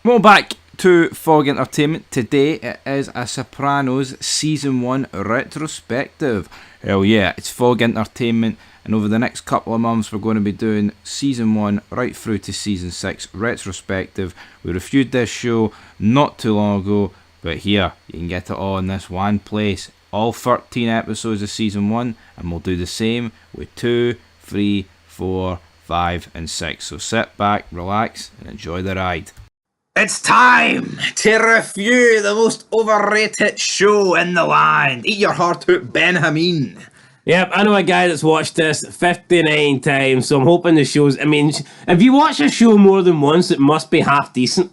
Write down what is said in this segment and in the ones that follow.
Well, back to Fog Entertainment. Today it is a Sopranos Season 1 retrospective. Hell yeah, it's Fog Entertainment, and over the next couple of months we're going to be doing Season 1 right through to Season 6 retrospective. We reviewed this show not too long ago, but here, you can get it all in this one place. All 13 episodes of Season 1, and we'll do the same with 2, 3, 4, 5 and 6. So sit back, relax, and enjoy the ride. It's time to review the most overrated show in the land. Eat your heart out, Benjamin. Yep, I know a guy that's watched this 59 times, so I'm hoping the show's... I mean, if you watch a show more than once, it must be half decent.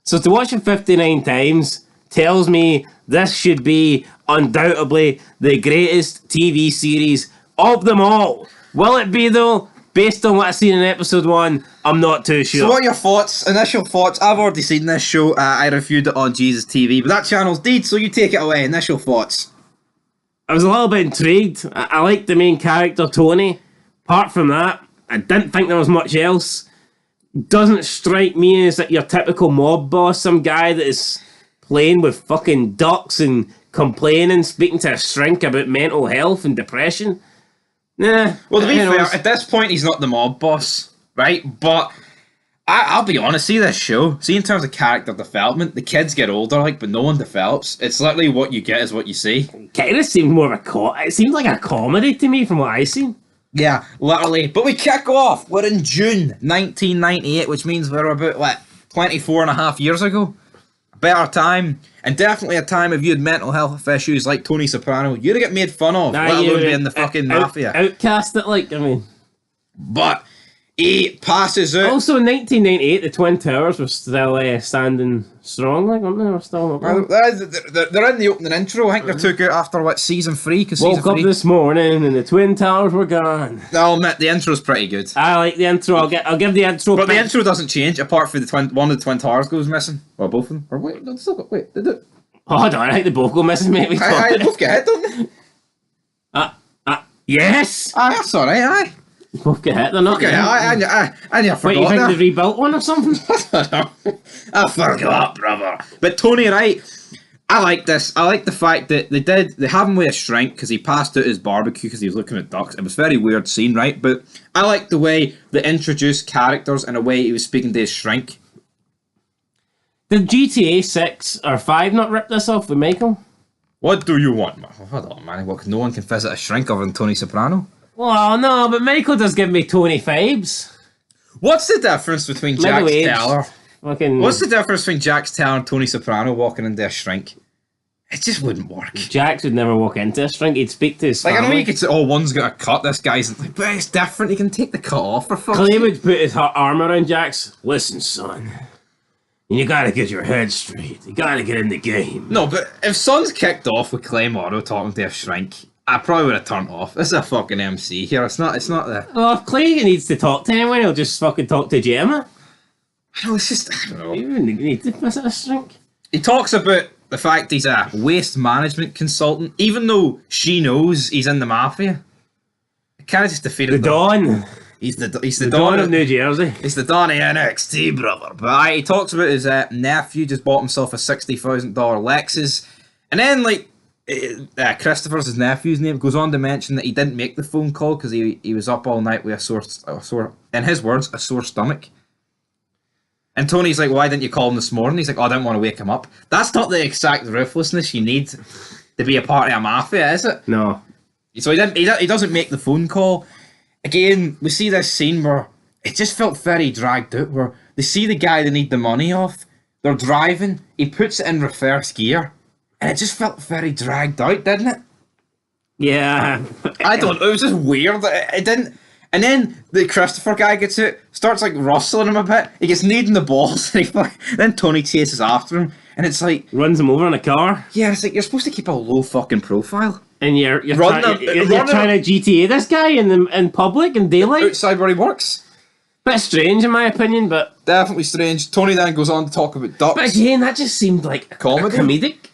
So to watch it 59 times tells me this should be undoubtedly the greatest TV series of them all. Will it be, though? Based on what I've seen in episode 1, I'm not too sure. So what are your thoughts, initial thoughts? I've already seen this show. I reviewed it on Jesus TV, but that channel's dead, so you take it away. Initial thoughts. I was a little bit intrigued. I liked the main character, Tony. Apart from that, I didn't think there was much else. Doesn't strike me as like your typical mob boss, some guy that is playing with fucking ducks and complaining, speaking to a shrink about mental health and depression. Nah. Well, to be fair, at this point, he's not the mob boss, right? But I'll be honest, see this show, see in terms of character development, the kids get older, but no one develops. It's literally what you get is what you see. Kind of seemed more of it seemed like a comedy to me from what I seen. Yeah, literally. But we kick off. We're in June 1998, which means we're about, 24 and a half years ago. A better time. And definitely a time if you had mental health issues like Tony Soprano, you'd get made fun of, let alone being the fucking mafia. Outcast it, I mean. But he passes out. Also in 1998, the Twin Towers were still standing strong, weren't they? They were still up. They're in the opening intro. I think they took out after, season 3? Woke up this morning and the Twin Towers were gone. I'll admit, the intro's pretty good. I like the intro. I'll give the intro. But the intro doesn't change, apart from one of the Twin Towers goes missing. Or both of them. Or wait, no, they do. Oh, I don't think they both go missing, mate. They both get hit, don't they? Yes! Aye, that's alright, aye. Both get hit, they're not. Okay, I forgot. Wait, you think they rebuilt one or something? I don't know. I forgot, brother. But Tony, right, I like this. I like the fact that they have him with a shrink because he passed out his barbecue because he was looking at ducks. It was a very weird scene, right? But I like the way they introduced characters in a way he was speaking to his shrink. Did GTA 6 or 5 not rip this off with Michael? What do you want, man? Hold on, man. What, no one can visit a shrink other than Tony Soprano? Well, no, but Michael does give me Tony vibes. What's the difference between Jax Teller? What's the difference between Jax Teller and Tony Soprano walking into a shrink? It just wouldn't work. Jax would never walk into a shrink. He'd speak to his family. I know you could say, one's got a cut, this guy's... But it's different. He can take the cut off for fuck's sake. Clay would put his arm around Jax. Listen, son. You gotta get your head straight. You gotta get in the game. No, but if Son's kicked off with Clay Morrow talking to a shrink, I probably would have turned off. This is a fucking MC here. It's not the... Well, if Clay needs to talk to anyone, he'll just fucking talk to Gemma. I know, it's just... I don't know. You wouldn't need to visit a shrink. He talks about the fact he's a waste management consultant, even though she knows he's in the mafia. It kind of just defeated the Don. He's the Don of New Jersey. He's the Don of NXT, brother. But he talks about his nephew just bought himself a $60,000 Lexus. And then, Christopher's his nephew's name, goes on to mention that he didn't make the phone call because he was up all night with a sore, in his words, a sore stomach. And Tony's like, why didn't you call him this morning? He's like, I didn't want to wake him up. That's not the exact ruthlessness you need to be a part of a mafia, is it? No. So he doesn't make the phone call. Again, we see this scene where it just felt very dragged out, where they see the guy they need the money off, they're driving, he puts it in reverse gear, and it just felt very dragged out, didn't it? Yeah. I don't know, it was just weird. It didn't... And then the Christopher guy gets out, starts rustling him a bit, he gets kneed in the balls, and then Tony chases after him, and it's like... Runs him over in a car. Yeah, it's like, you're supposed to keep a low fucking profile. And you're trying to GTA this guy in public, in daylight? Outside where he works. Bit strange in my opinion, but... Definitely strange. Tony then goes on to talk about ducks. But again, that just seemed like a comedic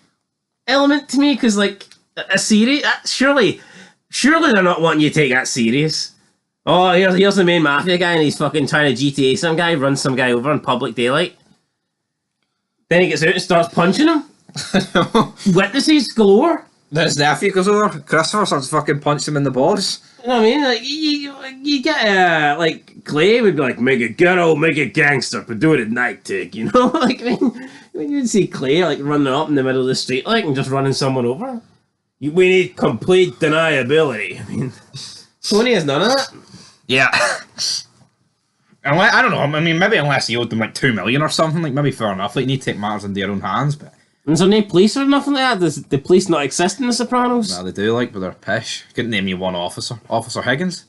element to me, because a series... Surely they're not wanting you to take that serious. Oh, here's the main mafia guy and he's fucking trying to GTA some guy, run some guy over in public daylight. Then he gets out and starts punching him. Witnesses galore. Then his nephew goes over. Christopher starts fucking punching him in the balls. You know what I mean? Like, you get, like, Clay would be like, make it ghetto, make it gangster, but do it at night, Tig, you know? Like, I mean, when you'd see Clay, like, running up in the middle of the street, like, and just running someone over. We need complete deniability. I mean, Tony has none of that. Yeah. I don't know. I mean, maybe unless he owed them like $2 million or something, like maybe fair enough. Like, you need to take matters into your own hands, but. And is there no police or nothing like that? Does the police not exist in The Sopranos? No, they do, like, but they're pish. Couldn't name you one officer. Officer Higgins.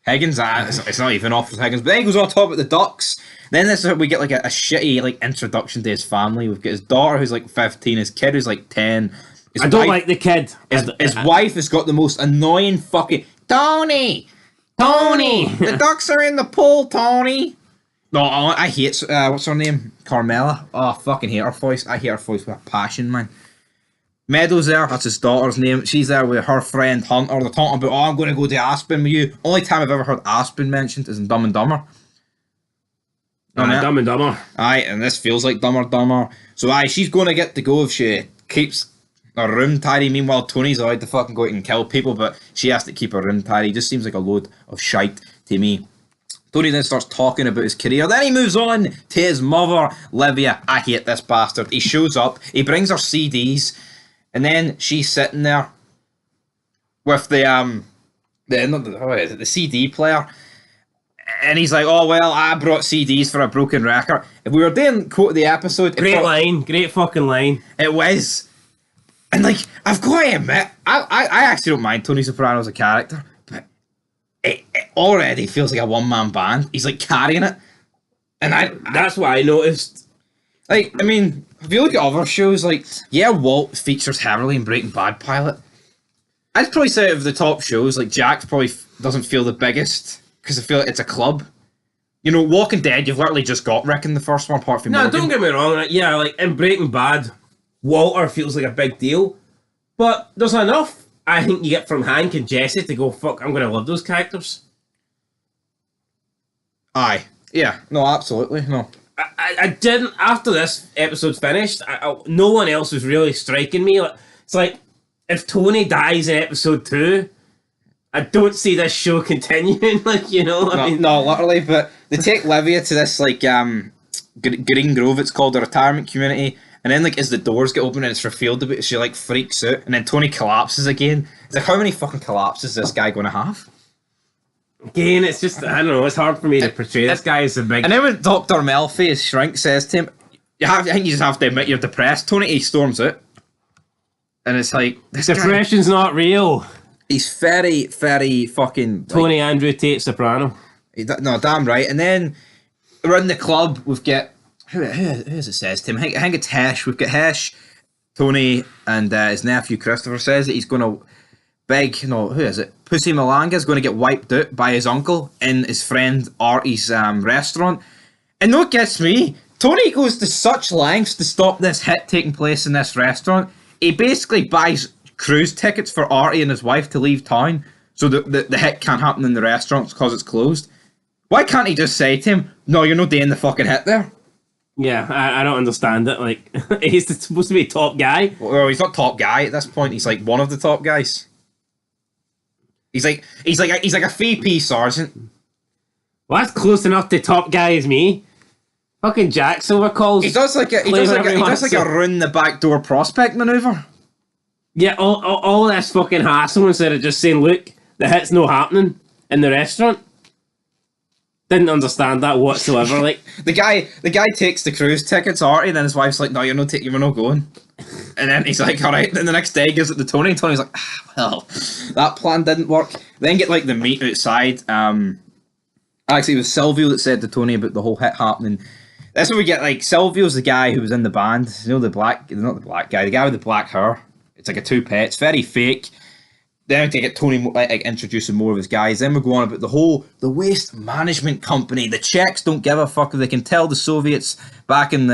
Higgins, it's not even Officer Higgins. But then he goes on top with the ducks. Then this is where we get like a shitty like introduction to his family. We've got his daughter who's like 15, his kid who's like 10. I don't like the kid. His wife has got the most annoying fucking Tony. The ducks are in the pool, Tony. No, I hate what's her name? Carmela. Oh, I fucking hate her voice. I hate her voice with a passion, man. Meadows there, that's his daughter's name. She's there with her friend Hunter. They're talking about, I'm going to go to Aspen with you. Only time I've ever heard Aspen mentioned is in Dumb and Dumber. Dumb and Dumber. Aye, and this feels like Dumber Dumber. So she's going to get to go if she keeps her room tidy. Meanwhile, Tony's allowed to fucking go out and kill people, but she has to keep her room tidy. Just seems like a load of shite to me. Tony then starts talking about his career. Then he moves on to his mother, Livia. I hate this bastard. He shows up. He brings her CDs. And then she's sitting there with the CD player. And he's like, oh, well, I brought CDs for a broken record. If we were doing quote of the episode... Great fucking line. It was. And, like, I've got to admit, I actually don't mind Tony Soprano as a character, but it already feels like a one-man band. He's, like, carrying it. And that's what I noticed. Like, I mean, if you look at other shows, like, yeah, Walt features heavily in Breaking Bad pilot. I'd probably say of the top shows, like, Jack's probably doesn't feel the biggest, because I feel like it's a club. You know, Walking Dead, you've literally just got Rick in the first one, apart from Morgan. Don't get me wrong, yeah, like, in Breaking Bad, Walter feels like a big deal, but there's enough, I think, you get from Hank and Jesse to go, fuck, I'm going to love those characters. Aye. Yeah. No, absolutely. No. I didn't, after this episode's finished, no one else was really striking me. It's like, if Tony dies in episode 2, I don't see this show continuing, like, you know? No, literally, but they take Livia to this, like, Green Grove, it's called, a retirement community, and then, like, as the doors get open and it's revealed a bit, she, like, freaks out, and then Tony collapses again. It's like, how many fucking collapses is this guy going to have? Again, it's just, I don't know, it's hard for me to portray this guy as a big... And then when Dr. Melfi, his shrink, says to him, I think you just have to admit you're depressed. Tony, he storms out. And it's like... Depression's not real. He's very, very fucking... Tony Andrew Tate Soprano. No, damn right. And then around the club, we've got... Who is it says to him? I think it's Hesh. We've got Hesh, Tony, and his nephew Christopher says that he's going to... who is it? Pussy Malanga is going to get wiped out by his uncle in his friend Artie's restaurant. And what gets me, Tony goes to such lengths to stop this hit taking place in this restaurant. He basically buys cruise tickets for Artie and his wife to leave town so the hit can't happen in the restaurant because it's closed. Why can't he just say to him, no, you're not doing the fucking hit there? Yeah, I don't understand it. Like, he's supposed to be top guy. Well, he's not top guy at this point. He's like one of the top guys. He's like a 3P sergeant. Well, that's close enough to top guy as me. Fucking Jack Silver calls. He does like a run the back door prospect maneuver. Yeah, all this fucking hassle instead of just saying, look, the hit's no happening in the restaurant. Didn't understand that whatsoever. Like the guy takes the cruise tickets, Artie, and then his wife's like, no, you're not going. And then he's like, all right. Then the next day he gives it to Tony, and Tony's like, well, that plan didn't work. Then get like the meat outside. Actually, it was Silvio that said to Tony about the whole hit happening. That's when we get like Silvio's the guy who was in the band. You know, not the black guy, the guy with the black hair. It's like a toupee. It's very fake. Then we get Tony like introducing more of his guys. Then we go on about the waste management company. The Czechs don't give a fuck if they can tell the Soviets back in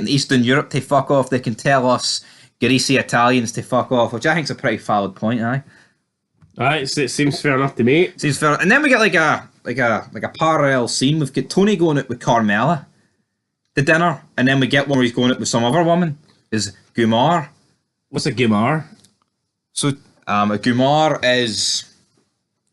Eastern Europe to fuck off. They can tell us greasy Italians to fuck off, which I think is a pretty valid point, aye. Alright, so it seems fair enough to me. Seems fair. And then we get like a parallel scene. We've got Tony going out with Carmela to dinner, and then we get one where he's going out with some other woman. Is Gumar. What's a Gumar? So, a Gumar is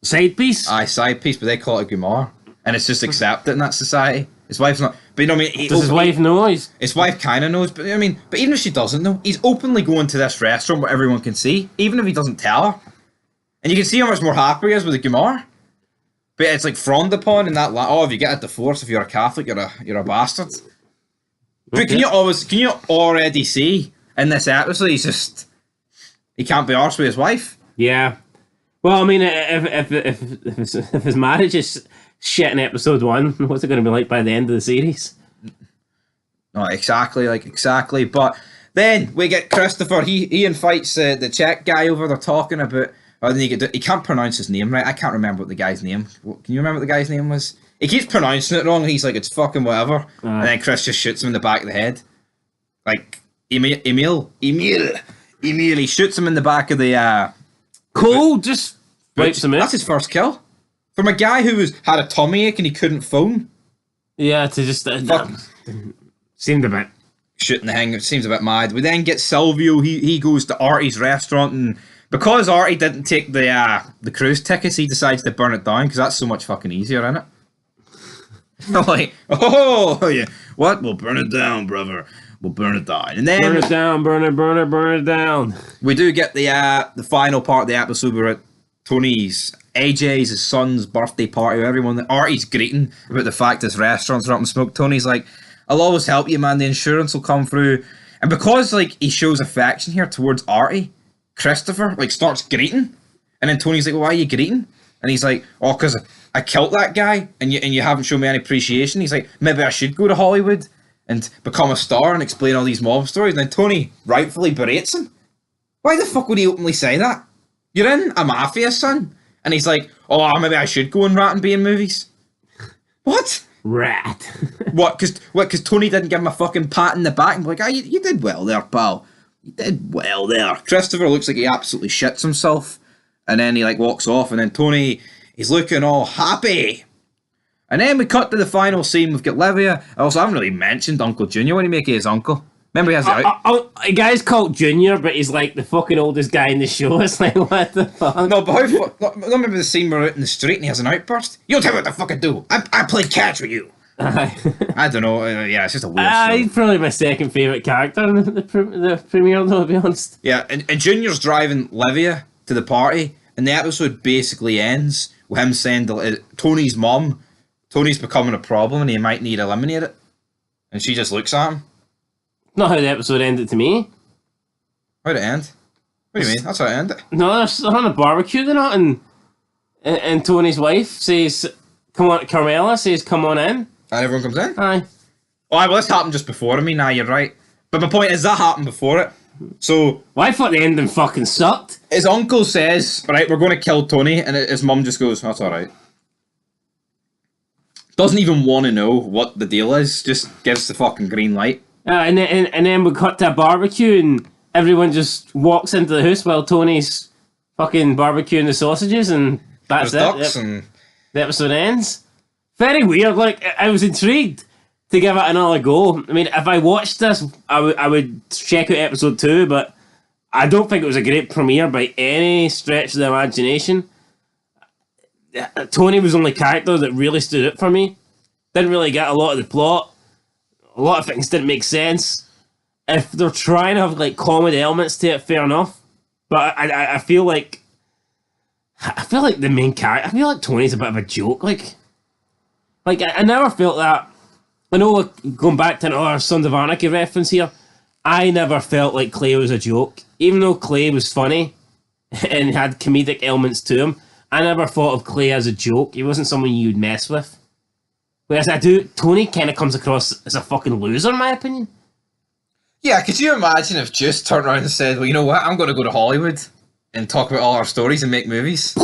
Side piece? side piece, but they call it a Gumar, and it's just accepted in that society. His wife's not, but you know what I mean. Does his wife know? His wife kind of knows, but I mean, but even if she doesn't know, he's openly going to this restaurant where everyone can see, even if he doesn't tell her, and you can see how much more happy he is with a Gumar. But it's like frowned upon in that. If you get a divorce, if you're a Catholic, you're a bastard. But Okay. can you already see in this episode he can't be arsed with his wife? Yeah. Well, I mean, if his marriage is shit in episode 1, what's it going to be like by the end of the series? No, exactly. But then we get Christopher. He invites the Czech guy over. They're talking about. Then he can't pronounce his name right. I can't remember what the guy's name. Can you remember what the guy's name was? He keeps pronouncing it wrong. And he's like, it's fucking whatever. And then Chris just shoots him in the back of the head. Like Emil. He shoots him in the back of the. Cole just wipes him out. That's his first kill. From a guy who had a tummy ache and he couldn't phone. Yeah, to just seemed a bit. Shooting the hang. It seems a bit mad. We then get Silvio. He goes to Artie's restaurant, and because Artie didn't take the cruise tickets, he decides to burn it down because that's so much fucking easier, isn't it? Like, oh yeah, what? We'll burn it down, brother. We'll burn it down, and then Burn it down, burn it down. we do get the final part of the episode where at Tony's AJ's his son's birthday party. Where everyone, Artie's greeting about the fact this restaurant's up in smoke. Tony's like, "I'll always help you, man. The insurance will come through." And because like he shows affection here towards Artie, Christopher like starts greeting, and then Tony's like, well, "Why are you greeting?" And he's like, "Oh, because I killed that guy, and you haven't shown me any appreciation." He's like, "Maybe I should go to Hollywood and become a star and explain all these mob stories." And then Tony rightfully berates him. Why the fuck would he openly say that? You're in a mafia, son. And he's like, "Oh, maybe I should go and rat and be in movies." What? Rat. What? Because Tony didn't give him a fucking pat in the back and be like, you did well there, pal. You did well there. Christopher looks like he absolutely shits himself. And then he like walks off, and then Tony, he's looking all happy. And then we cut to the final scene. We've got Livia. Also, I haven't really mentioned Uncle Junior. What do you make of his uncle? Remember he has A guy's called Junior, but he's like the fucking oldest guy in the show. It's like, what the fuck? No, but remember the scene where we're out in the street and he has an outburst? You don't tell me what the fuck I do. I played catch with you. I don't know. Yeah, it's just a weird show. He's probably my second favourite character in the premiere, though, to be honest. Yeah, and Junior's driving Livia to the party, and the episode basically ends with him saying to Tony's mum, Tony's becoming a problem and he might need eliminated. And she just looks at him. Not how the episode ended to me. How'd it end? What do you mean? That's how it ended. No, they're on a barbecue, they're not, and Tony's wife says, come on, Carmela says, come on in. And everyone comes in? Aye. Oh, well, this happened just before me. Nah, you're right. But my point is that happened before it. So Well, I thought the ending fucking sucked. his uncle says, right, we're going to kill Tony, and his mum just goes, that's alright. Doesn't even want to know what the deal is, just gives the fucking green light. And then we cut to a barbecue, and everyone just walks into the house while Tony's fucking barbecuing the sausages, and that's There's it. ducks and... The episode ends. Very weird. Like, I was intrigued to give it another go. I mean, if I watched this, I would check out episode 2, but I don't think it was a great premiere by any stretch of the imagination. Tony was the only character that really stood out for me. Didn't really get a lot of the plot. A lot of things didn't make sense. If they're trying to have like comedy elements to it, fair enough. But I feel like the main character. I feel like Tony's a bit of a joke. Like I never felt that. I know going back to another Sons of Anarchy reference here. I never felt like Clay was a joke, even though Clay was funny and had comedic elements to him. I never thought of Clay as a joke. He wasn't someone you'd mess with. Whereas Tony kind of comes across as a fucking loser, in my opinion. Yeah, could you imagine if Juice turned around and said, well, you know what, I'm going to go to Hollywood and talk about all our stories and make movies?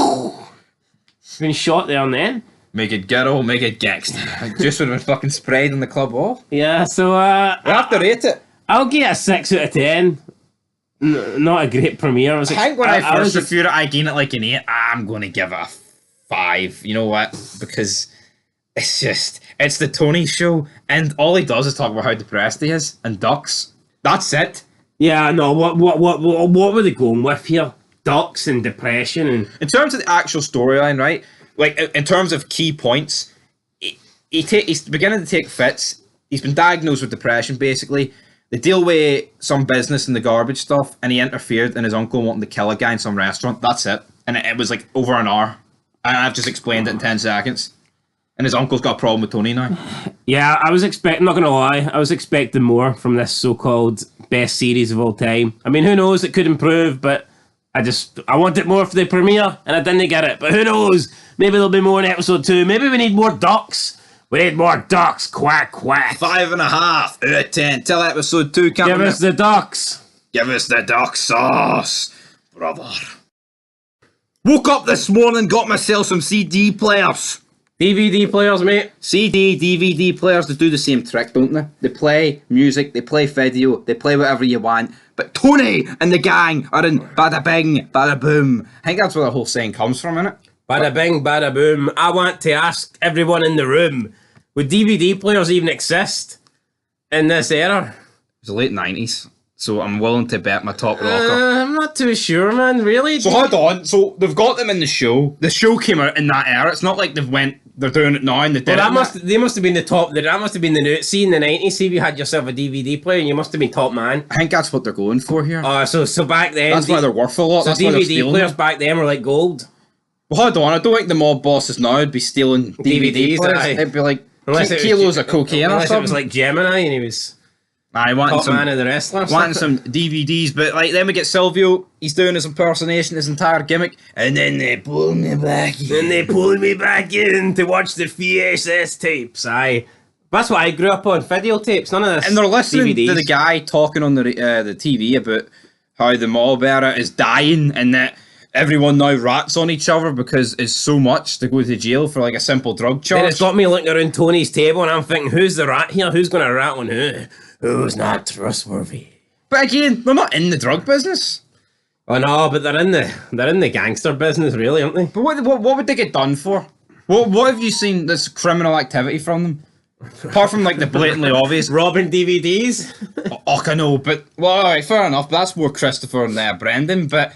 Been shot there and then. Make it ghetto, make it gangster. Like, Juice would have been fucking sprayed in the club wall. Yeah, so We have to rate it. I'll give it a 6 out of 10. Not a great premiere. I think when I first reviewed it, I gave it like an 8. I'm going to give it a 5. You know what? Because it's the Tony show, and all he does is talk about how depressed he is and ducks. That's it. Yeah, no. What were they going with here? Ducks and depression and. In terms of the actual storyline, right? Like in terms of key points, he's beginning to take fits. He's been diagnosed with depression, basically. They deal with some business and the garbage stuff, and he interfered in his uncle wanting to kill a guy in some restaurant. That's it. And it was like over an hour. And I've just explained it in 10 seconds. And his uncle's got a problem with Tony now. Yeah, I was expecting, not gonna lie, I was expecting more from this so-called best series of all time. I mean, who knows, it could improve, but I wanted more for the premiere, and I didn't get it. But who knows, maybe there'll be more in episode 2. Maybe we need more ducks. We need more ducks, quack, quack. 5.5 out of 10. Till episode 2 comes. Give us the ducks. Give us the duck sauce, brother. Woke up this morning, got myself some CD players. DVD players, mate. CD, DVD players, they do the same trick, don't they? They play music, they play video, they play whatever you want. But Tony and the gang are in bada bing, bada boom. I think that's where the whole saying comes from, innit? Bada bing, bada boom. I want to ask everyone in the room, would DVD players even exist in this era? It was the late 90s, so I'm willing to bet my top rocker. I'm not too sure, man, really. So hold on, so they've got them in the show. The show came out in that era. It's not like they're doing it now and they did They must have been the top. That must have been the new. See, in the 90s, see if you had yourself a DVD player, and you must have been top man. I think that's what they're going for here. So back then, that's why they're worth a lot. So that's why they're DVD stealing players them. back then were like gold. Well, hold on, I don't think the mob bosses now would be stealing DVD players. Aye. It'd be like Unless kilos of cocaine or unless something. it was like Gemini and he was wanting top man of the wrestler. Wanting some DVDs, but like then we get Silvio. He's doing his impersonation, his entire gimmick, and then they pull me back in. Then they pulled me back in to watch the VHS tapes. Aye. That's what I grew up on, videotapes, none of this. And they're listening DVDs. to the guy talking on the TV about how the mob era is dying and that everyone now rats on each other because it's so much to go to jail for like a simple drug charge. Then it's got me looking around Tony's table and I'm thinking, who's the rat here? Who's going to rat on who? Who's not trustworthy? But again, they're not in the drug business. Oh no, but they're in the gangster business, really, aren't they? But what would they get done for? What have you seen that's criminal activity from them? Apart from like the blatantly obvious Robbing DVDs? I know, but well, alright, fair enough. But that's more Christopher and Brendan. But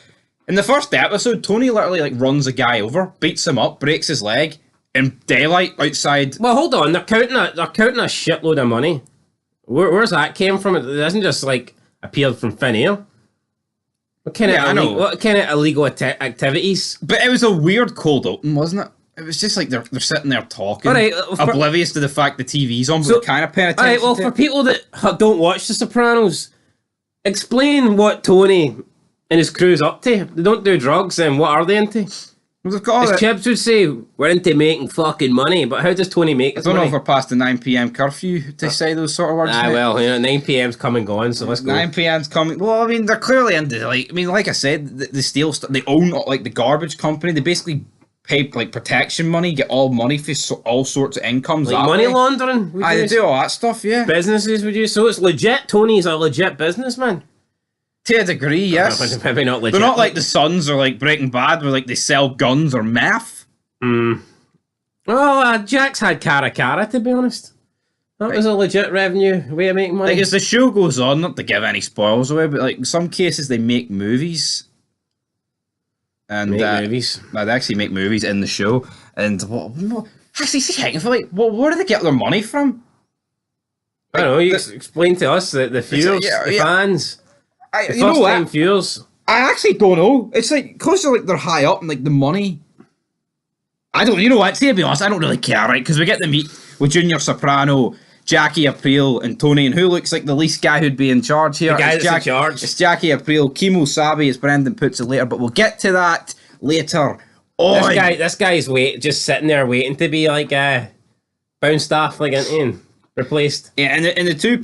in the first episode, Tony literally like runs a guy over, beats him up, breaks his leg in daylight outside. Well, hold on, they're counting a shitload of money. Where's that came from? It doesn't just like appeared from thin air. What kind of illegal activities? But it was a weird cold open, wasn't it? It was just like they're sitting there talking, Alright, oblivious to the fact the TV's on, but they're kind of paying attention. Alright, well, for people that don't watch The Sopranos, explain what Tony and his crew's up to. They don't do drugs, and what are they into? Well, they've got As Chips would say, we're into making fucking money, but how does Tony make his I don't know money? if we're past the 9 p.m. curfew to say those sort of words. Well, 9 p.m.'s come and gone, so let's go. 9 p.m.'s coming. Well, I mean, they're clearly into like I said, they steal stuff. They own like the garbage company. They basically pay like protection money, get all money for all sorts of incomes. Like money laundering? They do all that stuff, yeah. Businesses would use, so it's legit. Tony's a legit businessman. To a degree, yes. Maybe not legit. They're not like the Sons or like Breaking Bad, where like they sell guns or meth. Well, Jack's had cara, to be honest. That was a legit revenue way of making money. Like as the show goes on, not to give any spoilers away, but like in some cases they make movies. And movies. They actually make movies in the show. And what actually, see, I feel like, where do they get their money from? I don't know. You explain to us the viewers, the fans, the first-time viewers. I actually don't know. It's like because they're high up and like the money. I don't. You know what? To be honest, I don't really care, right? Because we get to meet with Junior Soprano, Jackie Aprile, and Tony, and who looks like the least guy who'd be in charge here. The guy that's in charge. It's Jackie Aprile. Kimo Sabe, as Brendan puts it later, but we'll get to that later. This guy's just sitting there waiting to be like bounced off, like in replaced. Yeah, and the two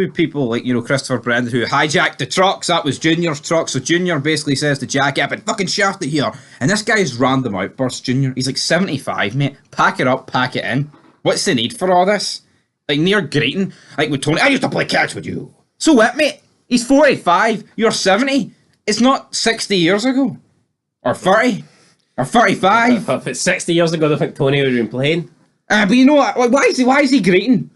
people like Christopher Brendan who hijacked the trucks. That was Junior's truck. So Junior basically says to Jackie, "I've been fucking shafted here." And this guy's random outburst. Junior, he's like 75, mate. Pack it up, pack it in. What's the need for all this? Like near greeting, like with Tony. I used to play catch with you. So what, mate? He's 45. You're 70. It's not 60 years ago, or 30, or 35. If it's 60 years ago, I think Tony would have been playing. But you know what? Like, why is he greeting?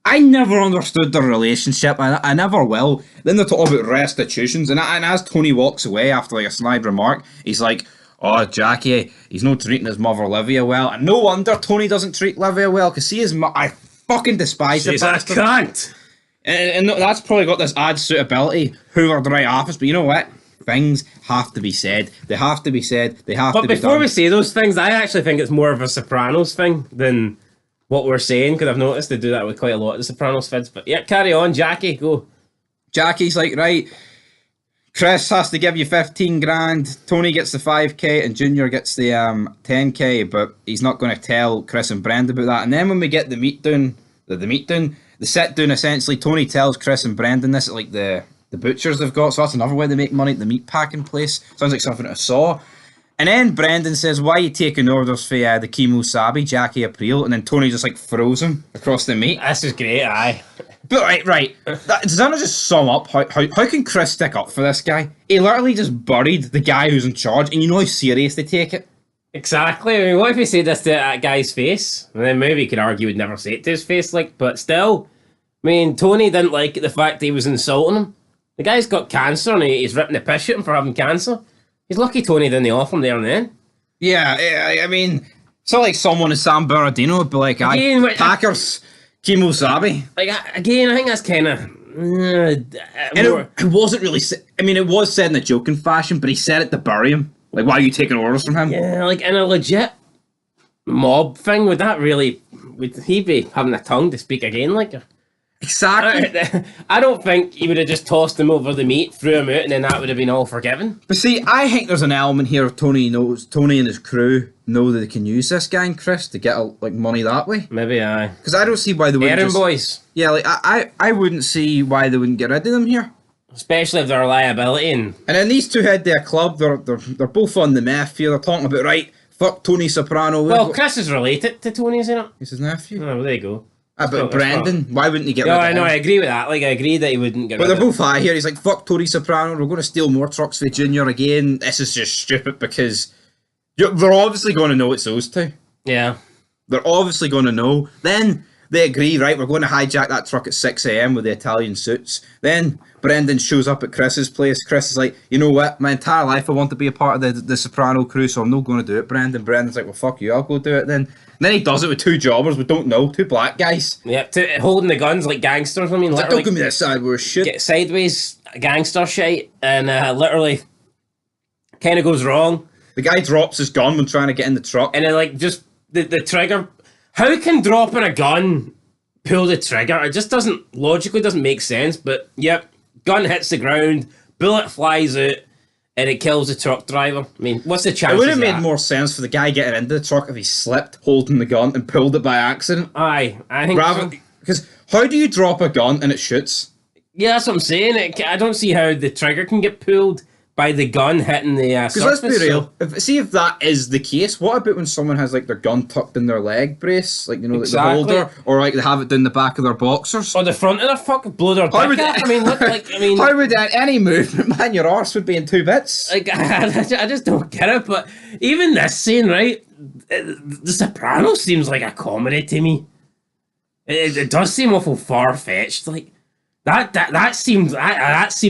I never understood their relationship. I never will. Then they talk about restitutions, and as Tony walks away after like a snide remark, he's like, "Oh, Jackie, he's not treating his mother Livia well." And no wonder Tony doesn't treat Livia well, because he is. I fucking despise She's the a bastard. cunt. And that's probably got this ad suitability, Hoover the right office. But you know what? Things have to be said. They have to be said. They have to be done. But before we say those things, I actually think it's more of a Sopranos thing than what we're saying, because I've noticed they do that with quite a lot of the Sopranos vids. But yeah, carry on, Jackie, go. Jackie's like, right, Chris has to give you 15 grand, Tony gets the 5k, and Junior gets the 10k, but he's not going to tell Chris and Brenda about that. And then when we get the sit down, essentially, Tony tells Chris and Brendan this at like the butchers they've got, so that's another way they make money at the meat packing place. Sounds like something I saw. And then Brendan says, "Why are you taking orders for the Kimo Sabi, Jackie April?" And then Tony just like throws him across the meat. This is great, aye. But right. Does that not just sum up how can Chris stick up for this guy? He literally just buried the guy who's in charge, and you know how serious they take it. Exactly. I mean, what if he said this to that guy's face? And then maybe he could argue he'd never say it to his face, like, but still. I mean, Tony didn't like the fact that he was insulting him. The guy's got cancer and he's ripping the piss at him for having cancer. He's lucky Tony didn't off him there and then. Yeah, I mean, it's not like someone in San Bernardino would be like, Packers, Kimo Sabi. Like, again, I think that's kind of... it wasn't really... I mean, it was said in a joking fashion, but he said it to bury him. Like, why are you taking orders from him? Yeah, like, in a legit mob thing, would he be having a tongue to speak again, like... Exactly. I don't think he would have just tossed him over the meat, threw him out, and then that would have been all forgiven. But see, I think there's an element here of Tony and his crew know that they can use this guy and Chris to get like money that way. Maybe, aye. Because I don't see why they wouldn't Aaron boys. Yeah, like I wouldn't see why they wouldn't get rid of them here. Especially if they're a liability. And then these two head to a club. They're both on the meth here. They're talking about, right, fuck Tony Soprano. Well, Chris is related to Tony, isn't it? He's his nephew. Oh, well, there you go. But Brendan, why wouldn't he get rid of him? I know, I agree with that. Like, I agree that he wouldn't get rid of him. But they're both high here. He's like, fuck Tony Soprano, we're going to steal more trucks for Junior again. This is just stupid because they're obviously going to know it's those two. Yeah. They're obviously going to know. Then they agree, right, we're going to hijack that truck at 6 a.m. with the Italian suits. Then Brendan shows up at Chris's place. Chris is like, you know what, my entire life I want to be a part of the Soprano crew, so I'm not going to do it, Brendan. Brendan's like, well, fuck you, I'll go do it then. And then he does it with two jobbers we don't know, two black guys. Yep, holding the guns like gangsters. I mean, like, don't give me this sideways shit. Get sideways gangster shit, and literally kind of goes wrong. The guy drops his gun when trying to get in the truck. And then, like, just the trigger. How can dropping a gun pull the trigger? It just logically doesn't make sense, but yep, gun hits the ground, bullet flies out, and it kills the truck driver. I mean, what's the chances? It would have made more sense for the guy getting into the truck if he slipped holding the gun and pulled it by accident. Aye, I think so. Because how do you drop a gun and it shoots? Yeah, that's what I'm saying. I don't see how the trigger can get pulled by the gun hitting the surface. Because let's be real, if that is the case, what about when someone has like their gun tucked in their leg brace, like, you know, exactly. like the holder, or like they have it down the back of their boxers, or the front of their fucking blow their dick out? I mean, how would any movement, man, your arse would be in two bits. Like, I just don't get it. But even this scene, right? The Sopranos seems like a comedy to me. It does seem awful far fetched, like. That seemed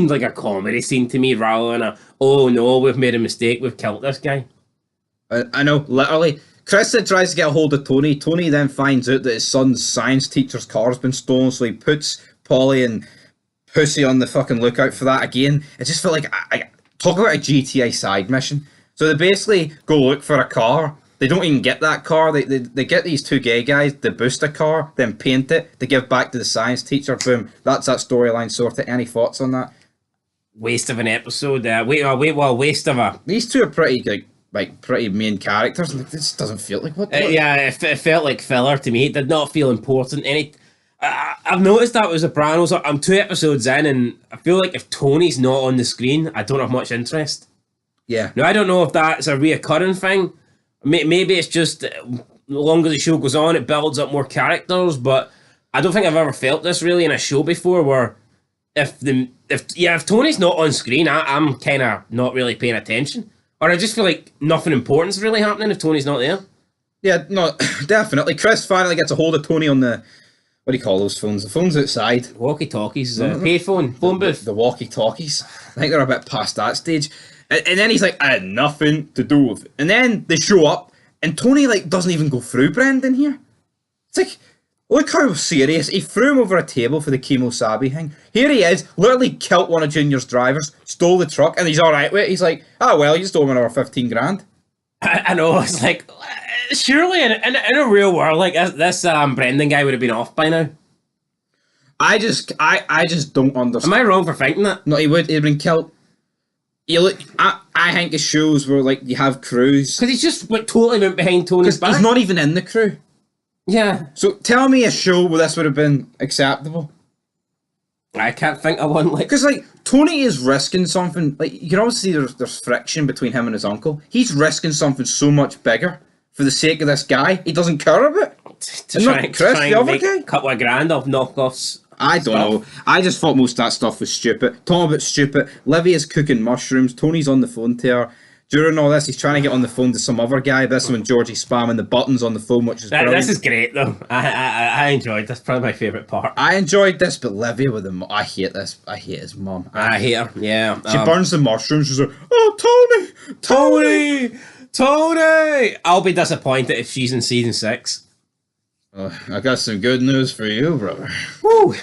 like a comedy scene to me rather than a, oh no, we've made a mistake, we've killed this guy. I know, literally. Chris then tries to get a hold of Tony. Tony then finds out that his son's science teacher's car's been stolen, so he puts Polly and Pussy on the fucking lookout for that again. It just felt like, talk about a GTA side mission. So they basically go look for a car. They don't even get that car. They get these two gay guys, they boost a car, then paint it, to give back to the science teacher. Boom. That's that storyline sorted. Any thoughts on that? Waste of an episode. Waste of a... These two are pretty, like pretty main characters. Like, this doesn't feel like... What? Yeah, it felt like filler to me. It did not feel important. I've noticed that with Sopranos. I'm 2 episodes in, and I feel like if Tony's not on the screen, I don't have much interest. Yeah. Now, I don't know if that's a reoccurring thing. Maybe it's just the longer the show goes on, it builds up more characters, but I don't think I've ever felt this really in a show before, where if Tony's not on screen, I'm kind of not really paying attention, or I just feel like nothing important's really happening if Tony's not there. Yeah, no, definitely. Chris finally gets a hold of Tony on the, what do you call those phones? The phones outside. Walkie-talkies, payphone, phone booth. The walkie-talkies. I think they're a bit past that stage. And then he's like, I had nothing to do with it. And then they show up, and Tony, like, doesn't even go through Brendan here. It's like, look how serious. He threw him over a table for the Kimosabi thing. Here he is, literally killed one of Junior's drivers, stole the truck, and he's alright with it. He's like, oh, well, you stole him another 15 grand. I know, it's like, surely in a real world, like, this Brendan guy would have been off by now. I just don't understand. Am I wrong for thinking that? No, he'd have been killed. You look, I think of shows where, like, you have crews. Because he's just totally went behind Tony's back. He's not even in the crew. Yeah. So tell me a show where this would have been acceptable. I can't think of one, like... Because, like, Tony is risking something. Like, you can always see there's friction between him and his uncle. He's risking something so much bigger for the sake of this guy he doesn't care about. To try and other make guy? a couple of grand off knockoffs. I don't know. I just thought most of that stuff was stupid. Talking about stupid. Livia's cooking mushrooms. Tony's on the phone to her. During all this, he's trying to get on the phone to some other guy. This is when Georgie's spamming the buttons on the phone, which is brilliant. This is great, though. I enjoyed this. Probably my favourite part. I enjoyed this, but Livia with him, I hate this. I hate his mum. I hate her, yeah. She burns the mushrooms. She's like, oh, Tony! I'll be disappointed if she's in season 6. I got some good news for you, brother. Woo!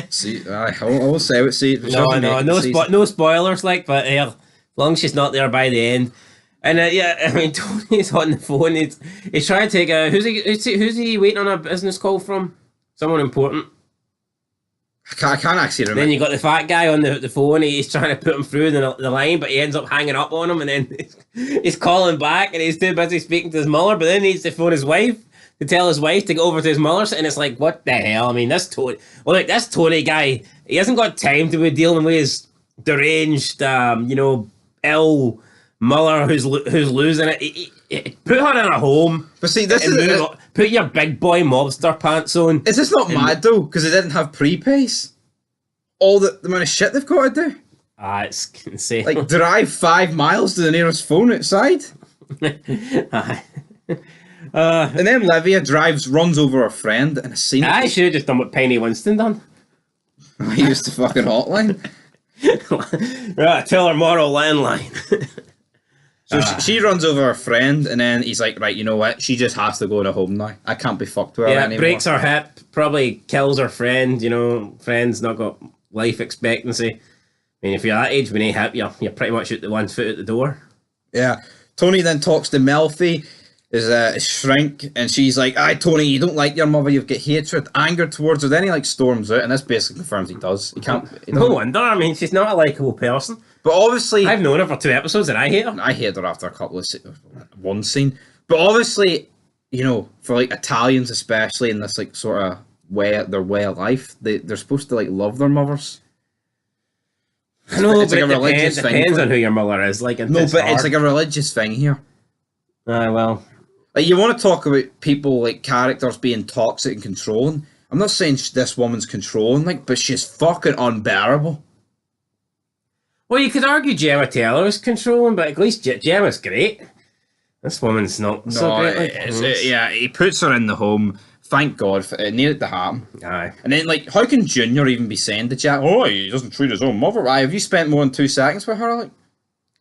See, I will say it. See, no spoilers, like, but as long as she's not there by the end. And Tony's on the phone. He's trying to take a who's he waiting on a business call from? Someone important. I can't actually remember. Then you got the fat guy on the phone. He's trying to put him through the line, but he ends up hanging up on him, and then he's calling back, and he's too busy speaking to his mother. But then he needs to phone his wife to tell his wife to go over to his mother's, and it's like, what the hell? I mean, this Tony guy, he hasn't got time to be dealing with his deranged, ill mother who's losing it. Put her in a home. But see, this is put your big boy mobster pants on. Is this not mad though? Because they didn't have prepays. All the amount of shit they've got to do. It's insane. Like drive 5 miles to the nearest phone outside. And then Livia runs over her friend in a scene. I should have just done what Penny Winston done. He used the fucking hotline. Right, tell her moral landline. So she runs over her friend, and then he's like, right, you know what? She just has to go to home now. I can't be fucked with her anymore. Breaks her hip, probably kills her friend. Friend's not got life expectancy. I mean, if you're that age when you hip, you're pretty much at the 1 foot at the door. Yeah. Tony then talks to Melfi, his shrink, and she's like, aye, Tony, you don't like your mother, you've got hatred, anger towards her. Then he storms out, and this basically confirms he does. No wonder. I mean, she's not a likeable person. But obviously, I've known her for 2 episodes, and I hate her. I hate her after a couple of one scene. But obviously, for like Italians especially in this like sort of their way of life, they're supposed to like love their mothers. I know, it's but like a religious thing. Depends on who your mother is. Like, it's like a religious thing here. Well, like, you want to talk about people like characters being toxic and controlling. I'm not saying this woman's controlling, but she's fucking unbearable. Well, you could argue Gemma Taylor is controlling, but at least Gemma's great. This woman's not so great. He puts her in the home. Thank God, it needed to happen. Aye. And then, like, how can Junior even be saying to Jack, he doesn't treat his own mother? Aye, have you spent more than 2 seconds with her? Like,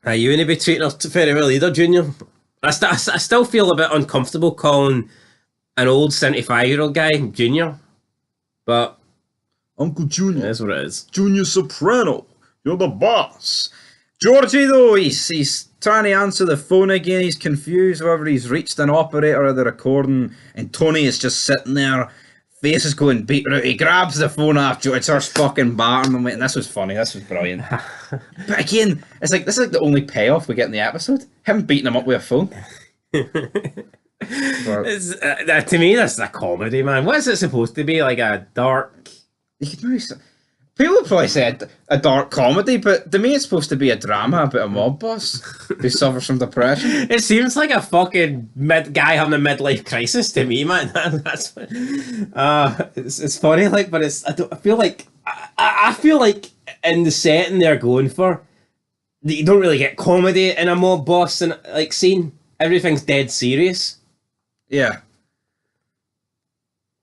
aye, you wouldn't be treating her very well either, Junior. I still feel a bit uncomfortable calling an old 75-year-old guy Junior, but Uncle Junior. That's what it is. Junior Soprano. You're the boss. Georgie, though, he's trying to answer the phone again. He's confused whether he's reached an operator or the recording. And Tony is just sitting there, face is going beat out. He grabs the phone after it starts fucking battering him. And this was funny. This was brilliant. But again, this is like the only payoff we get in the episode. Him beating him up with a phone. To me, that's a comedy, man. What is it supposed to be? Like a dark... You could maybe... People would probably say a dark comedy, but to me it's supposed to be a drama about a mob boss who suffers from depression. It seems like a fucking guy having a midlife crisis to me, man. That's it's funny, like, but I feel like in the setting they're going for, you don't really get comedy in a mob boss and like scene. Everything's dead serious. Yeah.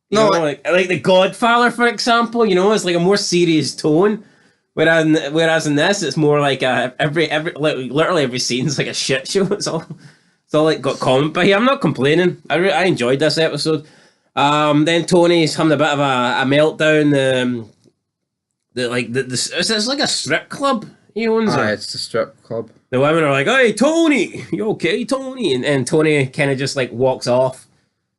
You know, like The Godfather, for example. You know, it's like a more serious tone. Whereas in this, it's more like literally every scene's like a shit show. It's all like got comment. But yeah, I'm not complaining. I enjoyed this episode. Then Tony's having a bit of a meltdown. It's like a strip club he owns. It's the strip club. The women are like, "Hey, Tony, you okay, Tony?" And Tony kind of just like walks off,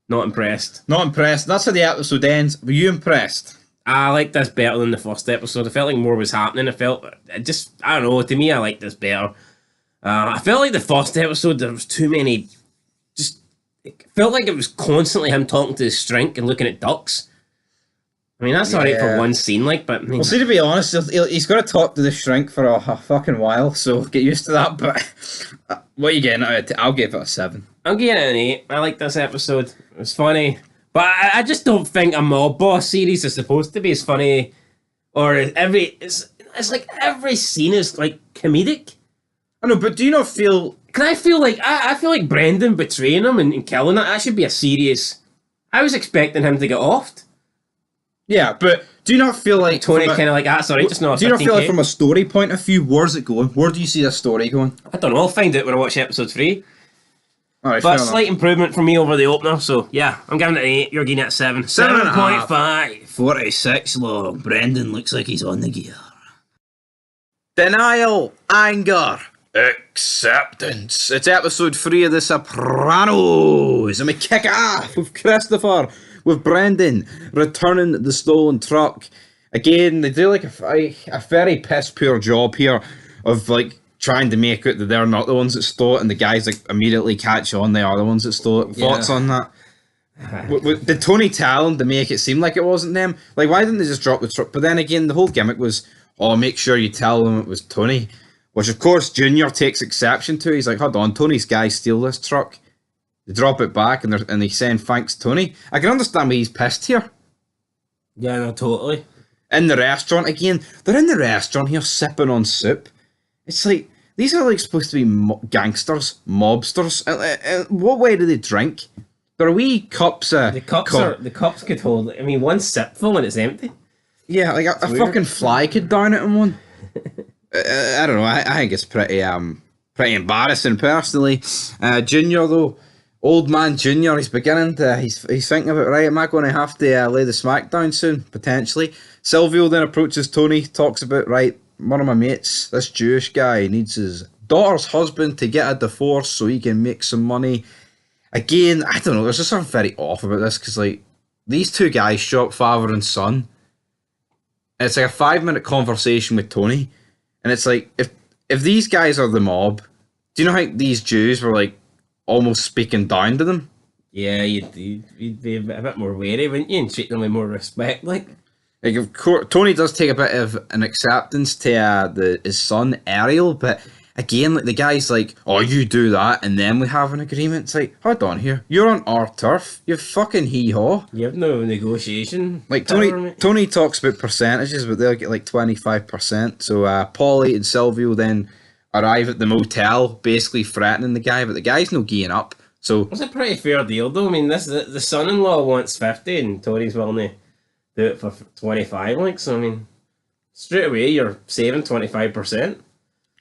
not impressed. Not impressed. That's how the episode ends. Were you impressed? I like this better than the first episode. I felt like more was happening. I don't know. To me, I like this better. I felt like the first episode there was too many. It felt like it was constantly him talking to his shrink and looking at ducks. I mean, that's alright for one scene, but I mean, well, see, to be honest, he's got to talk to the shrink for a fucking while, so get used to that. But what are you getting out of it? I'll give it a 7. I'm giving it an 8. I like this episode. It was funny, but I just don't think a mob boss series is supposed to be as funny, or it's like every scene is like comedic. I know, but do you not feel? Can I feel like I feel like Brendan betraying him and killing that should be a serious. I was expecting him to get offed. Yeah, but do you not feel like Tony kind of like sorry, just not. Do you not feel like from a story point of view, where's it going? Where do you see this story going? I don't know. I'll find out when I watch episode 3. All right, but slight improvement for me over the opener. So yeah, I'm giving it an 8. You're giving it a 7. 7.5. 46 long. Brendan looks like he's on the gear. Denial, anger, acceptance. It's episode 3 of The Sopranos, and we kick off with Christopher, with Brendan returning the stolen truck. Again, they do like a very piss poor job here of like trying to make out that they're not the ones that stole it, and the guys like immediately catch on they are the ones that stole it. Thoughts on that? Did Tony tell them to make it seem like it wasn't them? Like, why didn't they just drop the truck? But then again, the whole gimmick was, make sure you tell them it was Tony. Which, of course, Junior takes exception to. He's like, hold on, Tony's guys steal this truck. They drop it back, and they saying, thanks, Tony. I can understand why he's pissed here. Yeah, no, totally. In the restaurant, again, they're in the restaurant here sipping on soup. It's like, these are like supposed to be gangsters, mobsters. What way do they drink? There are wee cups. The cups could hold. I mean, one sipful and it's empty. Yeah, like a fucking fly could down it in one. I don't know. I think it's pretty embarrassing personally. Junior though, old man Junior, he's beginning to. He's thinking about, right, am I going to have to lay the smack down soon? Potentially. Silvio then approaches Tony, talks about, right, one of my mates, this Jewish guy, needs his daughter's husband to get a divorce so he can make some money. Again, I don't know, there's just something very off about this, because like, these two guys show up, father and son. And it's like a 5-minute conversation with Tony. And it's like, if these guys are the mob, do you know how these Jews were like almost speaking down to them? Yeah, you'd be a bit more wary, wouldn't you? And treat them with more respect, like of course, Tony does take a bit of an acceptance to his son Ariel, but again, like the guy's like, "Oh, you do that, and then we have an agreement." It's like, hold on here, you're on our turf. You fucking hee-haw. You have no negotiation. Like Tony talks about percentages, but they'll get like 25%. So Paulie and Silvio then arrive at the motel, basically threatening the guy, but the guy's no geeing up. So it's a pretty fair deal, though. I mean, the son-in-law wants 50, and Tony's willing to do it for 25. Like, so I mean, straight away you're saving 25%.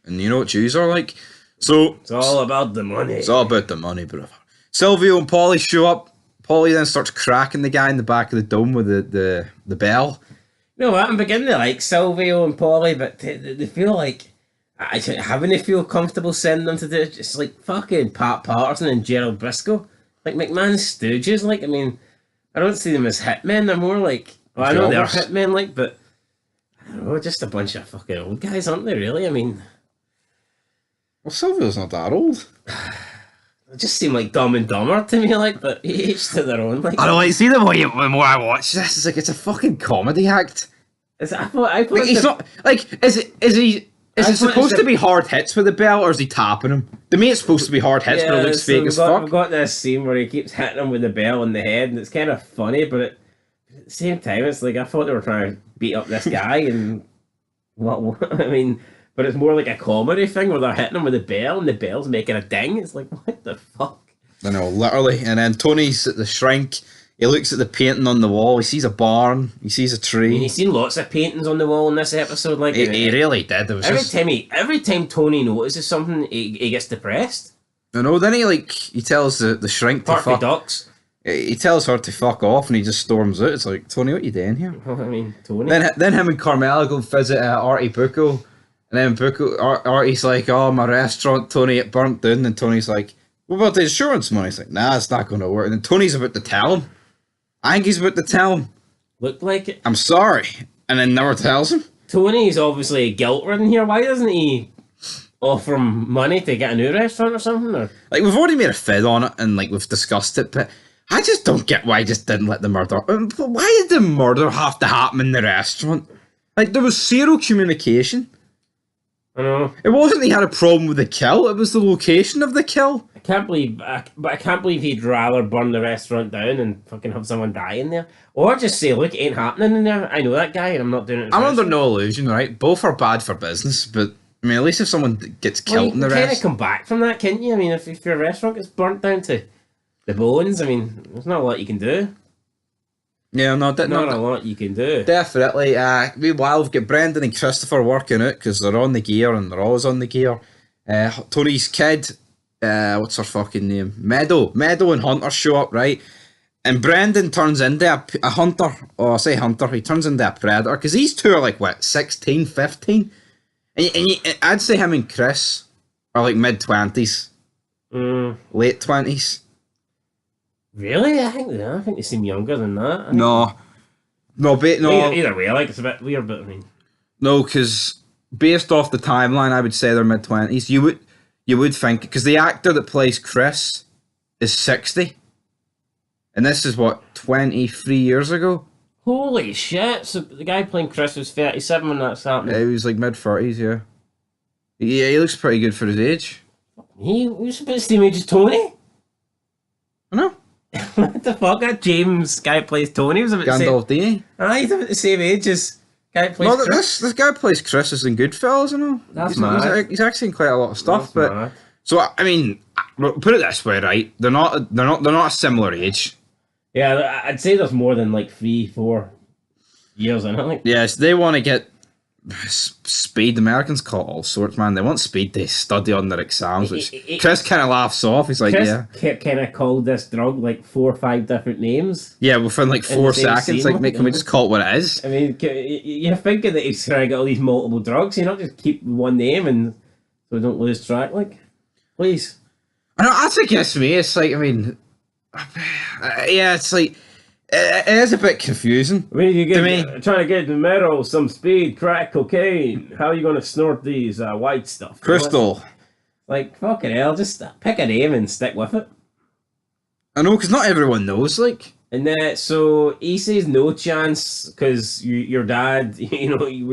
And you know what Jews are like? So it's all about the money. It's all about the money, brother. Silvio and Paulie show up. Paulie then starts cracking the guy in the back of the dome with the bell. You know what? I'm beginning to like Silvio and Paulie, but they feel like I having to feel comfortable sending them to do it. It's like fucking Pat Patterson and Gerald Briscoe, like McMahon's stooges. Like, I mean, I don't see them as hitmen. They're more like, well, I know they're hitmen, like, but I don't know, just a bunch of fucking old guys, aren't they? Really? I mean. Well, Silvio's not that old. They just seem like Dumb and Dumber to me, like, but each to their own. Like, I don't like, see the more I watch this, it's like it's a fucking comedy act. I thought like, he's not like is it supposed to be hard hits with the bell, or is he tapping him? To me, it's supposed to be hard hits, but it looks fake as fuck. We've got this scene where he keeps hitting him with the bell in the head, and it's kind of funny, but at the same time, it's like I thought they were trying to beat up this guy, and what I mean. But it's more like a comedy thing where they're hitting him with a bell and the bell's making a ding. It's like, what the fuck? I know, literally. And then Tony's at the shrink. He looks at the painting on the wall. He sees a barn. He sees a tree. I mean, he's seen lots of paintings on the wall in this episode. Like He really did. Every time Tony notices something, he gets depressed. I know. Then he tells the shrink to Partly fuck. ducks. He tells her to fuck off, and he just storms out. It's like, Tony, what are you doing here? I mean, Tony. Then him and Carmela go visit Artie Bucco, and then Artie's like, "Oh, my restaurant, Tony, it burnt down." And Tony's like, "What about the insurance money?" He's like, "Nah, it's not going to work." And then Tony's about to tell him. I think he's about to tell him. Looked like it. I'm sorry, and then never tells him. Tony's obviously guilt-ridden here. Why doesn't he offer him money to get a new restaurant or something? Or Like, we've already made a fid on it, and like we've discussed it, but I just don't get why he just didn't let the murder. Why did the murder have to happen in the restaurant? Like, there was zero communication. I know. It wasn't he had a problem with the kill, it was the location of the kill. I can't believe he'd rather burn the restaurant down and fucking have someone die in there, or just say, "Look, it ain't happening in there. I know that guy, and I'm not doing it." I'm under no illusion, right? Both are bad for business, but I mean, at least if someone gets killed in the you kind of rest. come back from that, can't you? I mean, if your restaurant gets burnt down to the bones, I mean, there's not a lot you can do. Yeah, Not a lot you can do. definitely. Meanwhile, we've got Brendan and Christopher working out because they're on the gear and they're always on the gear. Tony's kid, what's her fucking name? Meadow and Hunter show up, right? And Brendan turns into a hunter, or I say hunter, he turns into a predator because these two are like, what, 16, 15? I'd say him and Chris are like mid-20s, late 20s. Really? I think they seem younger than that. No. Either way, like, it's a bit weird, but I mean, No, because based off the timeline, I would say they're mid-20s. You would think, because the actor that plays Chris is 60. And this is, what, 23 years ago? holy shit! So the guy playing Chris was 37 when that's happening. Yeah, he was like mid-30s, yeah. Yeah, he looks pretty good for his age. He was about the same age as Tony. I know. What the fuck? That James guy plays Tony was about the same. Gandalf, He's about the same age as guy plays No, Chris. this guy plays Chris as in Goodfellas, you know? That's mad. He's actually in quite a lot of stuff, That's but... mad. So, I mean, put it this way, right? They're not a similar age. Yeah, I'd say there's more than like 3-4 years in it. Like, Yes, they want to get speed. Americans call it all sorts, man. They want speed to study on their exams, which Chris kind of laughs off. He's like, Chris yeah. kind of called this drug like 4 or 5 different names. Yeah, within like In 4 the same seconds, scene, like, mate, can we just call it what it is? I mean, you're thinking that he's trying to get all these multiple drugs. You not just keep one name and so we don't lose track. Like, please. I know, that's what gets me. It's like, I mean, yeah, it's like, it is a bit confusing. I mean, To me. trying to get the metal, some speed, crack cocaine. How are you going to snort these white stuff? Crystal. Like, fucking hell, just pick a name and stick with it. I know, because not everyone knows, like. And then, so he says no chance because your dad, we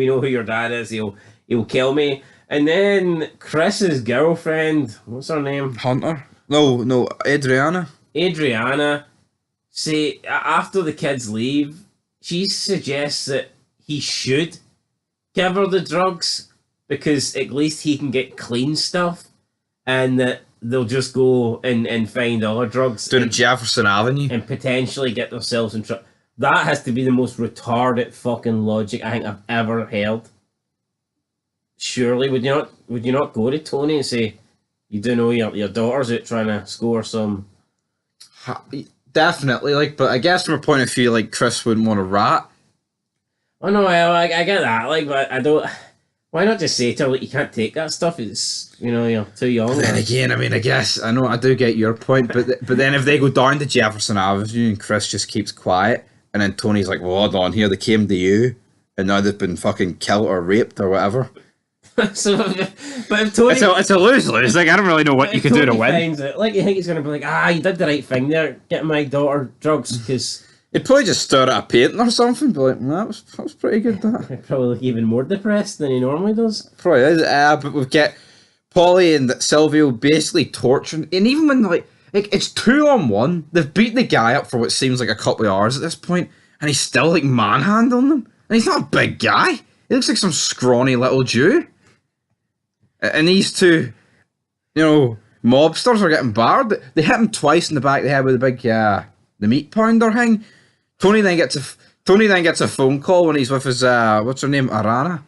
know who your dad is. He'll kill me. And then Chris's girlfriend, what's her name? Hunter? No, Adriana. Say after the kids leave, she suggests that he should give her the drugs because at least he can get clean stuff, and that they'll just go and find other drugs Down at Jefferson Avenue. and potentially get themselves in trouble. That has to be the most retarded fucking logic I think I've ever heard. Surely, would you not go to Tony and say, you do know your daughter's out trying to score some? Definitely, like, but I guess from a point of view, like, Chris wouldn't want to rat. Oh no, I get that, like, but I don't. Why not just say to her, like, you can't take that stuff? It's you're too young. Then again, I mean, I guess I know I do get your point, but then if they go down to Jefferson Avenue and Chris just keeps quiet, and then Tony's like, "Well, hold on, here they came to you, and now they've been fucking killed or raped or whatever." So, but if Tony, It's a lose-lose. Like, I don't really know what you can do to win. Finds it, like, you think he's gonna be like, you did the right thing there, getting my daughter drugs, because He'd probably just stare at a painting or something, be like, "That was pretty good." That he'd probably look even more depressed than he normally does. probably is. But we've got Polly and Silvio basically torturing, and even when like it's 2-on-1, they've beat the guy up for what seems like a couple of hours at this point, and he's still like manhandling them, and he's not a big guy. He looks like some scrawny little Jew. And these two, mobsters are getting barred. They hit him twice in the back of the head with a big the meat pounder thing. Tony then gets a phone call when he's with his what's her name, Arana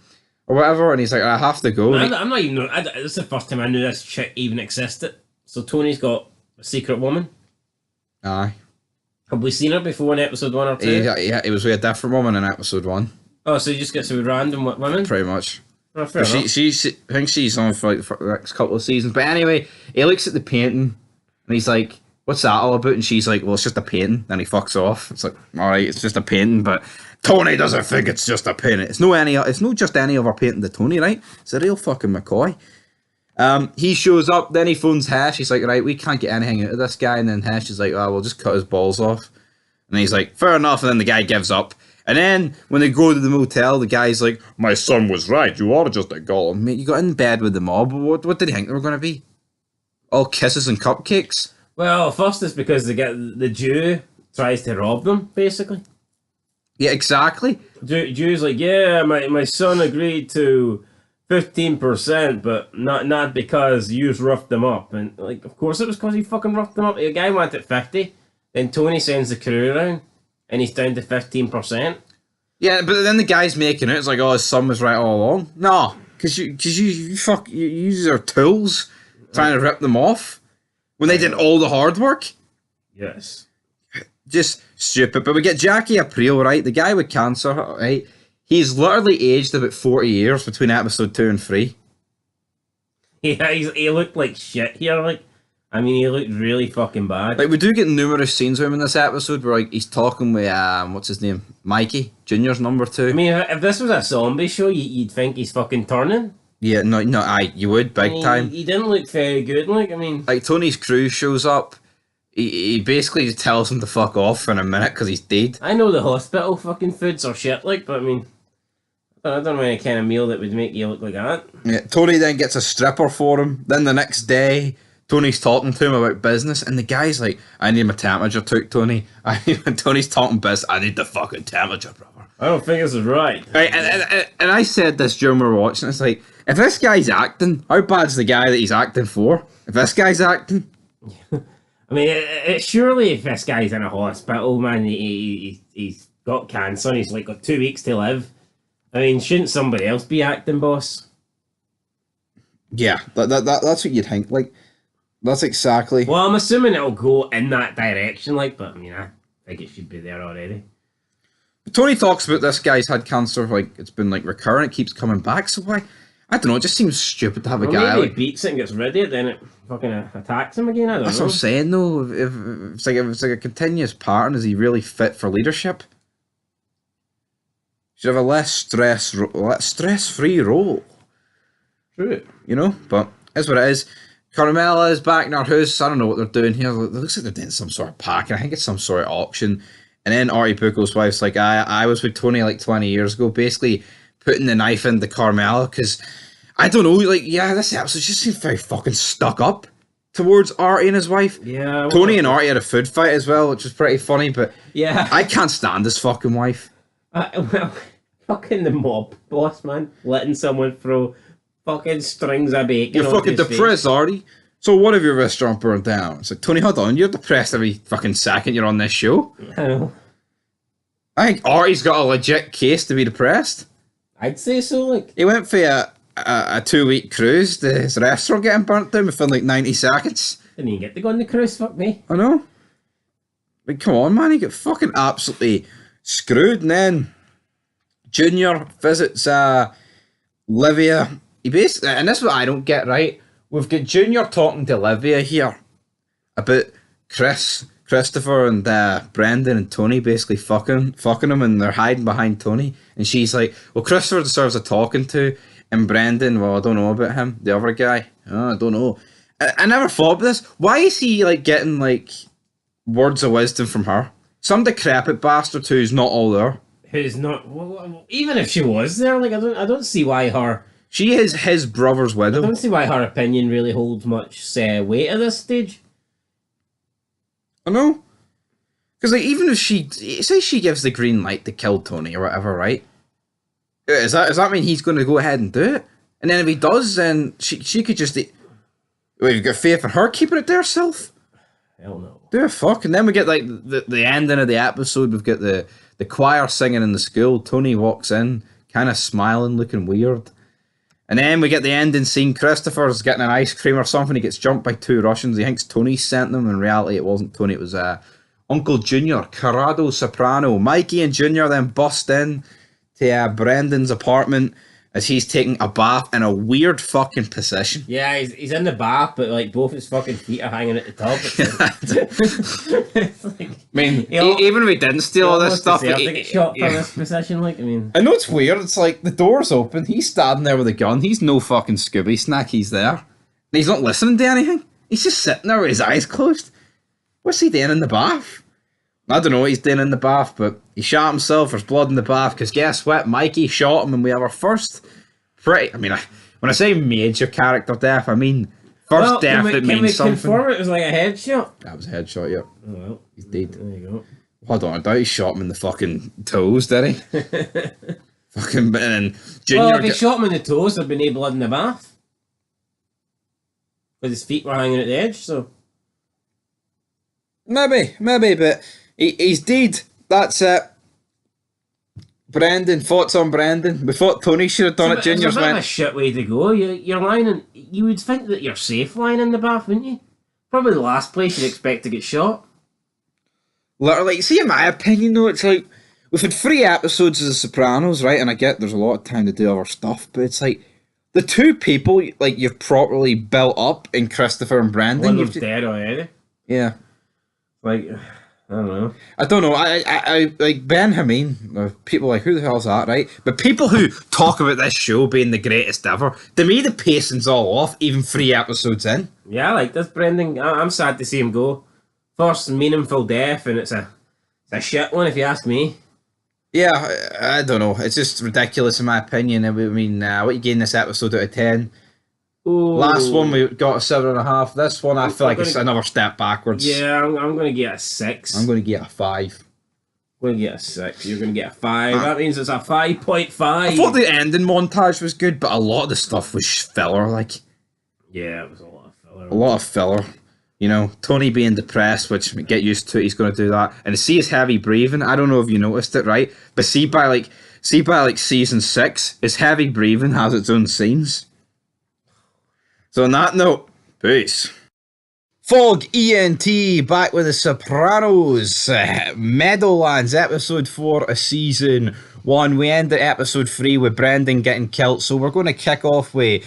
or whatever, and he's like, I have to go. I'm not even. This is the first time I knew this chick even existed. So Tony's got a secret woman. Aye. Have we seen her before in episode 1 or 2? Yeah, it was with a different woman in episode 1. Oh, so he just gets with random women? Pretty much. Oh, fair enough. I think she's on for the next couple of seasons. But anyway, he looks at the painting and he's like, what's that all about? And she's like, well, it's just a painting. Then he fucks off. It's like, alright, it's just a painting, but Tony doesn't think it's just a painting. It's not just any other painting to Tony, right? It's a real fucking McCoy. He shows up, then he phones Hesh. He's like, right, we can't get anything out of this guy. And then Hesh is like, oh, we'll just cut his balls off. And he's like, fair enough. And then the guy gives up. And then when they go to the motel, the guy's like, my son was right. You are just a golem. Mate, you got in bed with the mob. What did you think they were going to be? All kisses and cupcakes? Well, first it's because the Jew tries to rob them, basically. Yeah, exactly. Jew's like, yeah, my son agreed to 15%, but not because you roughed them up. And like, of course it was because he fucking roughed them up. The guy wanted 50. Then Tony sends the crew around, and he's down to 15%. Yeah, but then the guy's making it. It's like, oh, his son was right all along. No, because you use their tools trying to rip them off when they did all the hard work. Yes. Just stupid. But we get Jackie Aprile, right? The guy with cancer, right? He's literally aged about 40 years between episode 2 and 3. Yeah, he looked like shit here. Like, I mean, he looked really fucking bad. Like, we do get numerous scenes of him in this episode where, like, he's talking with, what's his name? Mikey, Junior's number 2. I mean, if this was a zombie show, you'd think he's fucking turning. Yeah, no, you would, big time. He didn't look very good, like, I mean... Like, Tony's crew shows up, he basically just tells him to fuck off in a minute because he's dead. I know the hospital fucking foods are shit, like, but I mean... I don't know any kind of meal that would make you look like that. Yeah, Tony then gets a stripper for him. Then the next day, Tony's talking to him about business, and the guy's like, I need my temperature took, Tony. When Tony's talking business, I need the fucking temperature, brother. I don't think this is right. Right, and I said this during we were watching, it's like, if this guy's acting, how bad's the guy that he's acting for? If this guy's acting? I mean, surely if this guy's in a hospital, man, he's got cancer and he's like got 2 weeks to live. I mean, shouldn't somebody else be acting, boss? Yeah, that's what you'd think. Like, that's exactly. Well, I'm assuming it'll go in that direction, like, but I mean, I think it should be there already. Tony talks about this guy's had cancer, like, it's been, like, recurrent, it keeps coming back, so why? I don't know, it just seems stupid to have a guy. Maybe like, he beats it and gets rid of it, then it fucking attacks him again, I don't know. That's what I'm saying, though. If it's like a continuous pattern, is he really fit for leadership? Should have a less stress-free role. True. You know, but that's what it is. Carmela is back in our house. I don't know what they're doing here. It looks like they're doing some sort of packing. I think it's some sort of auction. And then Artie Bucco's wife's like, I was with Tony like 20 years ago, basically putting the knife into Carmela because, I don't know, like, yeah, this episode just seems very fucking stuck up towards Artie and his wife. Yeah. Tony and Artie had a food fight as well, which was pretty funny, but yeah, I can't stand his fucking wife. Well, fucking the mob boss, man, letting someone throw fucking strings of bacon. You're fucking depressed, Artie. So what if your restaurant burned down? It's like, Tony, hold on, you're depressed every fucking second you're on this show. Oh. I think Artie's got a legit case to be depressed. I'd say so, like. He went for a 2-week cruise to his restaurant getting burnt down within like 90 seconds. Didn't even get to go on the cruise, fuck me. I know. Like, come on, man, he got fucking absolutely screwed. And then Junior visits Livia. He basically, and this is what I don't get, right? We've got Junior talking to Livia here about Christopher and Brendan and Tony basically fucking him, and they're hiding behind Tony. And she's like, well, Christopher deserves a talking to, and Brendan, well, I don't know about him. The other guy, oh, I don't know. I never thought of this. Why is he like getting like words of wisdom from her? Some decrepit bastard who's not all there. Who's not? Well, even if she was there, like I don't see why her. She is his brother's widow. I don't see why her opinion really holds much weight at this stage. I know. Because like, even if say she gives the green light to kill Tony or whatever, right? Does that mean he's going to go ahead and do it? And then if he does, then she could just... Well, you've got faith in her keeping it to herself? Hell no. Do a fuck. And then we get like the ending of the episode. We've got the choir singing in the school. Tony walks in, kind of smiling, looking weird. And then we get the ending scene. Christopher's getting an ice cream or something. He gets jumped by 2 Russians. He thinks Tony sent them. In reality, it wasn't Tony. It was Uncle Junior, Corrado Soprano. Mikey and Junior then bust in to Brendan's apartment as he's taking a bath in a weird fucking position. Yeah, he's in the bath, but like both his fucking feet are hanging at the top. It's like, I mean, even if we didn't steal all this stuff, to get shot from this position. Like, I mean, I know it's weird. It's like the door's open. He's standing there with a gun. He's no fucking Scooby Snack. He's there. And he's not listening to anything. He's just sitting there with his eyes closed. What's he doing in the bath? I don't know what he's doing in the bath, but he shot himself. There's blood in the bath because guess what? Mikey shot him, and we have our first when I say major character death, I mean first death that means something. Can we confirm it was like a headshot? That was a headshot, yeah. Oh, well, he's dead. There you go. Hold on, I doubt he shot him in the fucking toes, did he? Fucking, and then Junior. Well, if he shot him in the toes, there'd been no blood in the bath. Because his feet were hanging at the edge, so. Maybe, but he's dead. That's it. Brendan, thoughts on Brendan? We thought Tony should have done it. Junior's It's a bit of a shit way to go. You're lying in. You would think that you're safe lying in the bath, wouldn't you? Probably the last place you'd expect to get shot. Literally, see, in my opinion, though, it's like we've had 3 episodes of The Sopranos, right? And I get there's a lot of time to do other stuff, but it's like the 2 people like you've properly built up in Christopher and Brendan. One of them's dead already. Yeah. Like, I don't know. I like Benjamin. People are like, who the hell's that, right? But people who talk about this show being the greatest ever, to me, the pacing's all off, even 3 episodes in. Yeah, like this Brendan. I'm sad to see him go. First meaningful death, and it's a shit one, if you ask me. Yeah, I don't know. It's just ridiculous, in my opinion. I mean, what you gave this episode out of 10? Ooh. Last one we got a 7.5. This one I feel like it's another step backwards. Yeah, I'm going to get a 6. I'm going to get a 5. I'm going to get a 6. You're going to get a 5. That means it's a 5.5. I thought the ending montage was good, but a lot of the stuff was filler. Like, yeah, it was a lot of filler. A lot of filler. You know, Tony being depressed, which get used to it. He's going to do that, and to see his heavy breathing. I don't know if you noticed it, right? But see by season 6, his heavy breathing has its own scenes. So on that note, peace. Fog ENT back with the Sopranos. Meadowlands, episode 4 of season 1. We end at episode 3 with Brendan getting killed, so we're going to kick off with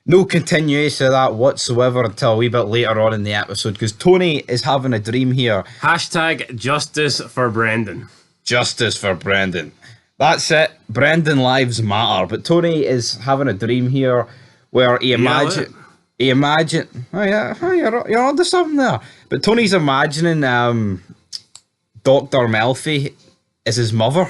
no continuation of that whatsoever until a wee bit later on in the episode, because Tony is having a dream here. Hashtag justice for Brendan. Justice for Brendan. That's it. Brendan lives matter. But Tony is having a dream here where he imagine. Oh yeah, you're onto something there. But Tony's imagining Dr. Melfi is his mother,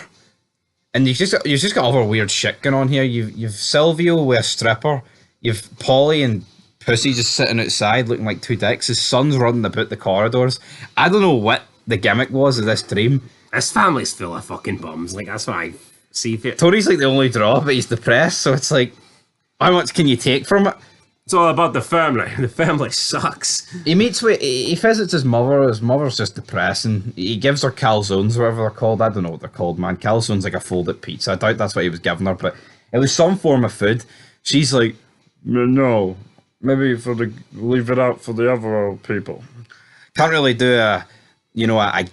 and you've just got other weird shit going on here. You've Silvio with a stripper. You've Polly and Pussy just sitting outside looking like 2 dicks. His son's running about the corridors. I don't know what the gimmick was of this dream. His family's full of fucking bums. Like, that's what I see for it. Tony's like the only draw, but he's depressed, so it's like, how much can you take from it? It's all about the family. The family sucks. He visits his mother. His mother's just depressing. He gives her calzones, whatever they're called. I don't know what they're called, man. Calzones like a folded pizza. I doubt that's what he was giving her, but it was some form of food. She's like, no, maybe leave it out for the other people. Can't really do a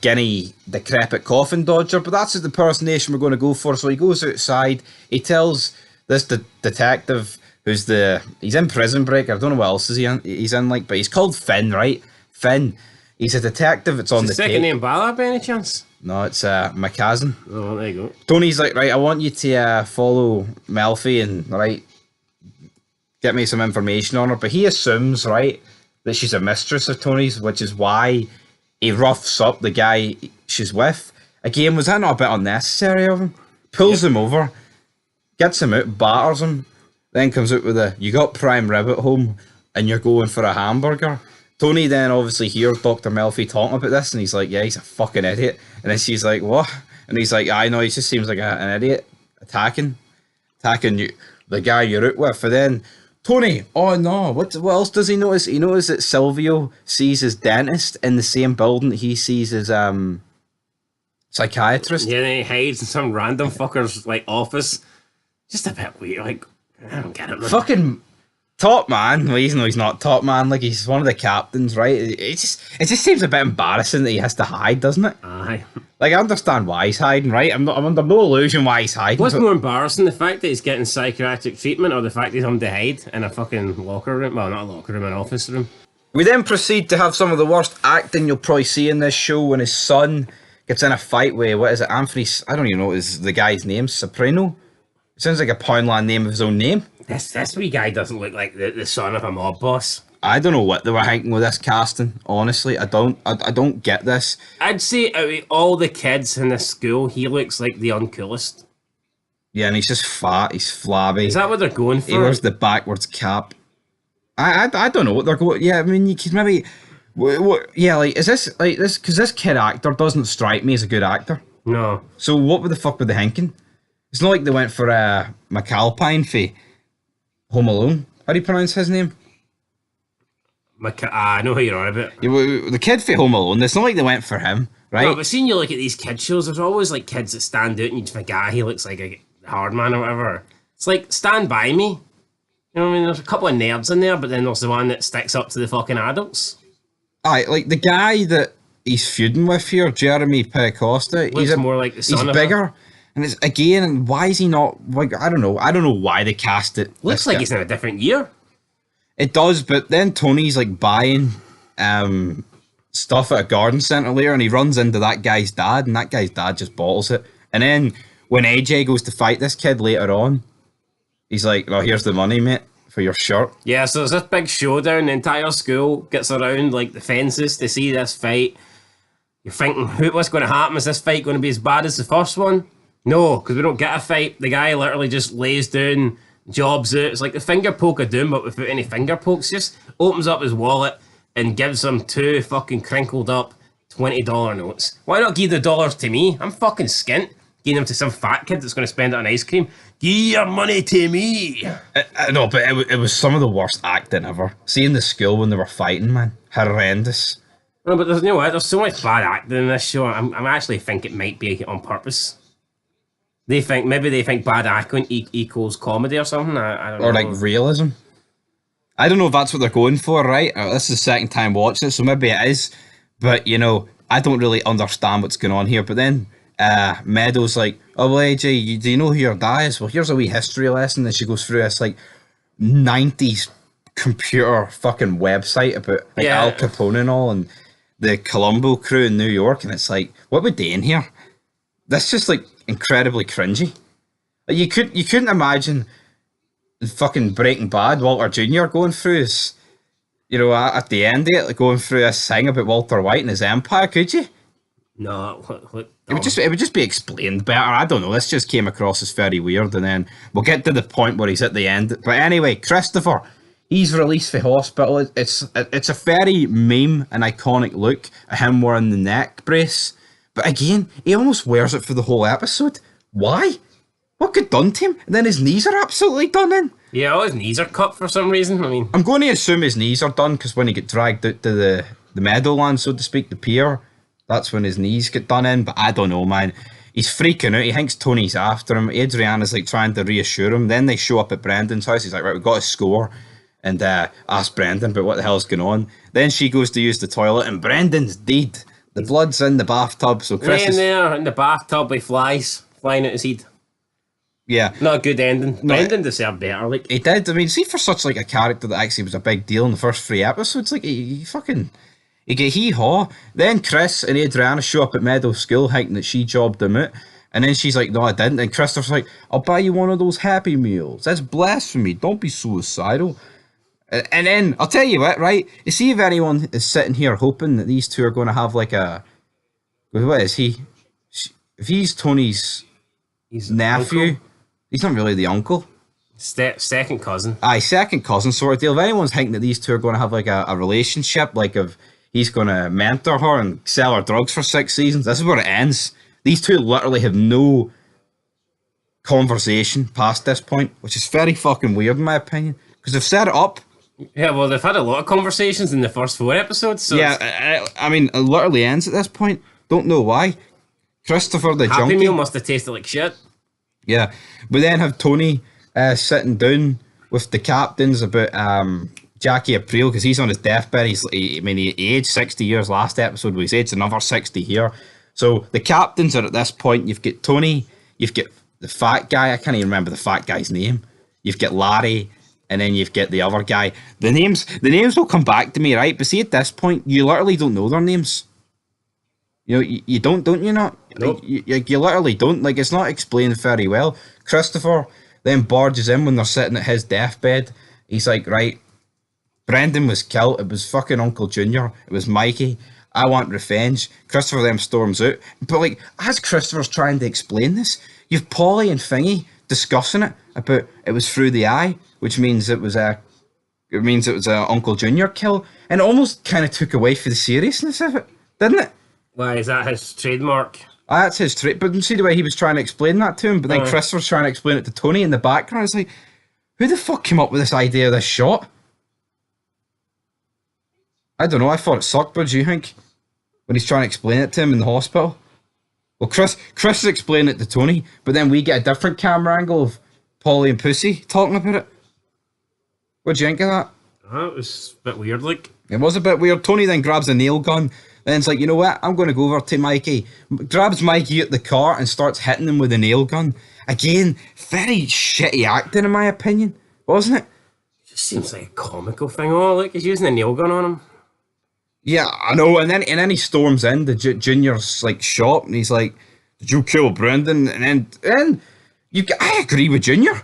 guinea decrepit coffin dodger, but that's the impersonation we're going to go for. So he goes outside. He tells this detective he's in Prison Break. I don't know what else he's in, like, but he's called Finn, right? Finn. He's a detective. It's on the second name Ballard by any chance? No, it's McCaslin. Oh, there you go. Tony's like, right, I want you to follow Melfi and, right, get me some information on her. But he assumes, right, that she's a mistress of Tony's, which is why he roughs up the guy she's with. Again, was that not a bit unnecessary of him? Pulls him over, gets him out, batters him, then comes out with you got prime rib at home and you're going for a hamburger. Tony then obviously hears Dr. Melfi talking about this and he's like, yeah, he's a fucking idiot. And then she's like, what? And he's like, I know, he just seems like an idiot attacking you, the guy you're out with. And then Tony, oh no, what else does he notice? He notices that Silvio sees his dentist in the same building that he sees his psychiatrist. Yeah, then he hides in some random fucker's like office. Just a bit weird. Like, I don't get it. Man. Fucking top man. Well, he's not top man. Like, he's one of the captains, right? It just seems a bit embarrassing that he has to hide, doesn't it? Aye. Like, I understand why he's hiding, right? I'm under no illusion why he's hiding. What's but more embarrassing, the fact that he's getting psychiatric treatment, or the fact he's having to hide in a fucking locker room? Well, not a locker room, an office room. We then proceed to have some of the worst acting you'll probably see in this show when his son gets in a fight with, what is it, Anthony? I don't even know what is the guy's name. Soprano? It sounds like a Poundland name of his own name. This wee guy doesn't look like the son of a mob boss. I don't know what they were thinking with this casting. Honestly, I don't get this. I'd say out of all the kids in this school, he looks like the uncoolest. Yeah, and he's just fat. He's flabby. Is that what they're going for? He wears the backwards cap. I don't know what they're going. Yeah, I mean, you could maybe. Yeah, like is this like this? Because this kid actor doesn't strike me as a good actor. No. So what the fuck were they thinking? It's not like they went for McAlpine for Home Alone. How do you pronounce his name? I know who you're on about. Yeah, the kid for Home Alone. It's not like they went for him, right? No, but seeing you look at these kid shows, there's always like kids that stand out and you just think, he looks like a hard man or whatever. It's like Stand By Me. You know what I mean? There's a couple of nerds in there, but then there's the one that sticks up to the fucking adults. Aye, like the guy that he's feuding with here, Jeremy Piacosta. Looks more like the son of bigger. And it's again, why is he not like I don't know why they cast it. Looks like he's in a different year. It does, but then Tony's like buying stuff at a garden centre later and he runs into that guy's dad and that guy's dad just bottles it. And then when AJ goes to fight this kid later on, he's like, oh, here's the money, mate, for your shirt. Yeah, so there's this big showdown. The entire school gets around like the fences to see this fight. You're thinking, what's going to happen? Is this fight going to be as bad as the first one? No, because we don't get a fight. The guy literally just lays down, jobs it. It's like the finger poke of doom, but without any finger pokes. Just opens up his wallet and gives him 2 fucking crinkled up $20 notes. Why not give the dollars to me? I'm fucking skint. Giving them to some fat kid that's going to spend it on ice cream. Give your money to me. No, but it was some of the worst acting ever. Seeing the school when they were fighting, man. Horrendous. No, but there's so much bad acting in this show. I actually think it might be on purpose. Maybe they think bad acting equals comedy or something. I don't know. Or like realism. I don't know if that's what they're going for, right? This is the second time watching it, so maybe it is. But, you know, I don't really understand what's going on here. But then Meadows like, oh, well, AJ, do you know who your dad is? Well, here's a wee history lesson. And she goes through this, like, 90s computer fucking website about like Al Capone and all and the Colombo crew in New York. And it's like, what we doing here? That's just, like, incredibly cringy. Like, you couldn't imagine fucking Breaking Bad, Walter Jr. going through his, you know, at the end of it, like going through this thing about Walter White and his empire, could you? No, It would just be explained better. I don't know. This just came across as very weird, and then we'll get to the point where he's at the end. But anyway, Christopher, he's released from hospital. It's a very meme and iconic look at him wearing the neck brace. But again, he almost wears it for the whole episode. Why? What got done to him? And then his knees are absolutely done in. Yeah, all his knees are cut for some reason. I mean, I'm going to assume his knees are done because when he get dragged out to the Meadowlands, so to speak, the pier, that's when his knees get done in. But I don't know, man. He's freaking out. He thinks Tony's after him. Adriana's like trying to reassure him. Then they show up at Brendan's house. He's like, right, we've got to score. And ask Brendan, but what the hell's going on? Then she goes to use the toilet and Brendan's dead. The blood's in the bathtub, so Chris laying there in the bathtub with flies flying out his head. Yeah. Not a good ending. Brendan deserved better. Like, he did. I mean, see, for such like a character that actually was a big deal in the first 3 episodes, like he get hee-haw. Then Chris and Adriana show up at Meadows School thinking that she jobbed him out. And then she's like, no, I didn't. And Christopher's like, I'll buy you one of those Happy Meals. That's blasphemy. Don't be suicidal. And then, I'll tell you what, right? You see if anyone is sitting here hoping that these two are going to have like a... What is he? If he's Tony's nephew, uncle. He's not really the uncle. Second cousin. Aye, second cousin sort of deal. If anyone's thinking that these two are going to have like a relationship, like if he's going to mentor her and sell her drugs for 6 seasons, this is where it ends. These two literally have no conversation past this point, which is very fucking weird in my opinion. because they've set it up. Yeah, well, they've had a lot of conversations in the first 4 episodes, so I mean, it literally ends at this point. Don't know why. Christopher the Happy junkie. Meal must have tasted like shit. Yeah, we then have Tony sitting down with the captains about Jackie Aprile, because he's on his deathbed. He aged 60 years last episode, but he's aged another 60 here. So the captains are at this point. You've got Tony, you've got the fat guy. I can't even remember the fat guy's name. You've got Larry, and then you've got the other guy. The names will come back to me, right? But see, at this point, you literally don't know their names. You know, you don't you not? Nope. You literally don't. Like, it's not explained very well. Christopher then barges in when they're sitting at his deathbed. He's like, right, Brendan was killed. It was fucking Uncle Junior. It was Mikey. I want revenge. Christopher then storms out. But, like, as Christopher's trying to explain this, you've Polly and Thingy discussing it about it was through the eye, which means it was a Uncle Junior kill, and it almost kind of took away from the seriousness of it, didn't it? Why, is that his trademark? That's his trait. But see the way he was trying to explain that to him, but then Christopher's trying to explain it to Tony in the background. It's like, who the fuck came up with this idea of this shot? I don't know. I thought it sucked. What do you think? When he's trying to explain it to him in the hospital. Well, Chris is explaining it to Tony, but then we get a different camera angle of Polly and Pussy talking about it. What do you think of that? It was a bit weird, like. It was a bit weird. Tony then grabs a nail gun. Then it's like, you know what? I'm going to go over to Mikey. Grabs Mikey out the car and starts hitting him with a nail gun. Again, very shitty acting in my opinion, wasn't it? It just seems like a comical thing. Oh, look, he's using a nail gun on him. Yeah, I know. And then he storms in the Junior's like shop and he's like, "Did you kill Brendan?" And then I agree with Junior.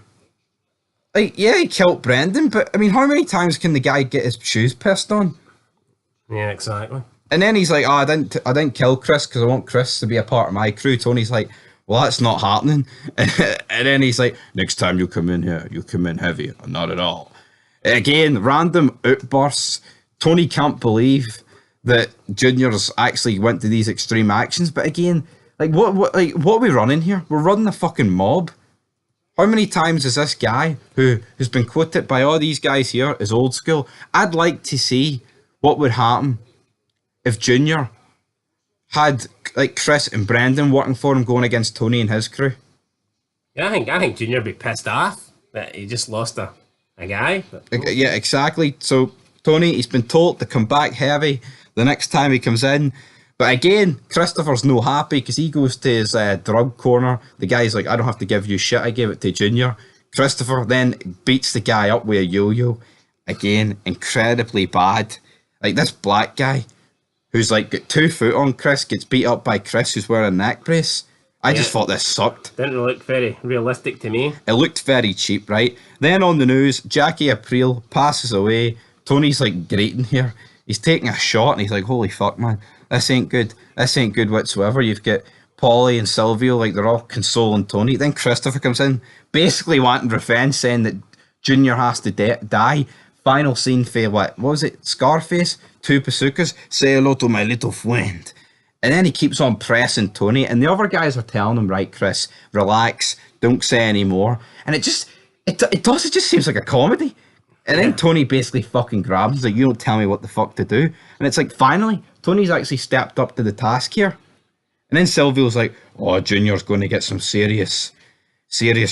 Like, yeah, he killed Brendan, but I mean, how many times can the guy get his shoes pissed on? Yeah, exactly. And then he's like, "Oh, I didn't kill Chris because I want Chris to be a part of my crew." Tony's like, "Well, that's not happening." And then he's like, "Next time you come in here, you come in heavy, or not at all." Again, random outbursts. Tony can't believe that Junior's actually went to these extreme actions. But again, like what are we running here? We're running a fucking mob. How many times is this guy who's been quoted by all these guys here as old school? I'd like to see what would happen if Junior had like Chris and Brendan working for him going against Tony and his crew. Yeah, I think Junior would be pissed off that he just lost a guy. But, Yeah, exactly. So Tony, he's been told to come back heavy the next time he comes in. But again, Christopher's no happy because he goes to his drug corner. The guy's like, "I don't have to give you shit, I gave it to Junior." Christopher then beats the guy up with a yo-yo. Again, incredibly bad. Like, this black guy who's like got 2 foot on Chris gets beat up by Chris who's wearing a neck brace. I just thought this sucked. didn't look very realistic to me. It looked very cheap, right? Then on the news, Jackie Aprile passes away. Tony's like grating here. He's taking a shot and he's like, "Holy fuck, man. This ain't good. This ain't good whatsoever." You've got Polly and Silvio, like they're all consoling Tony. Then Christopher comes in, basically wanting revenge, saying that Junior has to die. Final scene for what was it? Scarface? 2 bazookas? "Say hello to my little friend." And then he keeps on pressing Tony, and the other guys are telling him, "Right, Chris, relax, don't say any more." And it just seems like a comedy. And then Tony basically fucking grabs him, he's like, "You don't tell me what the fuck to do." And it's like, finally, Tony's actually stepped up to the task here. And then Silvio's like, "Oh, Junior's going to get some serious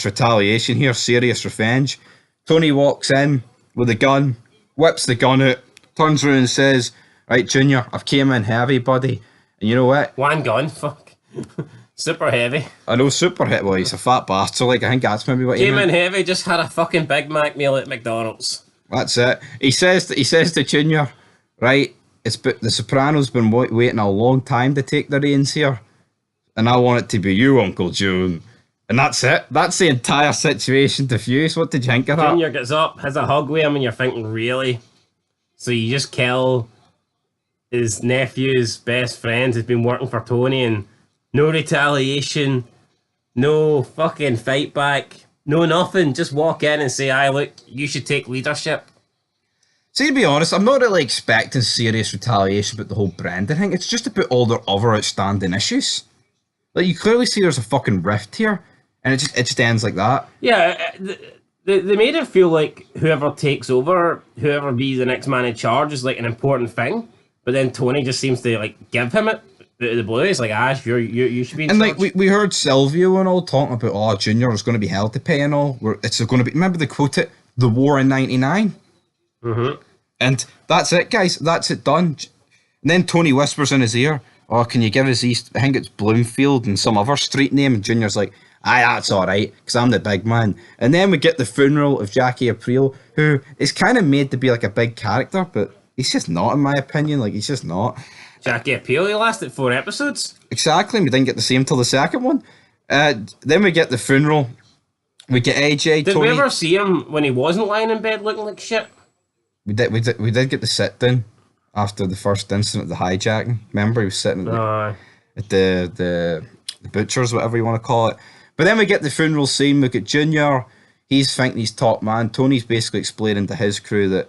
retaliation here, serious revenge." Tony walks in with a gun, whips the gun out, turns around and says, "Right, Junior, I've came in heavy, buddy. And you know what? One gun, fuck. Super heavy. I know, super hit. Well, he's a fat bastard. Like, I think that's maybe what he Came meant. in heavy, just had a fucking Big Mac meal at McDonald's. That's it. He says to Junior, "Right, the Sopranos been waiting a long time to take the reins here, and I want it to be you, Uncle June." And that's it. That's the entire situation diffused. What did you think of that? Junior gets up, has a hug with him, and you're thinking, really? So you just kill his nephew's best friend who's been working for Tony, and no retaliation, no fucking fight back, no nothing. Just walk in and say, "Aye, look, you should take leadership." See, to be honest, I'm not really expecting serious retaliation about the whole Brendan thing. It's just about all their other outstanding issues. Like, you clearly see there's a fucking rift here, and it just ends like that. Yeah, They made it feel like whoever takes over, whoever be the next man in charge, is like an important thing. But then Tony just seems to like give him it. The blue is like, Ash, you should be in And charge. like we heard Silvio and all talking about, oh, Junior is going to be held to pay and all. It's going to be. Remember they quote it, the war in '99. Mm-hmm. And that's it, guys. That's it done. And then Tony whispers in his ear, oh, can you give us East? I think it's Bloomfield and some other street name. And Junior's like, aye, that's all right, because I'm the big man. And then we get the funeral of Jackie Aprile, who is kind of made to be like a big character, but he's just not, in my opinion. Like, he's just not. Jackie Appeal, he lasted 4 episodes. Exactly. We didn't get to see him till the second one. Then we get the funeral. We get AJ. Did Tony. we ever see him when he wasn't lying in bed looking like shit? We did get the sit down after the first incident of the hijacking. Remember, he was sitting at the butchers, whatever you want to call it. But then we get the funeral scene. We get Junior. He's thinking he's top man. Tony's basically explaining to his crew that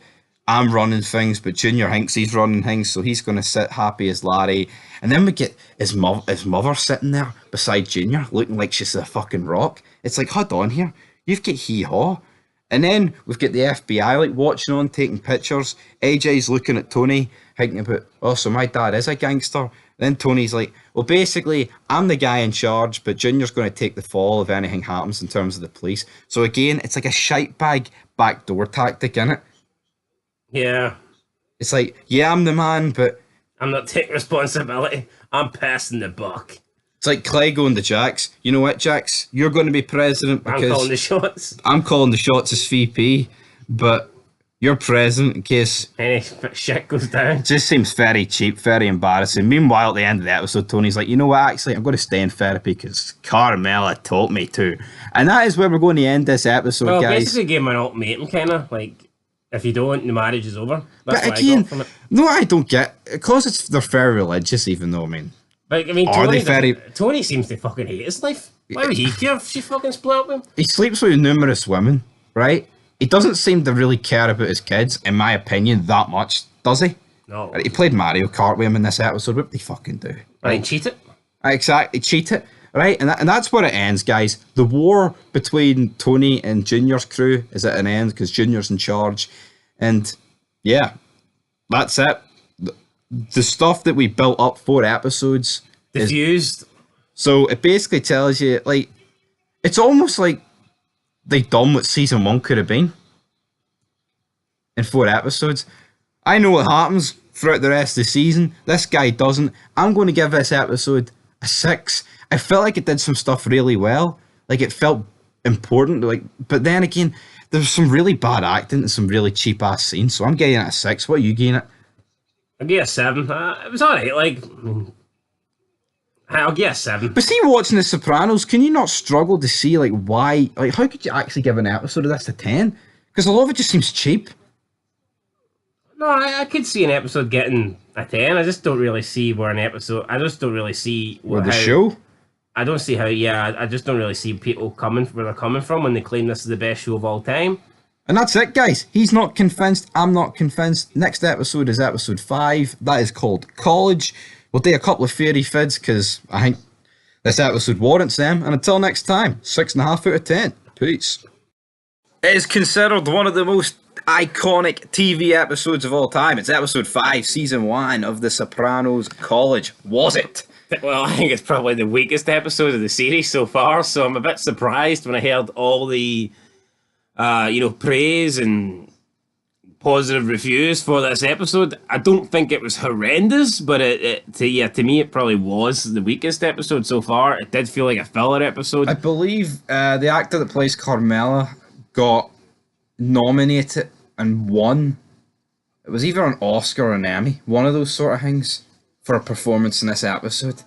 I'm running things, but Junior thinks he's running things, so he's going to sit happy as Larry. And then we get his mother sitting there beside Junior, looking like she's a fucking rock. It's like, hold on here, you've got hee-haw. And then we've got the FBI like watching on, taking pictures. AJ's looking at Tony, thinking about, oh, so my dad is a gangster. Then Tony's like, well, basically, I'm the guy in charge, but Junior's going to take the fall if anything happens in terms of the police. So again, it's like a shite bag backdoor tactic, innit? Yeah. It's like, yeah, I'm the man, but I'm not taking responsibility. I'm passing the buck. it's like Clay going to Jax. You know what, Jax? You're going to be president because I'm calling the shots. I'm calling the shots as VP, but you're president in case Any shit goes down. it just seems very cheap, very embarrassing. Meanwhile, at the end of the episode, Tony's like, you know what, actually, I'm going to stay in therapy because Carmella taught me to. And that is where we're going to end this episode, Well, guys. basically gave him an ultimatum, kind of. Like, if you don't, the marriage is over. That's But what I again, got from it. no, I don't get, because they're very religious, even though, I mean, Like, I mean, Are they Tony seems to fucking hate his life. Why would he care if she fucking split up with him? he sleeps with numerous women, right? He doesn't seem to really care about his kids, in my opinion, that much, does he? No. He played Mario Kart with him in this episode. What did he fucking do? I mean, cheat it. Exactly, cheat it, right? And that's where it ends, guys. The war between Tony and Junior's crew is at an end because Junior's in charge. And yeah, that's it. The stuff that we built up 4 episodes is Diffused. so it basically tells you, like, it's almost like they done what season 1 could have been in 4 episodes. I know what happens throughout the rest of the season. This guy doesn't. I'm going to give this episode a 6. I felt like it did some stuff really well. Like, it felt important. Like, but then again, there was some really bad acting and some really cheap ass scenes. So I'm getting it a 6. What are you getting it? I'll give it a 7. It was alright. Like, I mean, I'll give it a 7. But see, watching The Sopranos, can you not struggle to see, like, why, like, how could you actually give an episode of this a 10? Because a lot of it just seems cheap. No, I could see an episode getting a 10. I just don't really see where an episode. I just don't really see With the how- show? I don't see how. Yeah, I just don't really see people coming where they're coming from when they claim this is the best show of all time. And that's it, guys. He's not convinced. I'm not convinced. Next episode is episode 5. That is called College. We'll do a couple of fairy fids because I think this episode warrants them. And until next time, 6.5 out of 10. Peace. It is considered one of the most iconic TV episodes of all time. It's episode 5, season 1 of The Sopranos. College. Was it? Well, I think it's probably the weakest episode of the series so far. So I'm a bit surprised when I heard all the, praise and positive reviews for this episode. I don't think it was horrendous, but to me it probably was the weakest episode so far. It did feel like a filler episode. I believe the actor that plays Carmella got nominated and won. It was either an Oscar or an Emmy, one of those sort of things, for a performance in this episode.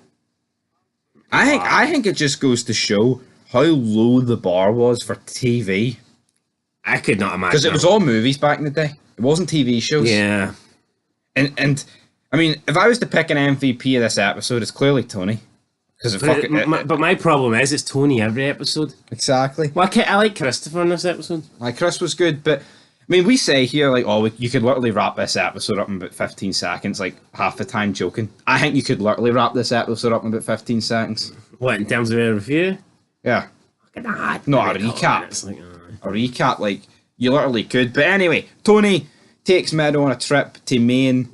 I think it just goes to show how low the bar was for TV. I could not imagine. Because it was all movies back in the day. It wasn't TV shows. Yeah. And I mean, if I was to pick an MVP of this episode, it's clearly Tony. Because But my problem is it's Tony every episode. Exactly. Well, I like Christopher in this episode. Like, Chris was good, but I mean, we say here, like, oh, you could literally wrap this episode up in about 15 seconds, like, half the time joking. I think you could literally wrap this episode up in about 15 seconds. What, in terms of a review? Yeah. Nah, No, a maybe a couple recap. minutes, like, a recap. Like, you literally could. But anyway, Tony takes Meadow on a trip to Maine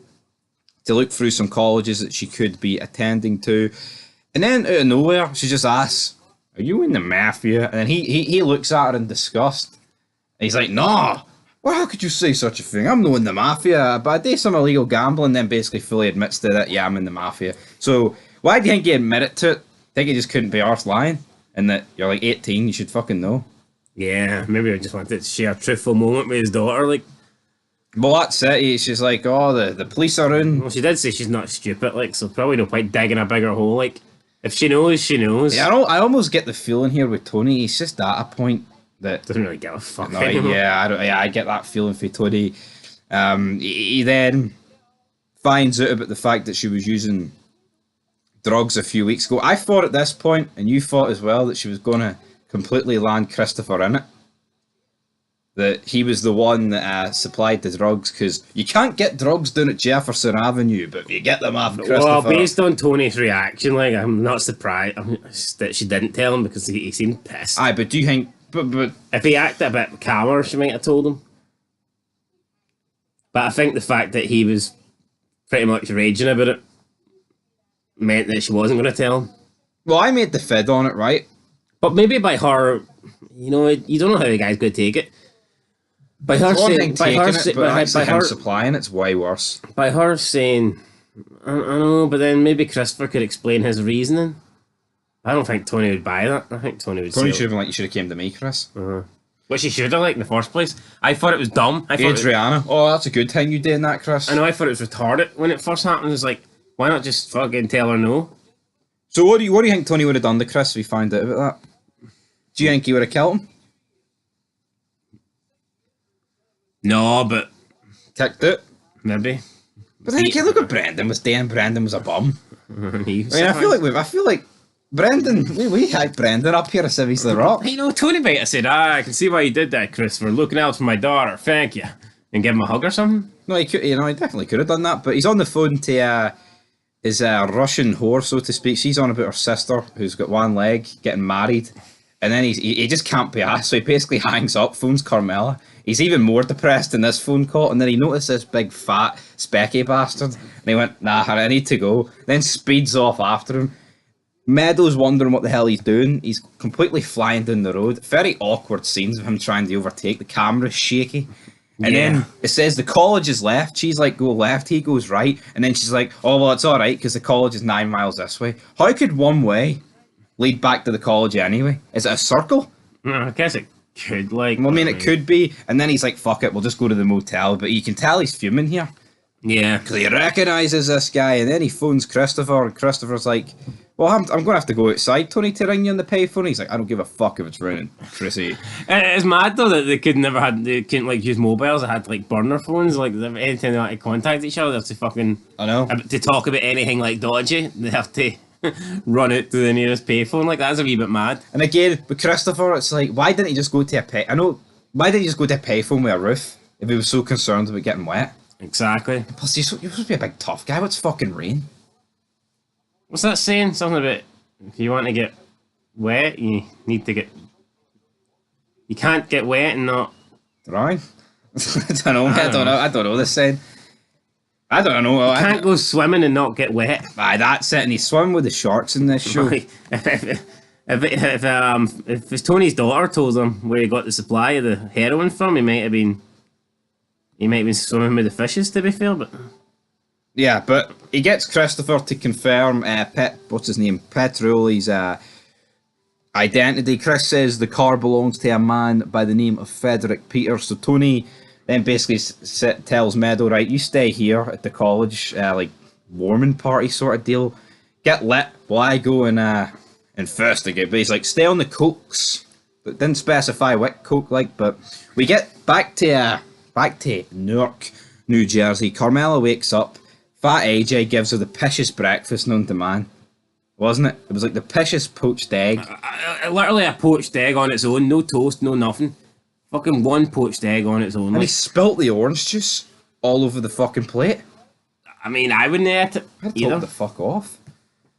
to look through some colleges that she could be attending to. And then, out of nowhere, she just asks, "Are you in the mafia?" And then he looks at her in disgust. And he's like, "No! Well, how could you say such a thing? I'm not in the mafia, but I do some illegal gambling," then basically fully admits to that, "Yeah, I'm in the mafia." So, why do you think he admitted to it? Think he just couldn't be arse lying? And that you're like 18, you should fucking know. Yeah, maybe I just wanted to share a truthful moment with his daughter, like. Well, that's it. She's like, "Oh, the police are in." Well, she did say she's not stupid, like, so probably no point digging a bigger hole, like. If she knows, she knows. Yeah, I almost get the feeling here with Tony, he's just at a point that... Doesn't really give a fuck No, anymore. I get that feeling for Tony. He then finds out about the fact that she was using drugs a few weeks ago. I thought at this point, and you thought as well, that she was going to completely land Christopher in it. That he was the one that supplied the drugs, because you can't get drugs down at Jefferson Avenue, but if you get them off Christopher... Well, based on Tony's reaction, like, I'm not surprised that she didn't tell him, because he seemed pissed. Aye, but do you think... But If he acted a bit calmer, she might have told him. But I think the fact that he was pretty much raging about it meant that she wasn't going to tell him. Well, I made the fid on it, right? But maybe by her, you know, you don't know how the guy's going to take it. By her saying, supplying it's way worse. By her saying, I don't know, but then maybe Christopher could explain his reasoning. I don't think Tony would buy that. I think Tony would Tony say, should have been like, "You should have came to me, Chris." which he should have, like, in the first place. I thought it was dumb. Adriana. Oh, that's a good thing you did that, Chris. I know, I thought it was retarded when it first happened. It was like, why not just fucking tell her no? So what do you think Tony would have done to Chris if he found out about that? Do you think he would have killed him? No, but Kicked it? maybe. But then again, look at Brendan was doing. Brendan was a bum. He I feel like Brendan, we hype Brendan up here as if he's the rock. You know, Tony might have said, I can see why you did that, Christopher. Looking out for my daughter. Thank you. And give him a hug or something. No, he could. He definitely could have done that. But he's on the phone to his Russian whore, so to speak. She's on about her sister, who's got one leg, getting married, and then he just can't be asked. So he basically hangs up, phones Carmela. He's even more depressed in this phone call, and then he noticed this big fat specky bastard, and he went, "Nah, I need to go." Then speeds off after him. Meadows wondering what the hell he's doing. He's completely flying down the road. Very awkward scenes of him trying to overtake. The camera's shaky. And then it says the college is left. She's like, "Go left." He goes right. And then she's like, "Oh, well, it's all right because the college is 9 miles this way." How could one way lead back to the college anyway? Is it a circle? I guess it could, like... Well, I mean, it could be. And then he's like, "Fuck it, we'll just go to the motel." But you can tell he's fuming here. Yeah. Because he recognises this guy. And then he phones Christopher. And Christopher's like, "Well, I'm going to have to go outside, Tony, to ring you on the payphone." He's like, "I don't give a fuck if it's ringing, Chrissy." It's mad though that they couldn't like use mobiles. They had like burner phones. Like anytime they had to contact each other, they have to fucking. I know. To talk about anything like dodgy, they have to run out to the nearest payphone. Like that's a wee bit mad. And again, with Christopher, it's like, why didn't he just go to a pay? Why didn't he just go to a payphone with a roof if he was so concerned about getting wet? Exactly. Plus, you're supposed to be a big tough guy. What's fucking rain? What's that saying? Something about if you want to get wet, you need to get. You can't get wet and not. Right? I don't know. I don't know this saying. I don't know. You can't go swimming and not get wet. Aye, that's it. And he's swimming with the shorts in this show. If it's Tony's daughter told him where he got the supply of the heroin from, he might have been swimming with the fishes. To be fair, but yeah, but he gets Christopher to confirm what's his name, Petroli's identity. Chris says the car belongs to a man by the name of Frederick Peters. So Tony then basically tells Meadow, "Right, you stay here at the college, like warming party sort of deal. Get lit while I go and investigate." But he's like, "Stay on the cokes," but didn't specify what coke like. But we get back to Newark, New Jersey. Carmela wakes up. Fat AJ gives her the pishest breakfast known to man. Wasn't it? It was like the pishest poached egg. Literally a poached egg on its own, no toast, no nothing. Fucking one poached egg on its own. And he spilt the orange juice all over the fucking plate. I mean, I wouldn't eat it I'd either. told the fuck off.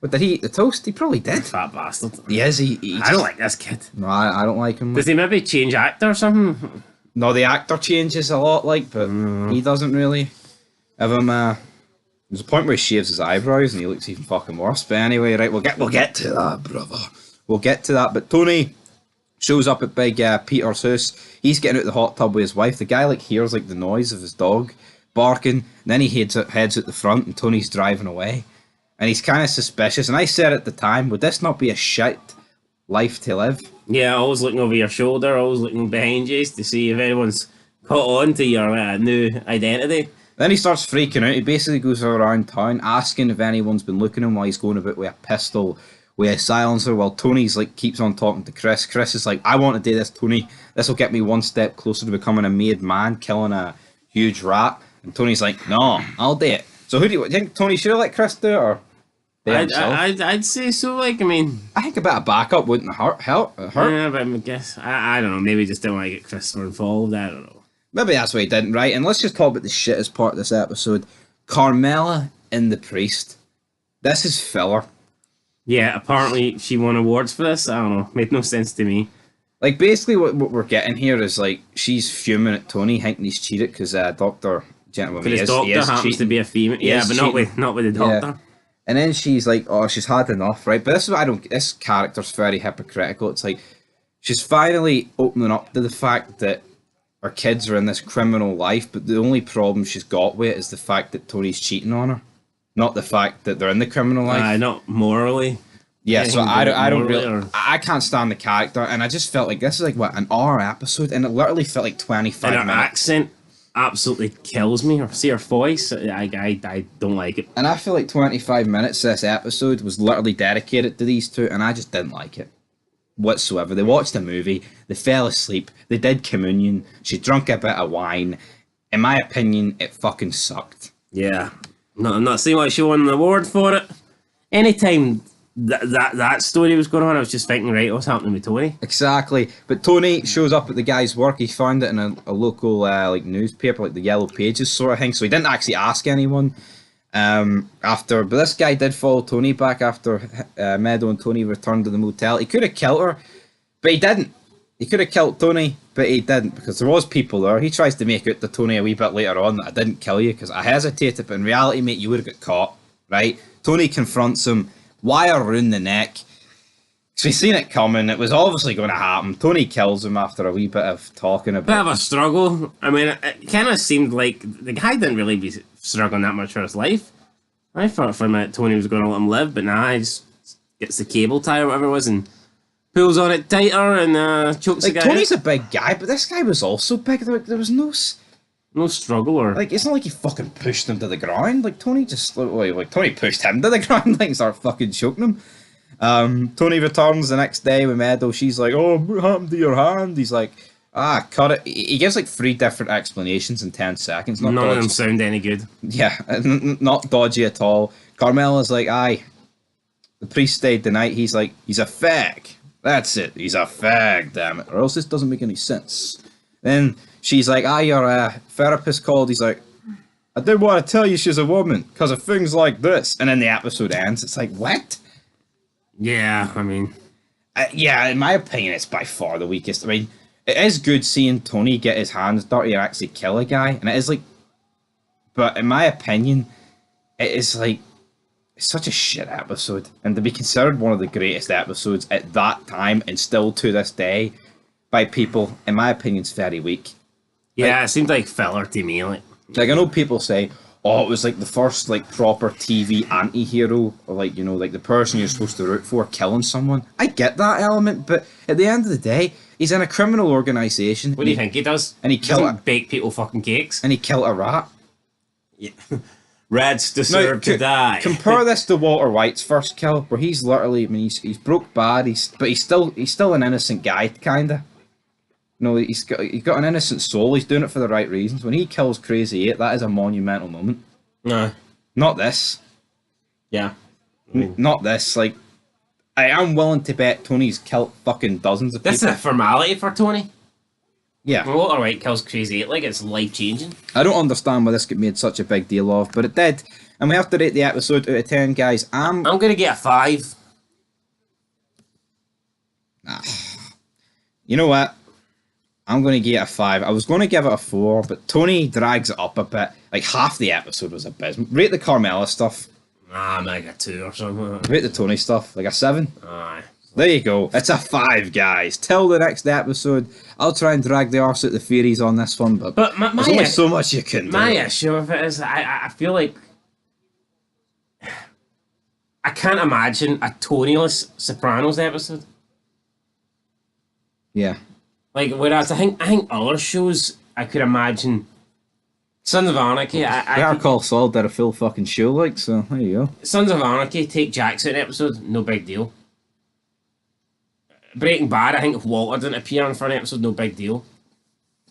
But did he eat the toast? He probably did. Fat bastard. He is. He I don't like this kid. No, I don't like him. Does he maybe change actor or something? No, the actor changes a lot, like, but he doesn't really. Have him. There's a point where he shaves his eyebrows and he looks even fucking worse. But anyway, right, we'll get to that, brother. We'll get to that. But Tony shows up at Big Peter's house. He's getting out the hot tub with his wife. The guy like hears like the noise of his dog barking. And then he heads out the front, and Tony's driving away. And he's kind of suspicious. And I said at the time, would this not be a shit life to live? Yeah, always looking over your shoulder, always looking behind you to see if anyone's caught on to your new identity. Then he starts freaking out. He basically goes around town asking if anyone's been looking at him while he's going about with a pistol, with a silencer, while Tony's like keeps on talking to Chris. Chris is like, I want to do this, Tony. This will get me one step closer to becoming a made man, killing a huge rat. And Tony's like, no, I'll do it. So who do you think Tony should have let Chris do it, or do it himself? I'd say so, like, I mean... I think a bit of backup wouldn't hurt. Yeah, but I guess, I don't know, maybe just didn't want to get Christopher involved, I don't know. Maybe that's why he didn't, right? And let's just talk about the shittest part of this episode. Carmela and the priest. This is filler. Yeah, apparently she won awards for this. I don't know. Made no sense to me. Like, basically what we're getting here is, like, she's fuming at Tony, thinking he's cheated because Dr. Gentleman, But his doctor happens to be a female. Yeah, but not with the doctor. Yeah. And then she's like, oh, she's had enough, right? But this is what this character's very hypocritical. It's like, she's finally opening up to the fact that her kids are in this criminal life, but the only problem she's got with it is the fact that Tony's cheating on her, not the fact that they're in the criminal life. Not morally. Yeah, so I don't really, or... I can't stand the character, and I just felt like this is like what, an hour episode, and it literally felt like 25 and her minutes. accent absolutely kills me. Or see her voice, I don't like it. And I feel like 25 minutes of this episode was literally dedicated to these two, and I just didn't like it whatsoever. They watched a movie, they fell asleep, they did communion, she drank a bit of wine. In my opinion, it fucking sucked. Yeah. No, I'm not saying why she won an award for it. Anytime that story was going on, I was just thinking, right, what's happening with Tony? Exactly. But Tony shows up at the guy's work. He found it in a local like newspaper, like the Yellow Pages sort of thing. So he didn't actually ask anyone. But this guy did follow Tony back after Meadow and Tony returned to the motel. He could have killed her, but he didn't. He could have killed Tony, but he didn't, because there was people there. He tries to make out to Tony a wee bit later on that I didn't kill you because I hesitated, but in reality, mate, you would have got caught, right? Tony confronts him. Wire around the neck. So he's seen it coming. It was obviously going to happen. Tony kills him after a wee bit of talking about. Bit of a struggle. I mean, it kind of seemed like the guy didn't really be struggling that much for his life. I thought for a minute Tony was going to let him live, but nah, he just gets the cable tie or whatever it was and pulls on it tighter and chokes the guy. Tony's a big guy, but this guy was also big. There was no struggle, or like, it's not like he fucking pushed him to the ground. Like, Tony just like Tony pushed him to the ground, like, and started fucking choking him. Tony returns the next day with Meadow. She's like, oh, what happened to your hand? He's like, cut it. He gives like 3 different explanations in 10 seconds. None of them sound any good. Yeah, not dodgy at all. Carmela's like, the priest stayed the night. He's like, he's a fag. That's it. He's a fag, damn it. Or else this doesn't make any sense. Then she's like, your therapist called. He's like, I didn't want to tell you she's a woman because of things like this. And then the episode ends. It's like, what? Yeah, I mean... yeah, in my opinion, it's by far the weakest. I mean, it is good seeing Tony get his hands dirty and actually kill a guy. And it is like... But in my opinion, it is like... It's such a shit episode. And to be considered one of the greatest episodes at that time and still to this day by people, in my opinion, it's very weak. Yeah, like, it seemed like filler to me. Like I know people say, oh, it was like the first like proper TV anti-hero, or like, you know, like the person you're supposed to root for killing someone. I get that element, but at the end of the day, he's in a criminal organisation. What do you think he does? And he doesn't bake people fucking cakes. And he killed a rat. Yeah. Rats deserve to die. Compare this to Walter White's first kill, where he's literally, I mean, he's broke bad, but he's still an innocent guy, kinda. No, he's got an innocent soul. He's doing it for the right reasons. When he kills Crazy 8, that is a monumental moment. No, not this. Yeah, not this. Like, I am willing to bet Tony's killed fucking dozens of people. This is a formality for Tony. Yeah. Well, Walter White kills Crazy 8, like it's life changing. I don't understand why this got made such a big deal of, but it did. And we have to rate the episode out of 10, guys. I'm gonna get a 5. You know what? I'm going to give it a 5. I was going to give it a 4, but Tony drags it up a bit. Like, half the episode was abysmal. Rate the Carmella stuff. Like a 2 or something. Rate the Tony stuff. Like a 7. Aye. There you go. It's a 5, guys. Till the next episode, I'll try and drag the arse out the theories on this one, but there's only so much you can do. My issue with it is I feel like I can't imagine a Tony-less Sopranos episode. Yeah. Like, whereas I think other shows I could imagine. Sons of Anarchy, Better Call Saul did a full fucking show, like, so there you go. Sons of Anarchy, take Jax out an episode, no big deal. Breaking Bad, I think if Walter didn't appear for an episode, no big deal.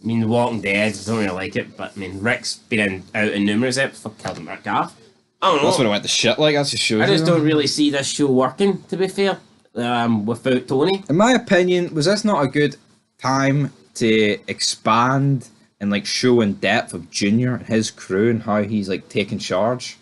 I mean, The Walking Dead, I don't really like it, but I mean, Rick's been out in numerous episodes. Fuck, killed him Rick off. I don't know. That's when it went to shit, like, that's just shows. I just don't really see this show working, to be fair, without Tony. In my opinion, was this not a good time to expand and, like, show in depth of Junior and his crew and how he's, like, taking charge?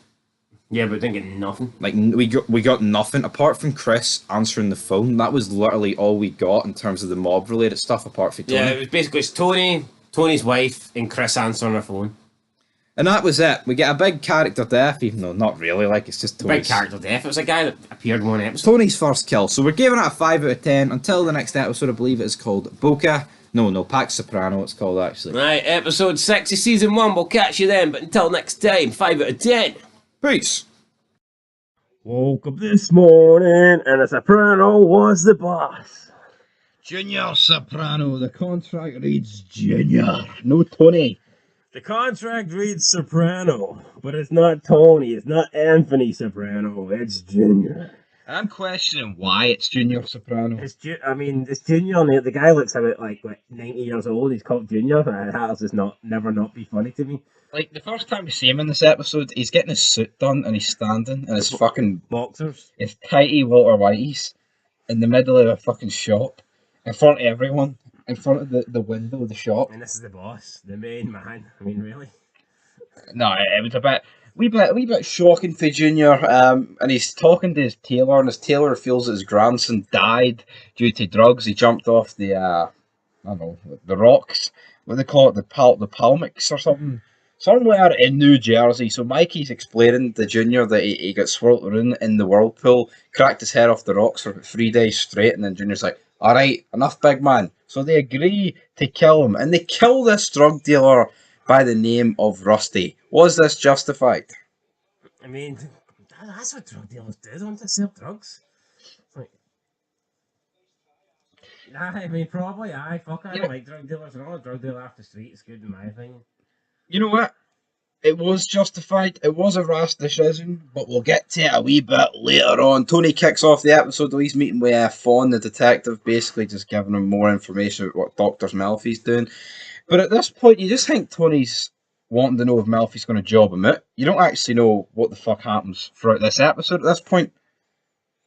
Yeah, but didn't get nothing. Like, we got nothing apart from Chris answering the phone. That was literally all we got in terms of the mob related stuff apart from Tony. Yeah, it was basically it's Tony's wife, and Chris answering her phone. And that was it. We get a big character death, even though not really, like, it's just Tony's. Big character death. It was a guy that appeared in one episode. Tony's first kill. So we're giving it a 5 out of 10 until the next episode. I believe it is called Boca. No, Pax Soprano it's called, actually. Right, episode 6 of season 1. We'll catch you then, but until next time, 5 out of 10. Peace. Woke up this morning and a soprano was the boss. Junior Soprano. The contract reads Junior. No Tony. The contract reads Soprano, but it's not Tony, it's not Anthony Soprano, it's Junior. I'm questioning why it's Junior Soprano. It's Junior, and the guy looks about like 90 years old, he's called Junior, and that'll just never not be funny to me. Like, the first time we see him in this episode, he's getting his suit done and he's standing in his fucking boxers. His tighty Walter Whiteys in the middle of a fucking shop, in front of everyone, in front of the window of the shop. And this is the boss, the main man. I mean, really? No, it was a wee bit shocking for Junior. And he's talking to his tailor, and his tailor feels that his grandson died due to drugs. He jumped off the I don't know, the rocks. What do they call it? The Palmix or something. Somewhere in New Jersey. So Mikey's explaining to Junior that he got swirled around in the whirlpool, cracked his head off the rocks for 3 days straight, and then Junior's like, alright, enough, big man. So they agree to kill him, and they kill this drug dealer by the name of Rusty. Was this justified? I mean, that's what drug dealers do, don't they? Sell drugs? Like, I mean, probably, aye, fuck, I don't like drug dealers, and all a drug dealer off the street is good in my opinion. You know what? It was justified. It was a rash decision, but we'll get to it a wee bit later on. Tony kicks off the episode though. He's meeting with Fawn, the detective, basically just giving him more information about what Dr. Melfi's doing. But at this point, you just think Tony's wanting to know if Melfi's going to job him out. You don't actually know what the fuck happens throughout this episode at this point,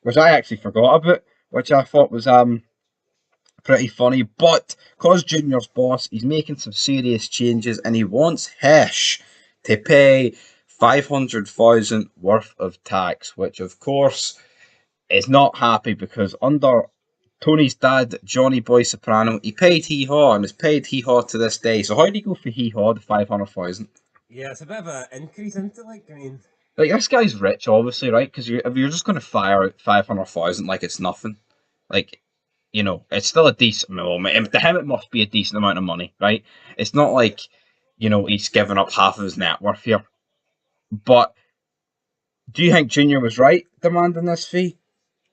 which I actually forgot about, which I thought was pretty funny. But because Junior's boss, he's making some serious changes, and he wants Hesh to pay 500,000 worth of tax, which of course is not happy because under Tony's dad, Johnny Boy Soprano, he paid Hee-Haw and has paid Hee-Haw to this day. So how do you go for Hee-Haw to 500,000? Yeah, it's a bit of an increase into like this guy's rich, obviously, right? Because if you're just going to fire out 500,000 like it's nothing, like, you know, it's still a decent. Well, to him, it must be a decent amount of money, right? It's not like, you know, he's giving up half of his net worth here. But do you think Junior was right demanding this fee?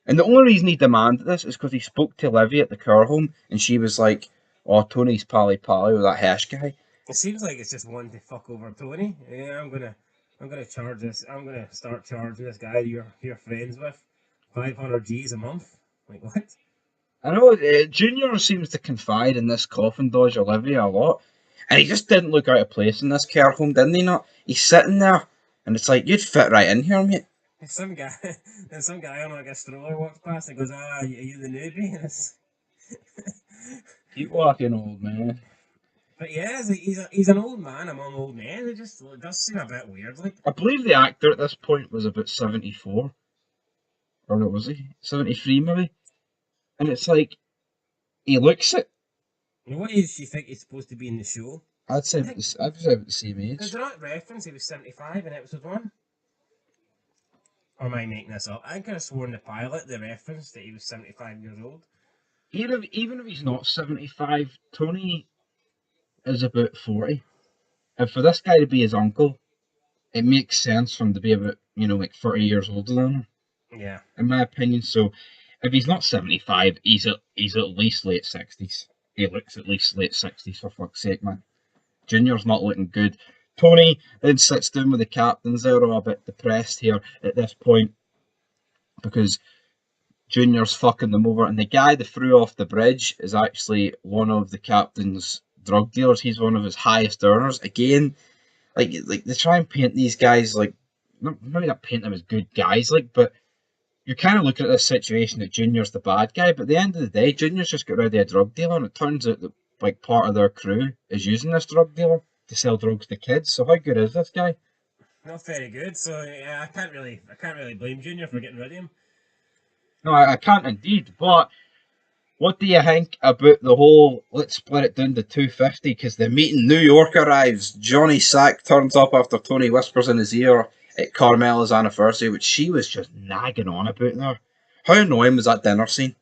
And the only reason he demanded this is because he spoke to Livy at the care home, and she was like, "Oh, Tony's pally with that Hesh guy." It seems like it's just one to fuck over Tony. Yeah, I'm gonna charge this. I'm gonna start charging this guy you're friends with 500 G's a month. Like what? I know Junior seems to confide in this coffin dodger Olivia a lot, and he just didn't look out of place in this care home, didn't he? Not. He's sitting there, and it's like you'd fit right in here, mate. Some guy on like a stroller walks past and goes, are you the newbie? Keep walking, old man. But yeah, he's an old man among old men. It does seem a bit weird, like. I believe the actor at this point was about 74, or no, was he 73 maybe? And it's like he looks it. What age do you think he's supposed to be in the show? I think I'd say about the same because age. they're not reference he was 75 in episode 1. Or am I making this up? I could have sworn the pilot, the reference that he was 75 years old. Even if he's not 75, Tony is about 40. And for this guy to be his uncle, it makes sense for him to be about, like 30 years older than him, Yeah. in my opinion. So if he's not 75, he's at least late 60s. He looks at least late 60s, for fuck's sake, man. Junior's not looking good. Tony then sits down with the captains. They're all a bit depressed here at this point because Junior's fucking them over. And the guy they threw off the bridge is actually one of the captain's drug dealers. He's one of his highest earners. Again, like they try and paint these guys like, maybe not paint them as good guys, like, but you're kind of looking at this situation that Junior's the bad guy, but at the end of the day, Junior's just got rid of a drug dealer, and it turns out that like part of their crew is using this drug dealer to sell drugs to kids. So how good is this guy? Not very good. So yeah, I can't really blame Junior for getting rid of him. No, I can't indeed. But what do you think about the whole? Let's split it down to 250 because the meet in New York arrives. Johnny Sack turns up after Tony whispers in his ear at Carmela's anniversary, which she was just nagging on about there. How annoying was that dinner scene?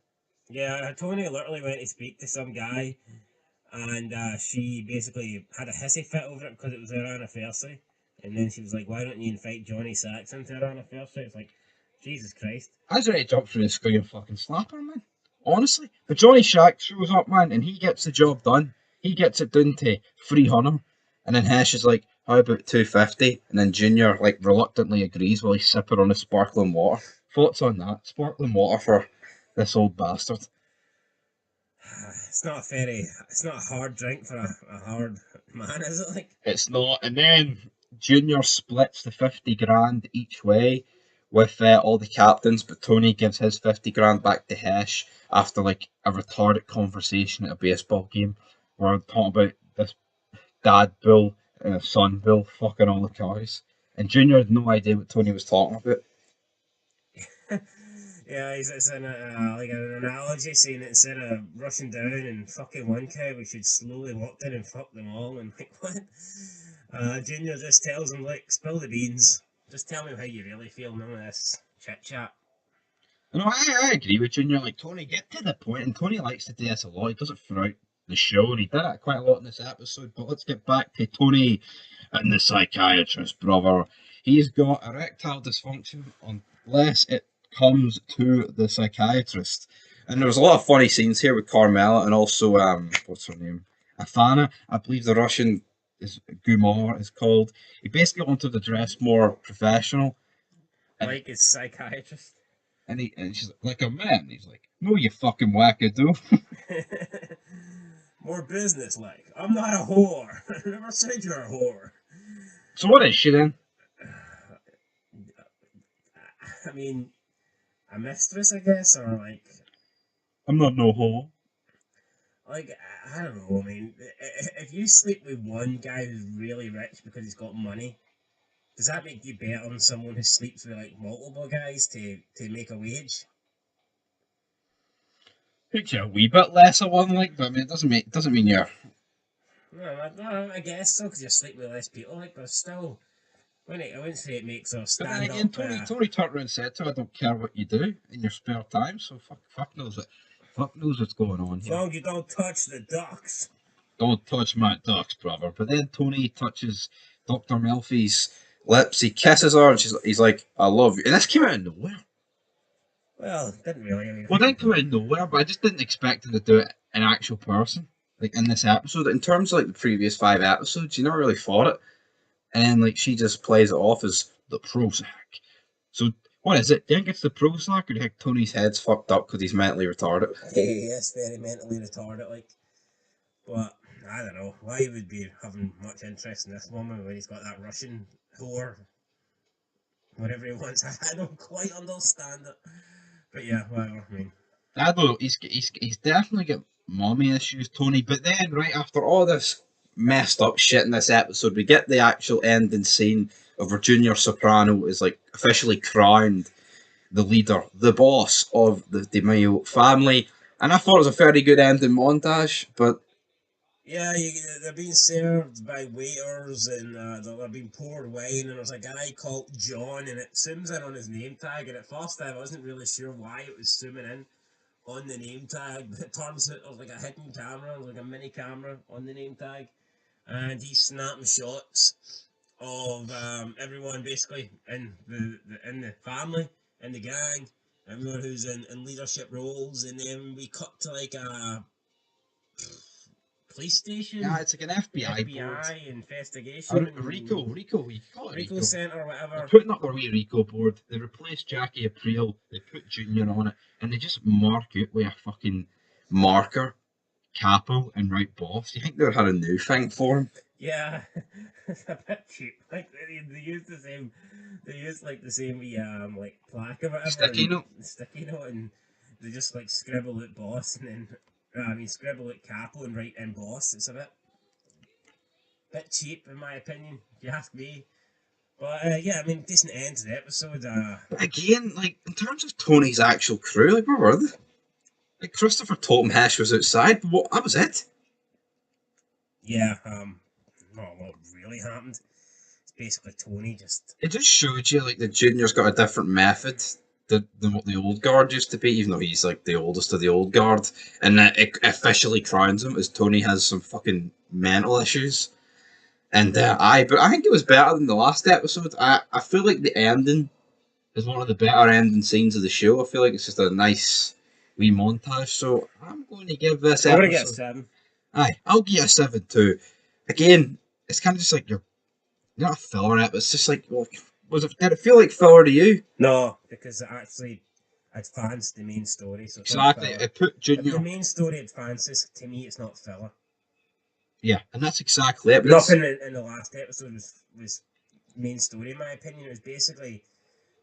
Yeah, Tony literally went to speak to some guy, and she basically had a hissy fit over it because it was her anniversary. And then she was like, "Why don't you invite Johnny Sachs into her anniversary?" It's like, Jesus Christ. I was ready to jump through the screen and fucking slap her, man. Honestly. But Johnny Shack shows up, man, and he gets the job done. He gets it done to 300. And then Hesh is like, how about 250? And then Junior, like, reluctantly agrees while he's sipping on his sparkling water. Thoughts on that? Sparkling water for this old bastard. It's not a hard drink for a hard man, is it? Like, It's not. And then Junior splits the 50 grand each way with all the captains, but Tony gives his 50 grand back to Hesh after like a retarded conversation at a baseball game where I'm talking about this dad bull and a son bull fucking all the cars. And Junior had no idea what Tony was talking about. yeah, it's like an analogy saying that instead of rushing down and fucking one cow, we should slowly walk down and fuck them all. And like, what? Junior just tells him, like, spill the beans. Just tell me how you really feel, none of this chit chat. No, I agree with Junior. Like, Tony, get to the point, and Tony likes to do this a lot. He does it throughout the show, and he did it quite a lot in this episode. But let's get back to Tony and the psychiatrist, brother. He's got erectile dysfunction unless it comes to the psychiatrist. And there was a lot of funny scenes here with Carmela and also, what's her name? Afana, I believe the Russian is Gumar is called. He basically wanted to dress more professional. Like his psychiatrist. And she's like a man. He's like, no, you fucking wackadoo. More business like. I'm not a whore. I never said you're a whore. So what is she then? I mean, a mistress, I guess, or like. I'm not no whore. Like, I don't know. I mean, if you sleep with one guy who's really rich because he's got money, does that make you better than someone who sleeps with like multiple guys to make a wage? Makes you a wee bit less of one, like, but I mean, it doesn't mean you're. No, I guess so because you're sleeping with less people, like, but still, I wouldn't say it makes her But stand then again, up. Tony turned around and said to her, I don't care what you do in your spare time, so fuck knows what's going on As here. long as you don't touch the ducks. Don't touch my ducks, brother. But then Tony touches Dr. Melfi's lips. He kisses her, and he's like, I love you. And this came out of nowhere. Well, didn't really. I mean, Well, it didn't come out of nowhere, but I just didn't expect him to do it an actual person. Like in this episode, in terms of like the previous 5 episodes, you never really thought it. And then like she just plays it off as the Prozac. So what is it? Do you think it's the Prozac, or do you think Tony's head's fucked up because he's mentally retarded? he is very mentally retarded, like. But I don't know why he would be having much interest in this woman when he's got that Russian whore, whatever he wants. I don't quite understand it. But yeah, whatever. I mean, I don't know. He's definitely got mommy issues, Tony. But then right after all this messed up shit in this episode. We get the actual ending scene of our Junior Soprano is like officially crowned the leader, the boss of the Di Maio family. And I thought it was a very good ending montage, but Yeah, they're being served by waiters and they're being poured wine, and there's a guy called John, and it zooms in on his name tag. And at first, I wasn't really sure why it was zooming in on the name tag, but it turns out there's like a hidden camera, like a mini camera on the name tag, and he's snapping shots of everyone basically in the family, in the gang, everyone who's in leadership roles, and then we cut to like a police station. yeah, it's like an FBI board. Investigation. Rico, we call it Rico Center or whatever. They're putting up their wee Rico board. They replaced Jackie Aprile. They put Junior on it, and they just mark it with a fucking marker, capo, and write boss. Do you think they had a new thing for him? Yeah, it's a bit cheap. Like they used the same. They used like the same like plaque or whatever. Sticky note. Sticky note, and they just like scribble it boss, and then scribble it capo and write in boss. It's a bit cheap in my opinion, if you ask me. But yeah, I mean, decent end to the episode. But again, like in terms of Tony's actual crew, like where were they? Like Christopher Totem Hesh was outside, but that was it. Yeah, not what really happened. It's basically Tony just. It just showed you like the Junior's got a different method than what the old guard used to be, even though he's like the oldest of the old guard, and it officially crowns him as Tony has some fucking mental issues. And but I think it was better than the last episode. I feel like the ending is one of the better ending scenes of the show. I feel like it's just a nice wee montage. So I'm going to give this I'm episode. gonna get 7. Aye, I'll give it a 7 too. Again, it's kind of just like you're not a filler episode. It's just like, well, did it feel like filler to you? No, because it actually advanced the main story. So Exactly. It put if Junior. the main story advances, to me, it's not filler. Yeah, and that's exactly it. But Nothing in the last episode was main story, in my opinion. It was basically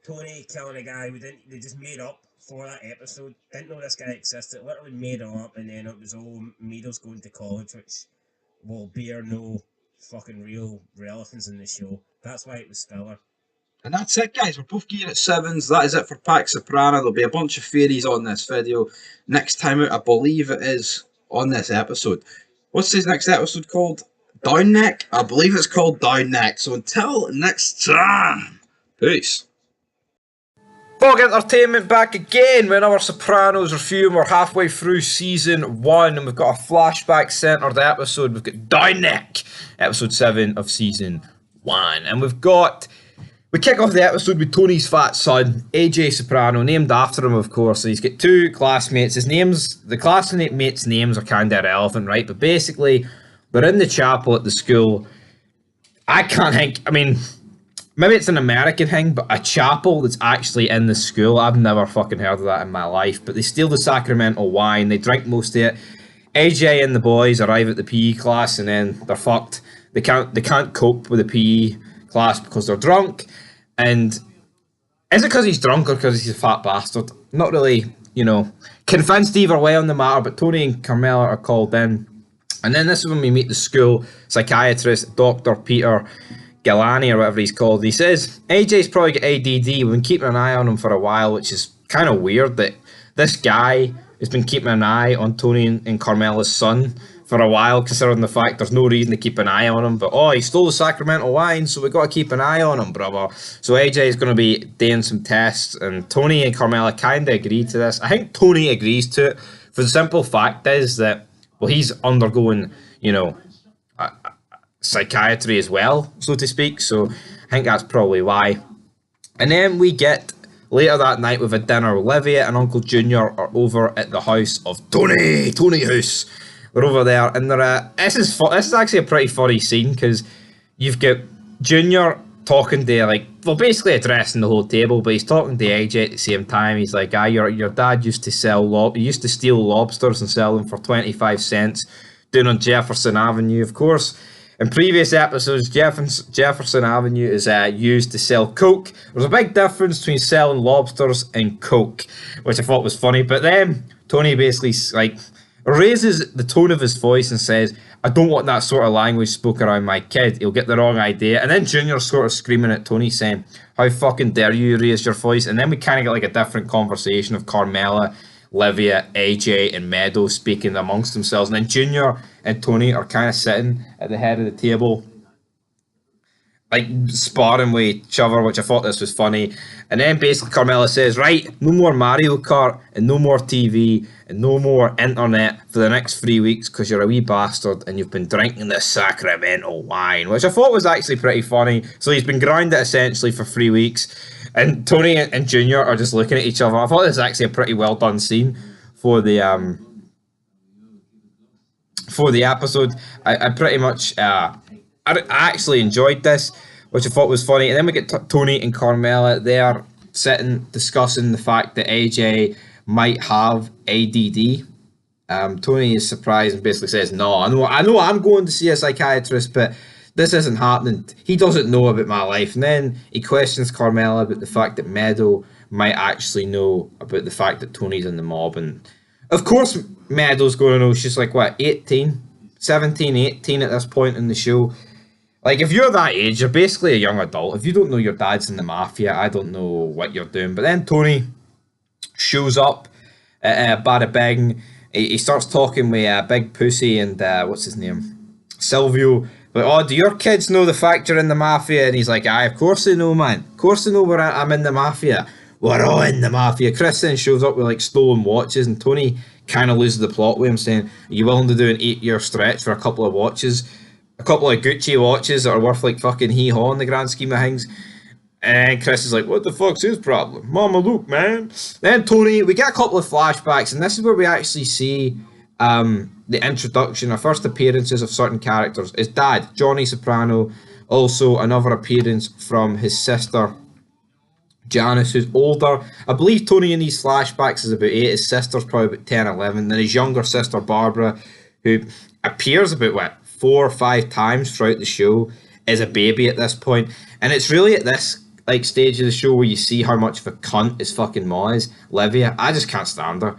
Tony killing a guy they just made up for that episode. Didn't know this guy existed. Literally made it up, and then it was all Meadows going to college, which will bear no fucking real relevance in the show. That's why it was filler. And that's it, guys. We're both gearing at 7s. That is it for Pax Soprano. There'll be a bunch of theories on this video. Next time out, I believe it is on this episode. What's his next episode called? Down Neck? I believe it's called Down Neck. So until next time, peace. Fog Entertainment back again with another Sopranos review. We're halfway through season 1 and we've got a flashback centered episode. We've got Down Neck, episode 7 of season 1. And we kick off the episode with Tony's fat son, AJ Soprano, named after him, of course. So he's got 2 classmates. The classmates' names are kind of irrelevant, right? But basically, they're in the chapel at the school. Maybe it's an American thing, but a chapel that's actually in the school, I've never fucking heard of that in my life. But they steal the sacramental wine, they drink most of it. AJ and the boys arrive at the PE class, and then they're fucked. They can't cope with the PE class because they're drunk. And is it because he's drunk or because he's a fat bastard? Not really, convinced either way on the matter, but Tony and Carmela are called in. And then this is when we meet the school psychiatrist, Dr. Peter Galani, or whatever he's called. He says, AJ's probably got ADD. We've been keeping an eye on him for a while, which is kind of weird that this guy has been keeping an eye on Tony and Carmela's son for a while, considering the fact there's no reason to keep an eye on him. But, he stole the sacramental wine, so we've got to keep an eye on him, brother. So AJ is going to be doing some tests, and Tony and Carmela kind of agree to this. I think Tony agrees to it, for the simple fact is that, he's undergoing, psychiatry as well, so to speak. So I think that's probably why. And then we get later that night with a dinner. Olivia and Uncle Junior are over at the house of Tony House. They're over there, and this is actually a pretty funny scene, because you've got Junior talking to basically addressing the whole table, but he's talking to AJ at the same time. He's like, your dad used to steal lobsters and sell them for 25 cents down on Jefferson Avenue, of course. In previous episodes, Jefferson Avenue is used to sell coke. There's a big difference between selling lobsters and coke, which I thought was funny. But then Tony basically raises the tone of his voice and says, I don't want that sort of language spoke around my kid. He'll get the wrong idea. And then Junior's sort of screaming at Tony saying, how fucking dare you raise your voice? And then we kind of get like a different conversation of Carmella, Livia, AJ, and Meadow speaking amongst themselves. And then Junior and Tony are kind of sitting at the head of the table, like sparring with each other, which I thought this was funny. And then basically Carmella says, right, no more Mario Kart and no more TV and no more internet for the next 3 weeks because you're a wee bastard and you've been drinking this sacramental wine, which I thought was actually pretty funny. So he's been grounded essentially for 3 weeks, and Tony and Junior are just looking at each other. I thought this was actually a pretty well done scene for the episode. I pretty much I actually enjoyed this, which I thought was funny. And then we get Tony and Carmella. They're sitting discussing the fact that AJ might have ADD. Tony is surprised and basically says, no, I know I'm going to see a psychiatrist, but this isn't happening. He doesn't know about my life. And then he questions Carmella about the fact that Meadow might actually know about the fact that Tony's in the mob. And of course Meadow's going to know. She's like, what, 17, 18 at this point in the show. Like, if you're that age, you're basically a young adult. If you don't know your dad's in the mafia, I don't know what you're doing. But then Tony shows up at Bada Bing. He starts talking with Big Pussy and, what's his name? Silvio. Like, oh, do your kids know the fact you're in the mafia? And he's like, aye, of course they know, man. Of course they know I'm in the mafia. We're all in the mafia. Chris then shows up with, like, stolen watches, and Tony kind of loses the plot with him, saying, are you willing to do an 8-year stretch for a couple of watches? A couple of Gucci watches that are worth like fucking hee-haw in the grand scheme of things. And Chris is like, what the fuck's his problem? Mama Luke, man. Then Tony, we get a couple of flashbacks, and this is where we actually see the introduction, our first appearances of certain characters. His dad, Johnny Soprano, also another appearance from his sister, Janice, who's older. I believe Tony in these flashbacks is about 8, his sister's probably about 10, 11, then his younger sister, Barbara, who appears about, what, 4 or 5 times throughout the show, is a baby at this point. And it's really at this like stage of the show where you see how much of a cunt his fucking ma is. Livia, I just can't stand her.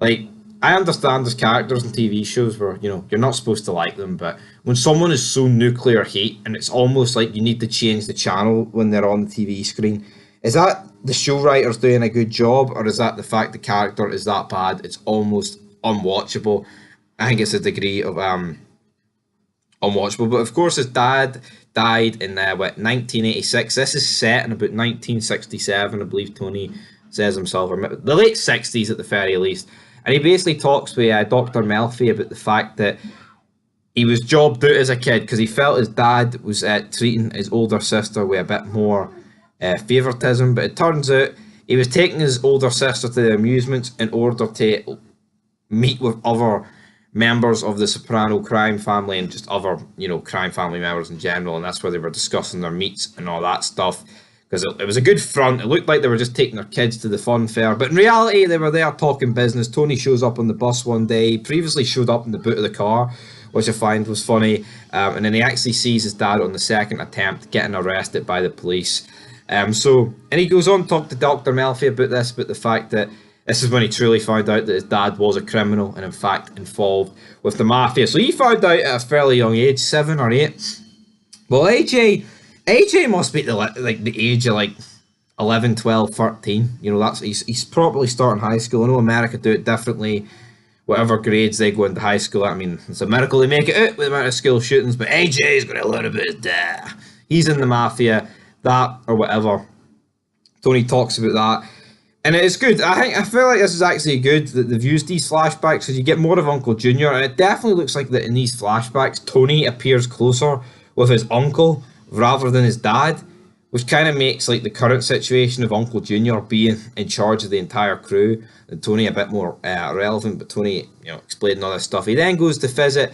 Like, I understand there's characters in TV shows where, you know, you're not supposed to like them, but when someone is so nuclear hate and it's almost like you need to change the channel when they're on the TV screen, is that the show writers doing a good job, or is that the fact the character is that bad it's almost unwatchable? I think it's a degree of unwatchable. But of course his dad died in 1986. This is set in about 1967, I believe Tony says himself, or the late 60s at the very least. And he basically talks with Dr. Melfi about the fact that he was jobbed out as a kid because he felt his dad was treating his older sister with a bit more favoritism. But it turns out he was taking his older sister to the amusements in order to meet with other members of the Soprano crime family and just other, you know, crime family members in general. And that's where they were discussing their meets and all that stuff. Because it was a good front. It looked like they were just taking their kids to the fun fair. But in reality, they were there talking business. Tony shows up on the bus one day. He previously showed up in the boot of the car, which I find was funny. And then he actually sees his dad on the second attempt getting arrested by the police. And he goes on to talk to Dr. Melfi about the fact that this is when he truly found out that his dad was a criminal and in fact involved with the mafia. So he found out at a fairly young age, 7 or 8. Well, AJ must be the age of like 11, 12, 13. You know, he's probably starting high school. I know America do it differently. Whatever grades they go into high school, I mean, it's a miracle they make it out with the amount of school shootings. But AJ's got a little bit of that. He's in the mafia, that or whatever. Tony talks about that. And it is good. I feel like this is actually good that they've used these flashbacks because you get more of Uncle Junior, and it definitely looks like that in these flashbacks, Tony appears closer with his uncle rather than his dad, which kind of makes like the current situation of Uncle Junior being in charge of the entire crew and Tony a bit more relevant. But Tony, you know, explaining all this stuff. He then goes to visit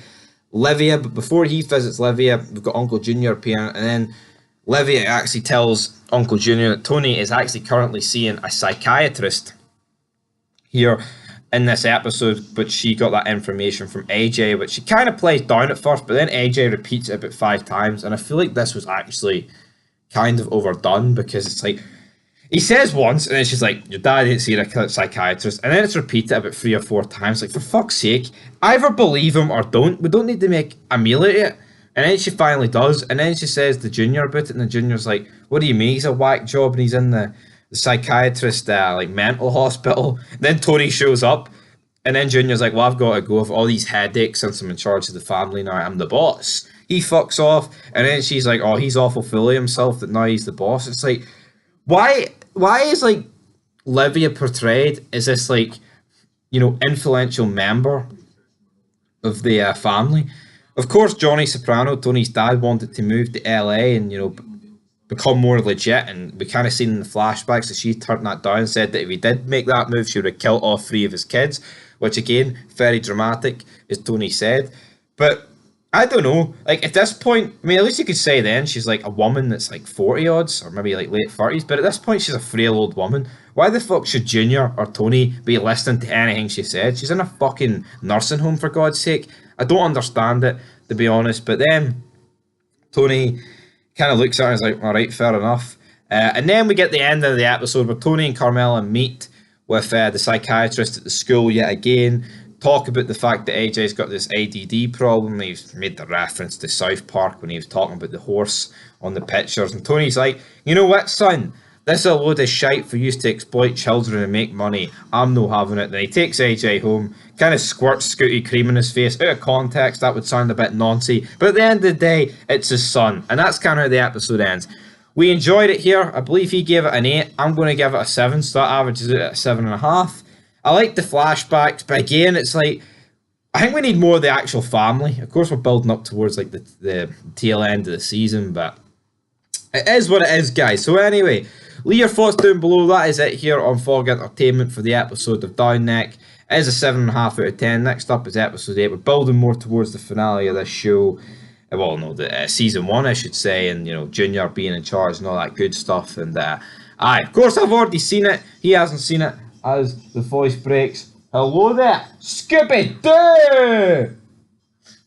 Livia, but before he visits Livia, we've got Uncle Junior appearing, and then Livia actually tells Uncle Junior that Tony is actually currently seeing a psychiatrist here in this episode, but she got that information from AJ, which she kind of plays down at first, but then AJ repeats it about 5 times, and I feel like this was actually kind of overdone because it's like He says once, and then she's like, your dad didn't see a psychiatrist. And then it's repeated about 3 or 4 times. Like, for fuck's sake, either believe him or don't. We don't need to make a meal out of it. And then she finally does. And then she says to Junior about it. And the Junior's like, what do you mean? He's a whack job and he's in the psychiatrist, like, mental hospital. And then Tony shows up. And then Junior's like, well, I've got to go with all these headaches since I'm in charge of the family now. I'm the boss. He fucks off. And then she's like, oh, he's awful full of himself that now he's the boss. It's like, why is, like, Livia portrayed as this, like, you know, influential member of the family? Of course, Johnny Soprano, Tony's dad, wanted to move to LA and, you know, become more legit, and we kind of seen in the flashbacks that she turned that down and said that if he did make that move, she would have killed all 3 of his kids, which, again, very dramatic, as Tony said. But I don't know, like, at this point, I mean, at least you could say then she's like a woman that's like 40 odds, or maybe like late 30s, but at this point she's a frail old woman. Why the fuck should Junior or Tony be listening to anything she said? She's in a fucking nursing home, for God's sake. I don't understand it, to be honest. But then Tony kind of looks at her and is like, alright, fair enough. And then we get the end of the episode where Tony and Carmela meet with the psychiatrist at the school yet again. Talk about the fact that AJ's got this ADD problem. He's made the reference to South Park when he was talking about the horse on the pictures. And Tony's like, you know what, son? This is a load of shite for you to exploit children and make money. I'm no having it. Then he takes AJ home, kind of squirts Scooty cream in his face. Out of context, that would sound a bit nancy. But at the end of the day, it's his son. And that's kind of how the episode ends. We enjoyed it here. I believe he gave it an 8. I'm going to give it a 7, so that averages it at 7.5. I like the flashbacks, but again, it's like, I think we need more of the actual family. Of course, we're building up towards like the tail end of the season, but it is what it is, guys. So anyway, leave your thoughts down below. That is it here on Fog Entertainment for the episode of Down Neck. It is a 7.5 out of 10. Next up is episode 8. We're building more towards the finale of this show. Well, no, the season 1, I should say, and, you know, Junior being in charge and all that good stuff. And of course, I've already seen it. He hasn't seen it. As the voice breaks, hello there, Scooby-Doo!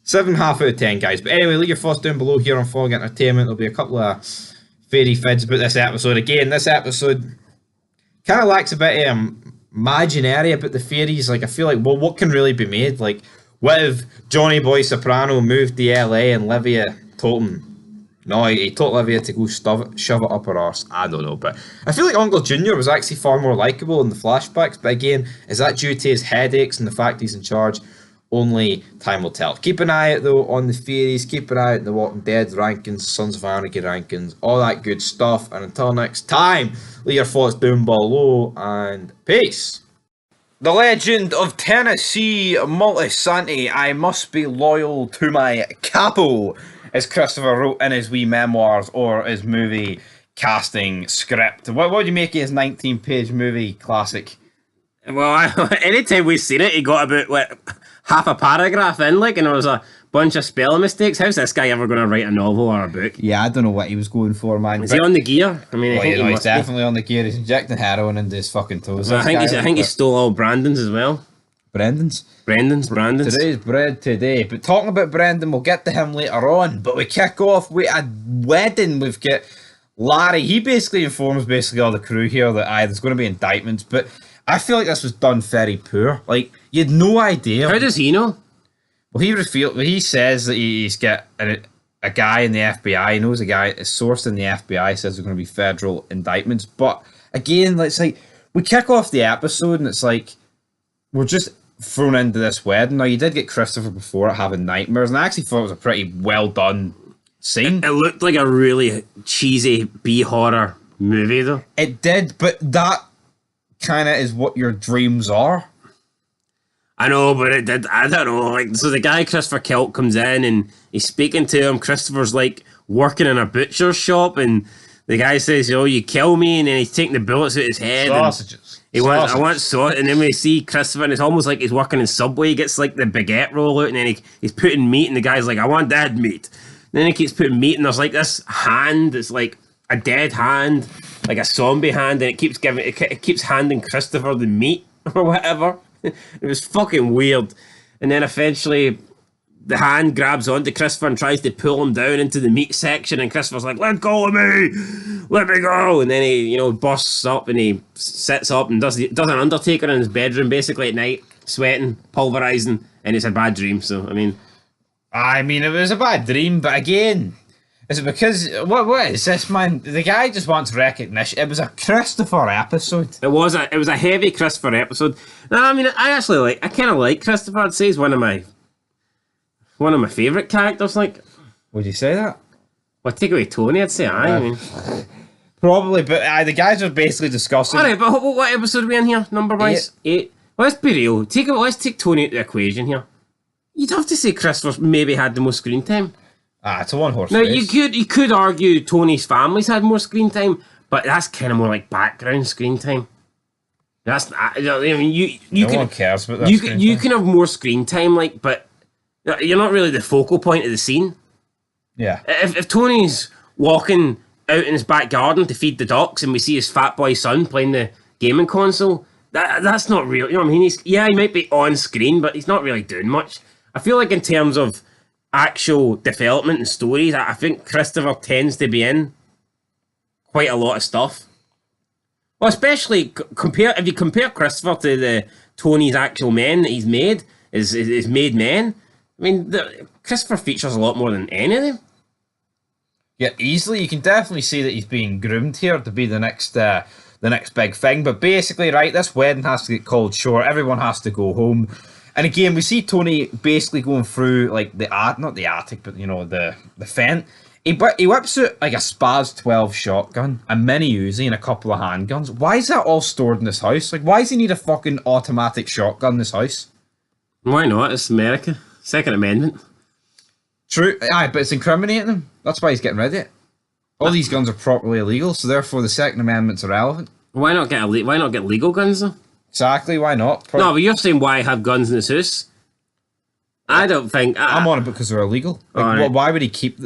7.5 out of 10, guys. But anyway, leave your thoughts down below here on Fog Entertainment. There'll be a couple of fairy fids about this episode. Again, this episode kind of lacks a bit of imaginary about the fairies. Like, I feel like, well, what can really be made? Like, what if Johnny Boy Soprano moved to LA and Livia told him? No, he told Olivia to go shove it up her arse. I don't know, but I feel like Uncle Junior was actually far more likeable in the flashbacks. But again, is that due to his headaches and the fact he's in charge? Only time will tell. Keep an eye out, though, on the theories. Keep an eye out on the Walking Dead rankings, Sons of Anarchy rankings, all that good stuff. And until next time, leave your thoughts down below, and peace. The legend of Tennessee Multisanti, I must be loyal to my capo, as Christopher wrote in his wee memoirs or his movie casting script. What do you make of his 19-page movie classic? Well, anytime we've seen it, he got about half a paragraph in, like, and there was a bunch of spelling mistakes. How's this guy ever going to write a novel or a book? Yeah, I don't know what he was going for, man. Is he on the gear? I mean, well, I think he's definitely on the gear. He's injecting heroin into his fucking toes. I think he stole all Brandon's as well. Brendan's. Today's bread today. But talking about Brendan, we'll get to him later on. But we kick off with a wedding. We've got Larry. He basically informs all the crew here that there's going to be indictments. But I feel like this was done very poor. Like, you had no idea. How does he know? Well, he says that he's got a guy in the FBI. He knows a guy, a source in the FBI says there's going to be federal indictments. But again, it's like, we kick off the episode and it's like, we're just thrown into this wedding. Now, you did get Christopher before it having nightmares, and I actually thought it was a pretty well done scene. It looked like a really cheesy B-horror movie, though. It did, but that kind of is what your dreams are. I know, but it did. I don't know. Like, so the guy Christopher Kelt comes in and he's speaking to him. Christopher's like working in a butcher's shop, and the guy says, "Oh, you kill me," and then he's taking the bullets out his head. Sausages. I want sauce, and then we see Christopher, and it's almost like he's working in Subway. He gets like the baguette roll out, and then he's putting meat, and the guy's like, "I want dead meat." And then he keeps putting meat, and there's like this hand. It's like a dead hand, like a zombie hand, and it keeps handing Christopher the meat or whatever. It was fucking weird. And then eventually the hand grabs onto Christopher and tries to pull him down into the meat section, and Christopher's like, "Let go of me, let me go!" And then he, bursts up and he sits up and does an Undertaker in his bedroom basically at night, sweating, pulverizing, and it's a bad dream. So I mean, it was a bad dream, but again, is it because what is this, man? The guy just wants recognition. It was a Christopher episode. it was a heavy Christopher episode. No, I mean, I kind of like Christopher. I'd say he's one of my favourite characters. Like, Would you say that? well, take away Tony, I'd say I mean. Probably, but the guys are basically discussing. Alright, but what episode are we in here, number-wise? 8. Let's be real. Let's take Tony out of the equation here. You'd have to say Christopher maybe had the most screen time. It's a one-horse Now, race. you could argue Tony's family's had more screen time, but that's kind of more like background screen time. That's, I mean, you No can... one cares about that. You can have more screen time, like, but you're not really the focal point of the scene. Yeah. If Tony's walking out in his back garden to feed the ducks and we see his fat boy son playing the gaming console, that's not real. You know what I mean? He might be on screen, but he's not really doing much. I feel like in terms of actual development and stories, I think Christopher tends to be in quite a lot of stuff. Well, especially if you compare Christopher to the Tony's actual men that he's made, his made men. I mean, Christopher features a lot more than any of them. Yeah, easily. You can definitely see that he's being groomed here to be the next big thing. But basically, right, this wedding has to get called short. Everyone has to go home. And again, we see Tony basically going through like not the attic, but the vent. He whips out like a Spaz 12 shotgun, a mini Uzi, and a couple of handguns. Why is that all stored in this house? Like, why does he need a fucking automatic shotgun in this house? Why not? It's America. Second Amendment. True, but it's incriminating him. That's why he's getting rid of it. All these guns are properly illegal, so therefore the Second Amendment's irrelevant. Why not get legal guns though? Exactly, why not? No, but you're saying why have guns in his house? I don't think... I'm on it because they're illegal. Like, Alright. why would he keep...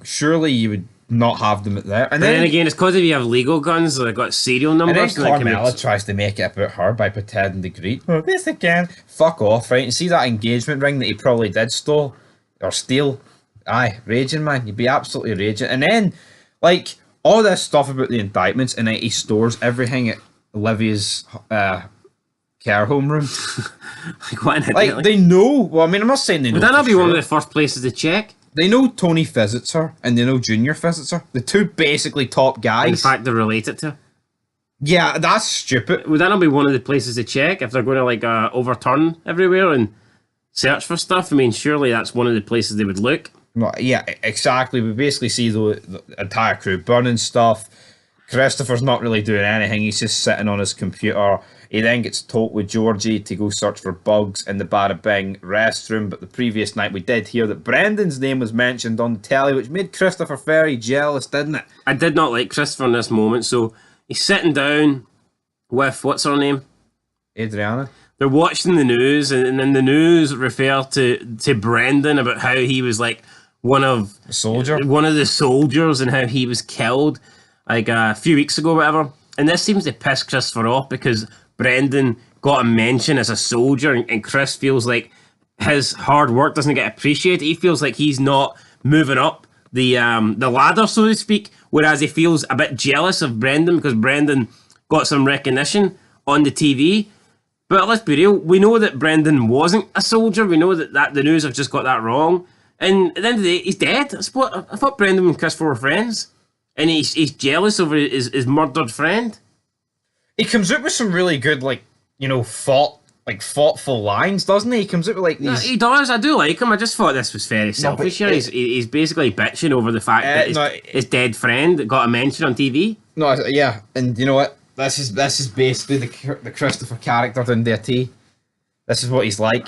surely you would not have them there. And then again, it's because if you have legal guns, they've got serial And then numbers. so they can Carmella tries to make it about her by pretending to greet. Oh, this again. Fuck off, right? And see that engagement ring that he probably did steal? Aye, raging, man. You'd be absolutely raging. And then, like, all this stuff about the indictments, and then he stores everything at Olivia's care home room. Like, what an idiot, Like, they know. Well, I mean, I'm not saying they know. Would that not for be one of sure. the first places to check? They know Tony visits her, and they know Junior visits her. The two basically top In guys. fact, they're related to. Yeah, that's stupid. Would that not be one of the places to check if they're going to like overturn everywhere and search for stuff? I mean, surely that's one of the places they would look. Well, yeah, exactly. We basically see the entire crew burning stuff. Christopher's not really doing anything. He's just sitting on his computer. He then gets told with Georgie to go search for bugs in the Bada Bing restroom. But the previous night we did hear that Brendan's name was mentioned on the telly, which made Christopher very jealous, didn't it? I did not like Christopher in this moment. So he's sitting down with, what's her name? Adriana. They're watching the news, and then the news refer to Brendan about how he was like one of A soldier. the soldiers and how he was killed like a few weeks ago, whatever. And this seems to piss Christopher off because Brendan got a mention as a soldier, and Chris feels like his hard work doesn't get appreciated. He feels like he's not moving up the ladder, so to speak, whereas he feels a bit jealous of Brendan because Brendan got some recognition on the TV. But let's be real, we know that Brendan wasn't a soldier. We know that the news have just got that wrong. And at the end of the day, he's dead. I thought Brendan and Christopher were friends. And he's jealous over his murdered friend. He comes out with some really good, thoughtful lines, doesn't he? He comes out with like these. He does. I do like him. I just thought this was very selfish here. He's basically bitching over the fact that his dead friend got a mention on TV. No, yeah, and you know what? This is basically the Christopher character down there too. This is what he's like.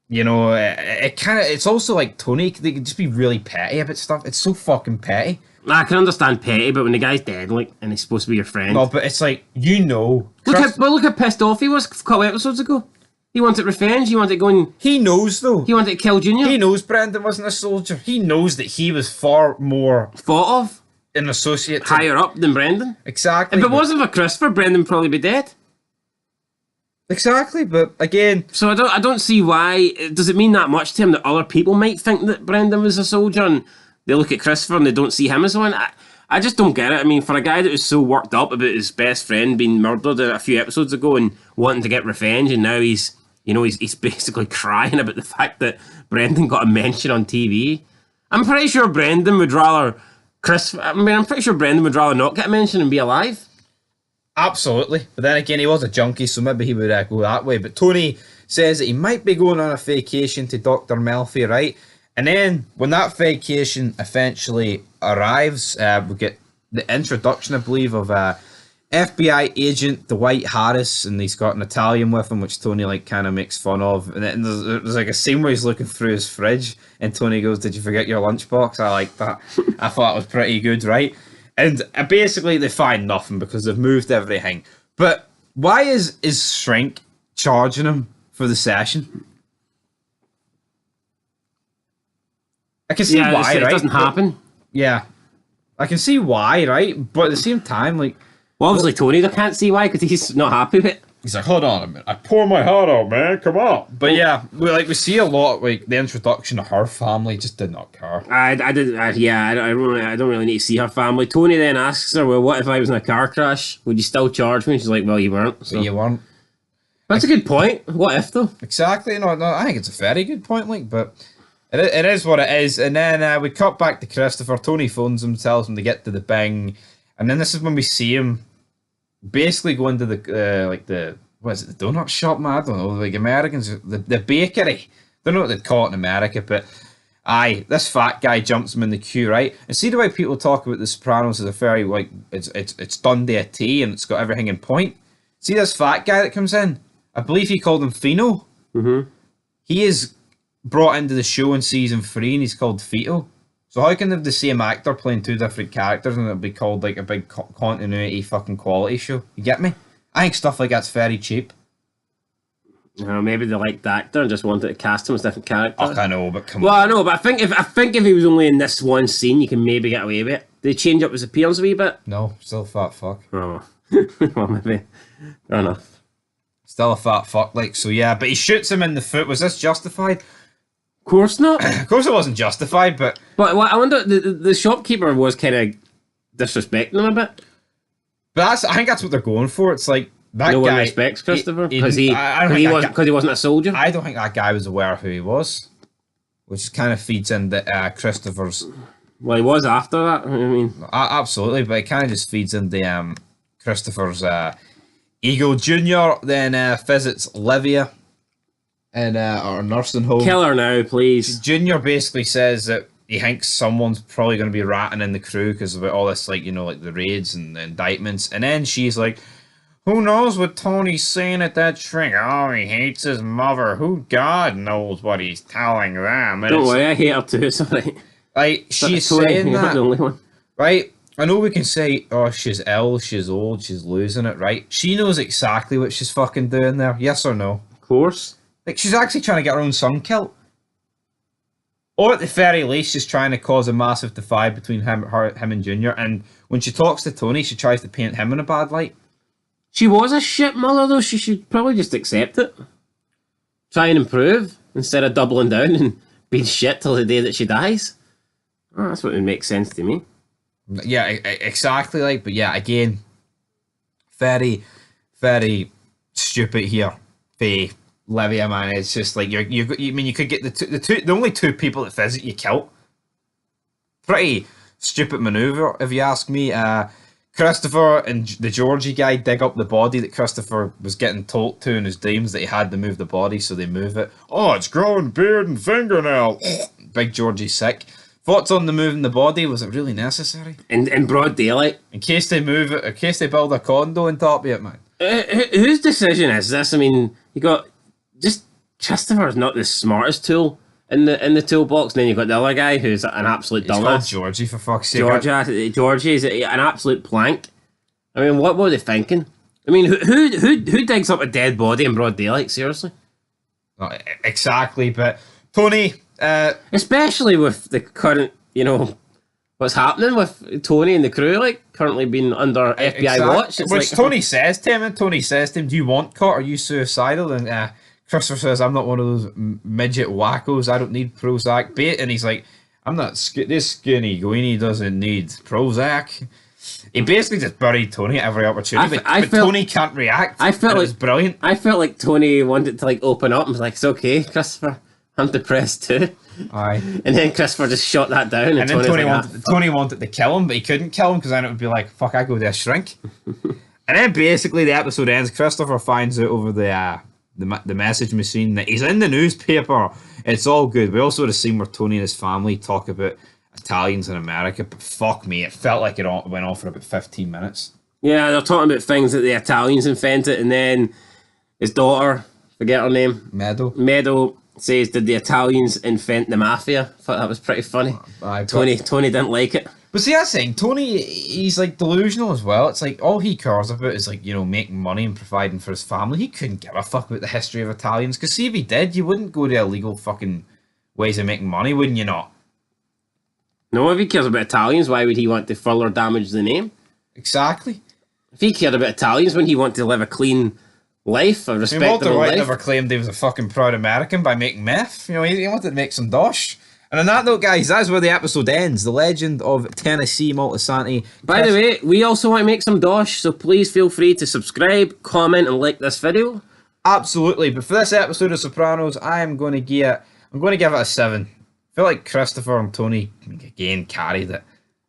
It's also like Tony. They can just be really petty about stuff. It's so fucking petty. I can understand petty, but when the guy's dead, and he's supposed to be your friend. No, but it's like Look how pissed off he was a couple episodes ago. He wanted revenge. He wanted going. He knows though. He wanted to kill Junior. He knows Brendan wasn't a soldier. He knows that he was far more Thought of an associate. higher up than Brendan. Exactly. If it wasn't for Christopher, Brendan would probably be dead. Exactly, but again, So I don't see why. Does it mean that much to him that other people might think that Brendan was a soldier and they look at Christopher and they don't see him as one? I just don't get it. I mean, for a guy that was so worked up about his best friend being murdered a few episodes ago and wanting to get revenge, and now he's basically crying about the fact that Brendan got a mention on TV. I'm pretty sure Brendan would rather I'm pretty sure Brendan would rather not get a mention and be alive. absolutely. But then again, he was a junkie, so maybe he would go that way. But Tony says that he might be going on a vacation to Dr. Melfi, right? And then when that vacation eventually arrives, we get the introduction, I believe, of FBI agent Dwight Harris, and he's got an Italian with him, which Tony like kind of makes fun of. And then there's like a scene where he's looking through his fridge, and Tony goes, "Did you forget your lunchbox?" I like that. I thought it was pretty good, right? And basically they find nothing because they've moved everything. But why is Shrink charging him for the session? I can see why, right? It doesn't happen. Yeah, I can see why, right? But at the same time, like, Well, obviously Tony, I can't see why, because he's not happy with it. he's like, hold on a minute, I pour my heart out, man, come on. But yeah, we see a lot, like, the introduction of her family just did not care. I don't really need to see her family. Tony then asks her, well, what if I was in a car crash? Would you still charge me? She's like, well, you weren't. So. But you weren't. That's a good point. What if, though? Exactly, no, I think it's a very good point, like, but it is what it is. And then we cut back to Christopher. Tony phones him, tells him to get to the Bing, and then this is when we see him basically go into the what is it, the donut shop, man? I don't know, like Americans, the bakery. I don't know what they'd call it in America, but aye, this fat guy jumps him in the queue, right? And see the way people talk about The Sopranos as a very, like, it's done to a T and it's got everything in point. See this fat guy that comes in? I believe he called him Fino. Mm-hmm. He is brought into the show in season 3 and he's called Fito. So how can they have the same actor playing two different characters and it'll be called like a big continuity fucking quality show? You get me? I think stuff like that's very cheap. Maybe they liked the actor and just wanted to cast him as different characters. I know, but come Well, on. I know, but I think if he was only in this one scene, you can maybe get away with it. They change up his appearance a wee bit. No, still fat fuck. Oh, well, maybe. Fair enough. Still a fat fuck, like, so yeah, but he shoots him in the foot. Was this justified? Of course not. Of course it wasn't justified, but But I wonder, the shopkeeper was kind of disrespecting him a bit. I think that's what they're going for. It's like, that No guy... one respects Christopher because I don't think that guy- he wasn't a soldier. I don't think that guy was aware of who he was, which kind of feeds into Christopher's... Well, he was after that. I mean, Absolutely, but it kind of just feeds into Christopher's ego. Junior then visits Livia in our nursing home. kill her now, please. Junior basically says that he thinks someone's probably going to be ratting in the crew because of all this, like, you know, like the raids and the indictments. And then she's like, who knows what Tony's saying at that shrink? Oh, he hates his mother. Who God knows what he's telling them? And Don't worry, I hate her too. Sorry. like, she's Tony, saying you're not that. the only one. Right? I know we can say, oh, she's ill, she's old, she's losing it, right? She knows exactly what she's fucking doing there. Yes or no? Of course. Like, she's actually trying to get her own son killed. Or at the very least, she's trying to cause a massive divide between him and Junior. And when she talks to Tony, she tries to paint him in a bad light. She was a shit mother, though. She should probably just accept it. Try and improve instead of doubling down and being shit till the day that she dies. Oh, that's what would make sense to me. Yeah, exactly. Like, but yeah, again, very, very stupid here. Livia, man, it's just like you mean you could get the only two people that visit you killed. Pretty stupid maneuver, if you ask me. Christopher and the Georgie guy dig up the body that Christopher was getting told to in his dreams that he had to move the body, so they move it. Oh, it's growing beard and fingernail. Big Georgie's sick. Thoughts on the moving the body? Was it really necessary? In broad daylight. In case they move it, in case they build a condo on top of it, man. Whose decision is this? I mean, you got just Christopher's not the smartest tool in the toolbox, and then you got the other guy who's an absolute It's called dumbass. Georgie, for fuck's sake. Georgie is an absolute plank. I mean, what were they thinking? I mean, who digs up a dead body in broad daylight? Seriously, Not exactly, but Tony. especially with the current, what's happening with Tony and the crew, like, currently being under FBI watch. It's Which like, Tony says to him, and Tony says to him, "Do you want caught? Are you suicidal?" And Christopher says, "I'm not one of those midget wackos. I don't need Prozac bait." And he's like, "I'm not this skinny Gwenie doesn't need Prozac." He basically just buried Tony at every opportunity, but Tony can't react. I felt it like was brilliant. I felt like Tony wanted to like open up and was like, "It's okay, Christopher. I'm depressed too." Aye. And then Christopher just shot that down, And then Tony wanted to kill him, but he couldn't kill him because then it would be like, "Fuck, I go to a shrink." And then basically the episode ends. Christopher finds out over the message machine that he's in the newspaper. It's all good. We also had a scene where Tony and his family talk about Italians in America, but fuck me, it felt like it went on for about 15 minutes. Yeah, they're talking about things that the Italians invented, and then his daughter, forget her name, Meadow says, "Did the Italians invent the mafia?" I thought that was pretty funny. Tony didn't like it. But see, that's the thing. Tony, he's like delusional as well. It's like all he cares about is like, making money and providing for his family. He couldn't give a fuck about the history of Italians. Because see, if he did, you wouldn't go to illegal fucking ways of making money, wouldn't you not? No, if he cares about Italians, why would he want to further damage the name? Exactly. If he cared about Italians, wouldn't he want to live a clean life, a respectable Walter White life? never claimed he was a fucking proud American by making meth. He wanted to make some dosh. And on that note, guys, that's where the episode ends. The legend of Tennessee Multisanti. By the way, we also want to make some dosh, so please feel free to subscribe, comment, and like this video. Absolutely. But for this episode of Sopranos, I'm going to give it a 7. I feel like Christopher and Tony again carried it.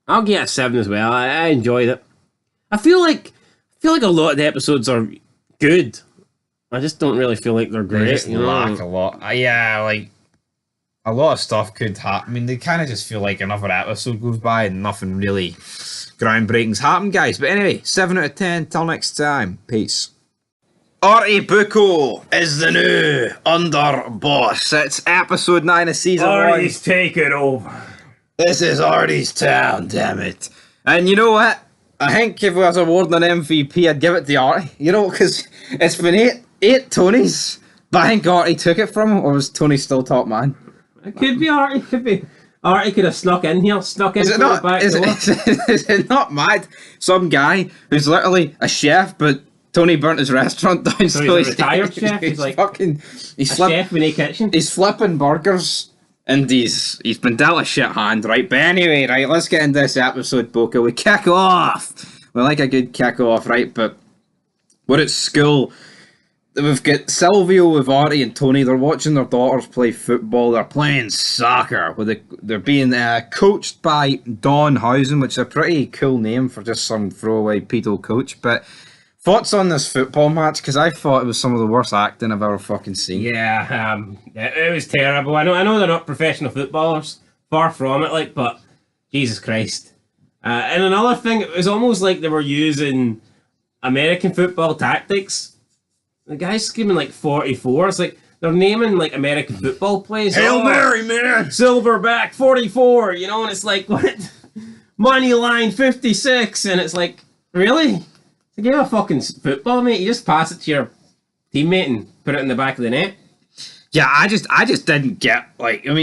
I'll get a 7 as well. I enjoyed it. I feel like a lot of the episodes are good. I just don't really feel like they're great. They just lack a lot. Yeah, like a lot of stuff could happen. I mean, they kind of just feel like another episode goes by and nothing really groundbreaking's happened, guys. But anyway, 7 out of 10. Till next time. Peace. Artie Bucco is the new underboss. It's episode 9 of season 1. Artie's taking over. This is Artie's town, damn it. And you know what? I think if I was awarding an MVP, I'd give it to Artie. Because it's been eight Tonys. But I think Artie took it from him, or was Tony still top man? It could be Artie. Artie could have snuck in here, Is it not mad? Some guy who's literally a chef, but Tony burnt his restaurant down. So he's a retired chef. He's like chef in a kitchen. He's flipping burgers. And he's been dealt a shit hand, right? But anyway, right, let's get into this episode, Boca. We kick off. We like a good kick off, right? But we're at school. We've got Silvio with Artie and Tony. They're watching their daughters play football. They're playing soccer. They're being coached by Don Housen, which is a pretty cool name for just some throwaway pedo coach. But thoughts on this football match? Because I thought it was some of the worst acting I've ever fucking seen. Yeah, it was terrible. I know they're not professional footballers, far from it. But Jesus Christ. And another thing, it was almost like they were using American football tactics. The guy's screaming like 44. It's like they're naming like American football plays. Hail Mary, man! Silverback 44. And it's like what? Money line 56, and it's like really. To give a fucking football, mate, you just pass it to your teammate and put it in the back of the net. Yeah, I just didn't get, right, so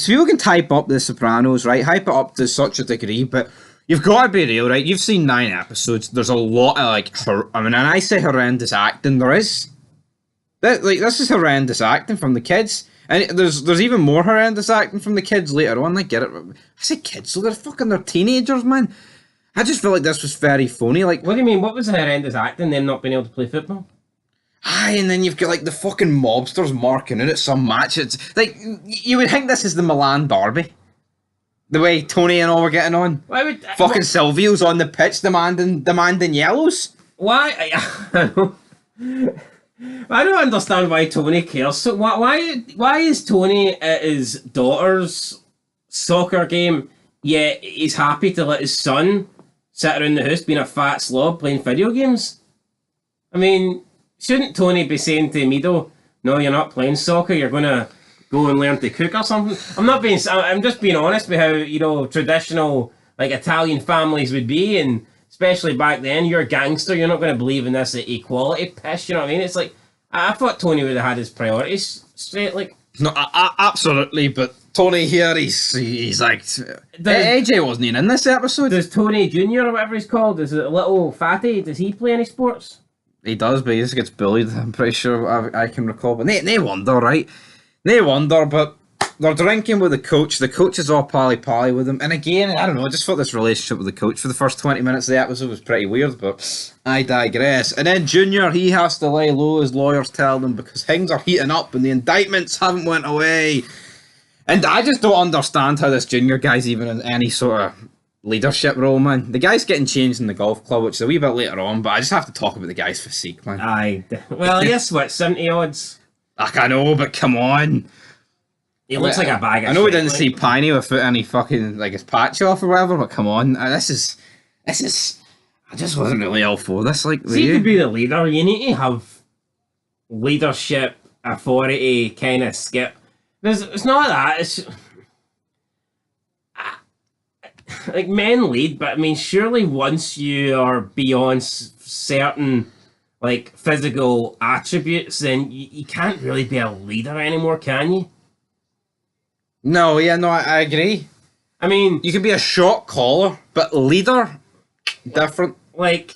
people can type up The Sopranos, right, hype it up to such a degree, but you've got to be real, right, you've seen 9 episodes, there's a lot of, and I say horrendous acting, there is. This is horrendous acting from the kids, and there's even more horrendous acting from the kids later on, get it, I say kids, so they're teenagers, man. I just feel like this was very phony. What do you mean? What was the horrendous acting? Them not being able to play football? Aye, and then you've got the fucking mobsters marking out at some match. It's you would think this is the Milan Derby. The way Tony and all were getting on. Why would Silvio's on the pitch demanding yellows? Why? I don't understand why Tony cares. So why is Tony at his daughter's soccer game? Yeah, he's happy to let his son sit around the house being a fat slob playing video games. I mean, shouldn't Tony be saying to Mido, "No, you're not playing soccer. You're gonna go and learn to cook or something"? I'm just being honest with how traditional Italian families would be, and especially back then. You're a gangster. You're not going to believe in this equality piss. You know what I mean? It's like I thought Tony would have had his priorities straight. No, absolutely. But Tony here, he's like, AJ wasn't even in this episode. Does Tony Jr. or whatever he's called, is it a little fatty? Does he play any sports? He does, but he just gets bullied. I'm pretty sure I can recall. But they wonder, right? They wonder, but they're drinking with the coach. The coach is all pally with him. And again, I don't know, I just thought this relationship with the coach for the first 20 minutes of the episode was pretty weird, but I digress. And then Junior, he has to lay low, as lawyers tell them, because things are heating up and the indictments haven't went away. And I just don't understand how this Junior guy's even in any sort of leadership role, man. The guy's getting changed in the golf club, which is a wee bit later on, but I just have to talk about the guy's physique, man. Well, yes, what, 70 odds? Like, I know, but come on. He looks like a bag of I know we shit, didn't see Piney without any fucking, like, his patch off or whatever, but come on. This is, I just wasn't really all for this, like, See, to be the leader, you need to have leadership, authority, kind of skip. It's not that, it's... Like, men lead, but I mean, surely once you are beyond certain, like, physical attributes, then you can't really be a leader anymore, can you? No, I agree. I mean... You can be a shot caller, but leader, different. Like,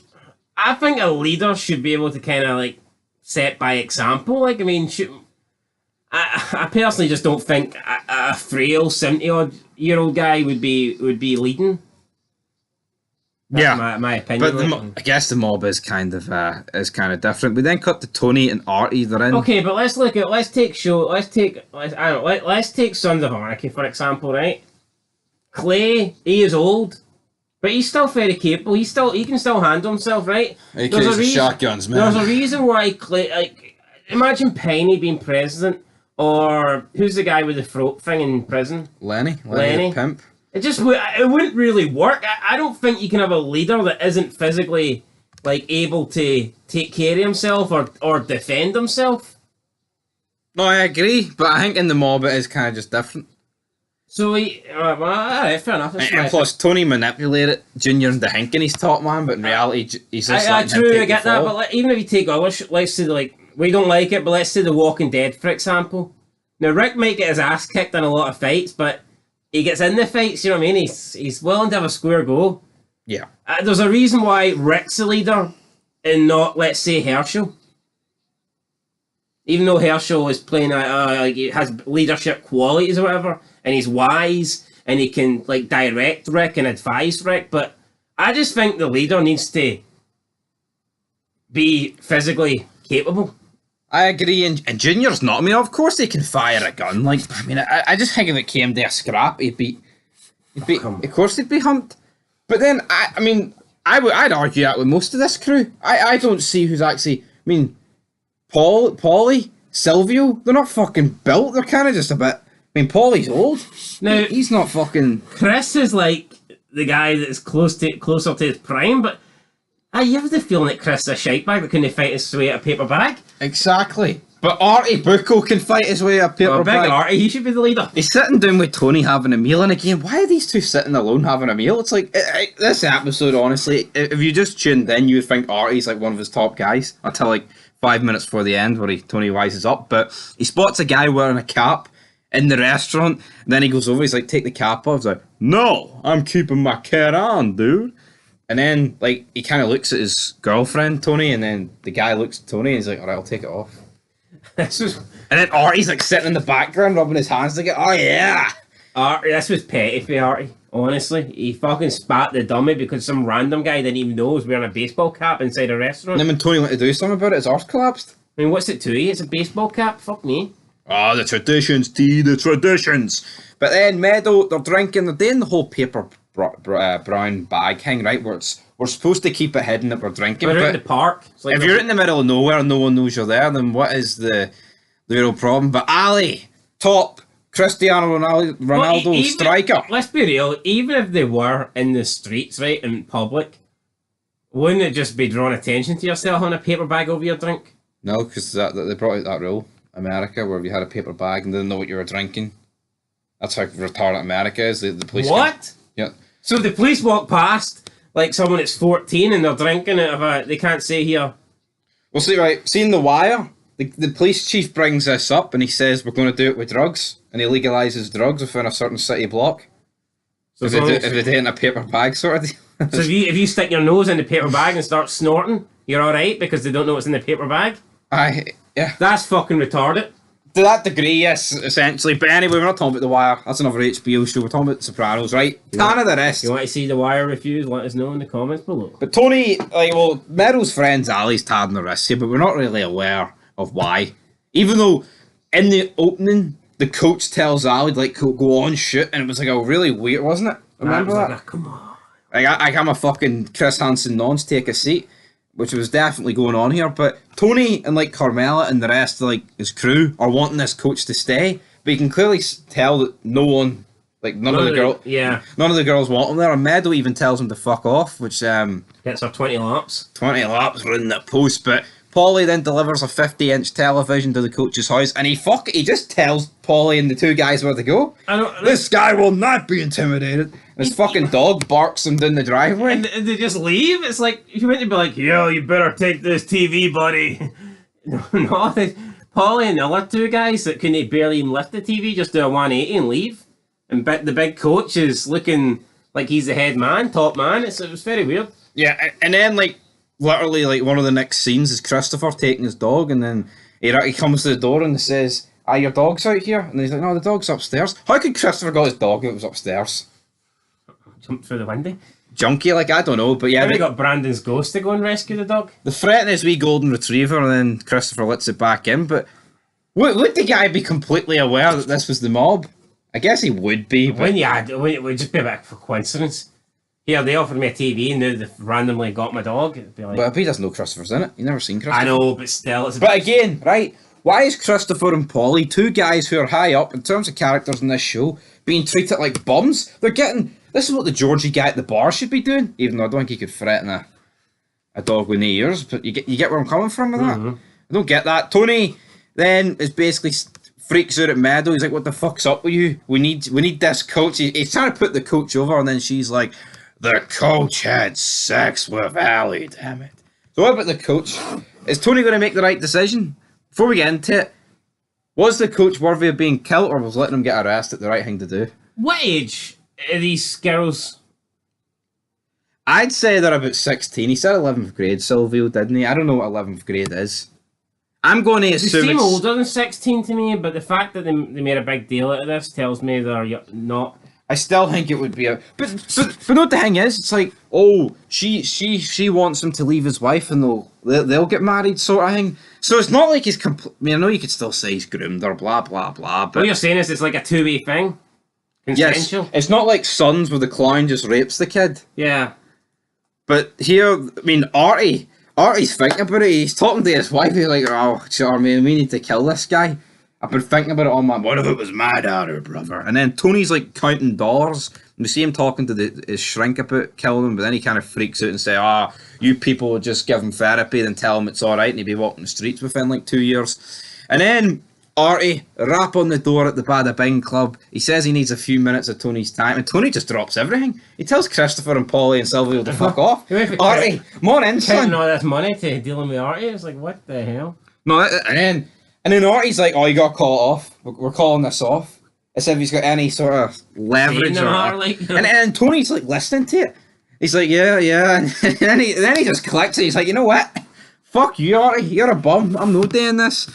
I think a leader should be able to kind of, like, set by example. Like, I mean, I personally just don't think a frail 70-odd-year-old guy would be leading. That's my opinion. But I guess the mob is kind of different. We then cut to Tony and Artie. They're in. Okay, but let's take Sons of Anarchy for example, right? Clay, he is old, but he's still very capable. He can still handle himself, right? He carries shotguns, man. There's a reason why Clay. Like, imagine Penny being president. Or who's the guy with the throat thing in prison? Lenny the pimp. It wouldn't really work. I don't think you can have a leader that isn't physically, like, able to take care of himself or defend himself. No, I agree, but I think in the mob it is kind of just different. So alright, fair enough. And plus, Tony manipulated Junior into thinking he's top man, but in reality, he's just letting him true, take I get the that, fall. but even if you take other, let's say, like, we don't like it, but let's say The Walking Dead, for example. Now, Rick might get his ass kicked in a lot of fights, but he gets in the fights, you know what I mean? He's willing to have a square go. Yeah. There's a reason why Rick's the leader and not, let's say, Herschel. Even though Herschel is playing, like, he has leadership qualities or whatever, and he's wise, and he can, like, direct Rick and advise Rick, but I just think the leader needs to be physically capable. I agree, and Junior's not. I mean, of course he can fire a gun. Like, I mean, I just think if it came to a scrap, he'd be of course he'd be humped. But then, I'd argue that with most of this crew. I don't see who's actually. I mean, Paulie, Silvio, they're not fucking built. They're kind of just a bit. I mean, Paulie's old. Now, he's not fucking. Chris is like the guy that's closer to his prime, but you have the feeling that Chris is a shite bag that couldn't fight his way out of a paper bag. Exactly. But Artie Bucco can fight his way out of a paper bag. Big Artie, he should be the leader. He's sitting down with Tony having a meal, and again, why are these two sitting alone having a meal? It's like, this episode, honestly, if you just tuned in, you would think Artie's like one of his top guys until like 5 minutes before the end where Tony wises up. But he spots a guy wearing a cap in the restaurant, and then he goes over, he's like, take the cap off. He's like, no, I'm keeping my cat on, dude. And then, like, he kind of looks at his girlfriend, Tony, and then the guy looks at Tony and he's like, alright, I'll take it off. And then Artie's like sitting in the background rubbing his hands like, oh yeah! Artie, this was petty for Artie, honestly. He fucking spat the dummy because some random guy didn't even know was wearing a baseball cap inside a restaurant. And then when Tony went to do something about it, his arse collapsed. I mean, what's it to you? It's a baseball cap? Fuck me. Ah, the traditions, T, the traditions. But then Meadow, they're drinking, they're doing the whole paper brown bag thing, right? Where we're supposed to keep it hidden that we're drinking. We're out in the park. Like if you're in the middle of nowhere and no one knows you're there, then what is the real problem? But Ali, top Cristiano Ronaldo striker. Let's be real, even if they were in the streets, right, in public, wouldn't it just be drawing attention to yourself on a paper bag over your drink? No, because they brought out that rule, America, where if you had a paper bag and didn't know what you were drinking, that's how retarded America is. The police. What? Yeah. So if the police walk past, like, someone that's 14 and they're drinking it, they can't say here. Well, see, right, seeing The Wire, the police chief brings this up and he says we're going to do it with drugs, and he legalizes drugs within a certain city block. So If they do it in a paper bag sort of deal. So if you stick your nose in the paper bag and start snorting, you're alright because they don't know what's in the paper bag? Yeah. That's fucking retarded. To that degree, yes, essentially. But anyway, we're not talking about The Wire. That's another HBO show. We're talking about Sopranos, right? None of the rest. You want to see The Wire reviews? Let us know in the comments below. But Tony, Meryl's friend Ali's taking the risk here, but we're not really aware of why. Even though in the opening, the coach tells Ali, like, go on, shoot, and it was like a really weird, wasn't it? Remember that? Like, come on. I'm a fucking Chris Hansen nonce, take a seat, which was definitely going on here. But Tony and like Carmela and the rest of like his crew are wanting this coach to stay, but you can clearly tell that no one, like none of the girls want him there. And Meadow even tells him to fuck off, which Gets her 20 laps. 20 laps were in that post. But Polly then delivers a 50-inch television to the coach's house, and he just tells Polly and the two guys where to go. This guy will not be intimidated. And his fucking dog barks him down the driveway. And they just leave? It's like, if you went to be like, yo, you better take this TV, buddy. No, Polly and the other two guys that couldn't barely even lift the TV just do a 180 and leave. And the big coach is looking like he's the head man, top man. It was very weird. Yeah, and then like, literally, like, one of the next scenes is Christopher taking his dog, and then he comes to the door and says, your dog's out here? And he's like, no, the dog's upstairs. How could Christopher got his dog if it was upstairs? Jumped through the window. Junkie, like, I don't know, but yeah. They got Brandon's ghost to go and rescue the dog. They threaten his wee golden retriever, and then Christopher lets it back in, but would the guy be completely aware that this was the mob? I guess he would be, but... It would just be a bit of a coincidence. Here, they offered me a TV and now they've randomly got my dog. It'd be like... But if he doesn't know Christopher's in it, you've never seen Christopher. I know, but still... But again, right, why is Christopher and Polly, two guys who are high up in terms of characters in this show, being treated like bums? They're getting... This is what the Georgie guy at the bar should be doing, even though I don't think he could threaten a dog with no ears, but you get where I'm coming from with that? I don't get that. Tony then is basically... freaks out at Meadow. He's like, what the fuck's up with you? We need this coach. He's trying to put the coach over, and then she's like... The coach had sex with Ali, damn it. So what about the coach? Is Tony going to make the right decision? Before we get into it, was the coach worthy of being killed, or was letting him get arrested the right thing to do? What age are these girls? I'd say they're about 16. He said 11th grade, Silvio, didn't he? I don't know what 11th grade is. I'm going to assume they seem older than 16 to me, but the fact that they made a big deal out of this tells me they're not... I still think it would be a... But no, the thing is, it's like, oh, she wants him to leave his wife and they'll get married sort of thing. So it's not like he's... I mean, I know you could still say he's groomed or blah, blah, blah, but... What you're saying is it's like a two-way thing? Consensual? Yes, it's not like Sons where the clown just rapes the kid. Yeah. But here, I mean, Artie's thinking about it. He's talking to his wife. He's like, oh, Charmaine, we need to kill this guy. I've been thinking about it all my... What if it was my daughter, brother? And then Tony's like counting dollars. We see him talking to his shrink about killing him, but then he kind of freaks out and say, you people would just give him therapy, then tell him it's alright, and he'd be walking the streets within like 2 years. And then Artie, rap on the door at the Bada Bing Club. He says he needs a few minutes of Tony's time, and Tony just drops everything. He tells Christopher and Polly and Silvio to fuck off. Artie, come on in, son. Counting all this money to dealing with Artie, it's like, what the hell? No, and then Artie's like, you got caught off. We're calling this off. As if he's got any sort of leverage. And then Tony's like listening to it. He's like, yeah. And then he just clicks it. He's like, you know what? Fuck you, Artie. You're a bum. I'm not doing this.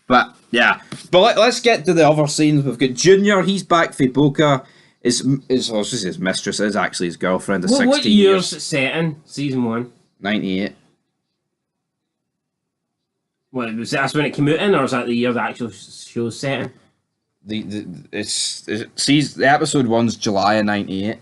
But, yeah. But let's get to the other scenes. We've got Junior. He's back for Boca. His mistress is actually his girlfriend of 16 years. What year's set in? Season 1? 98. What, was that when it came out in, or is that the year the actual show's set in? The episode 1's July of 98.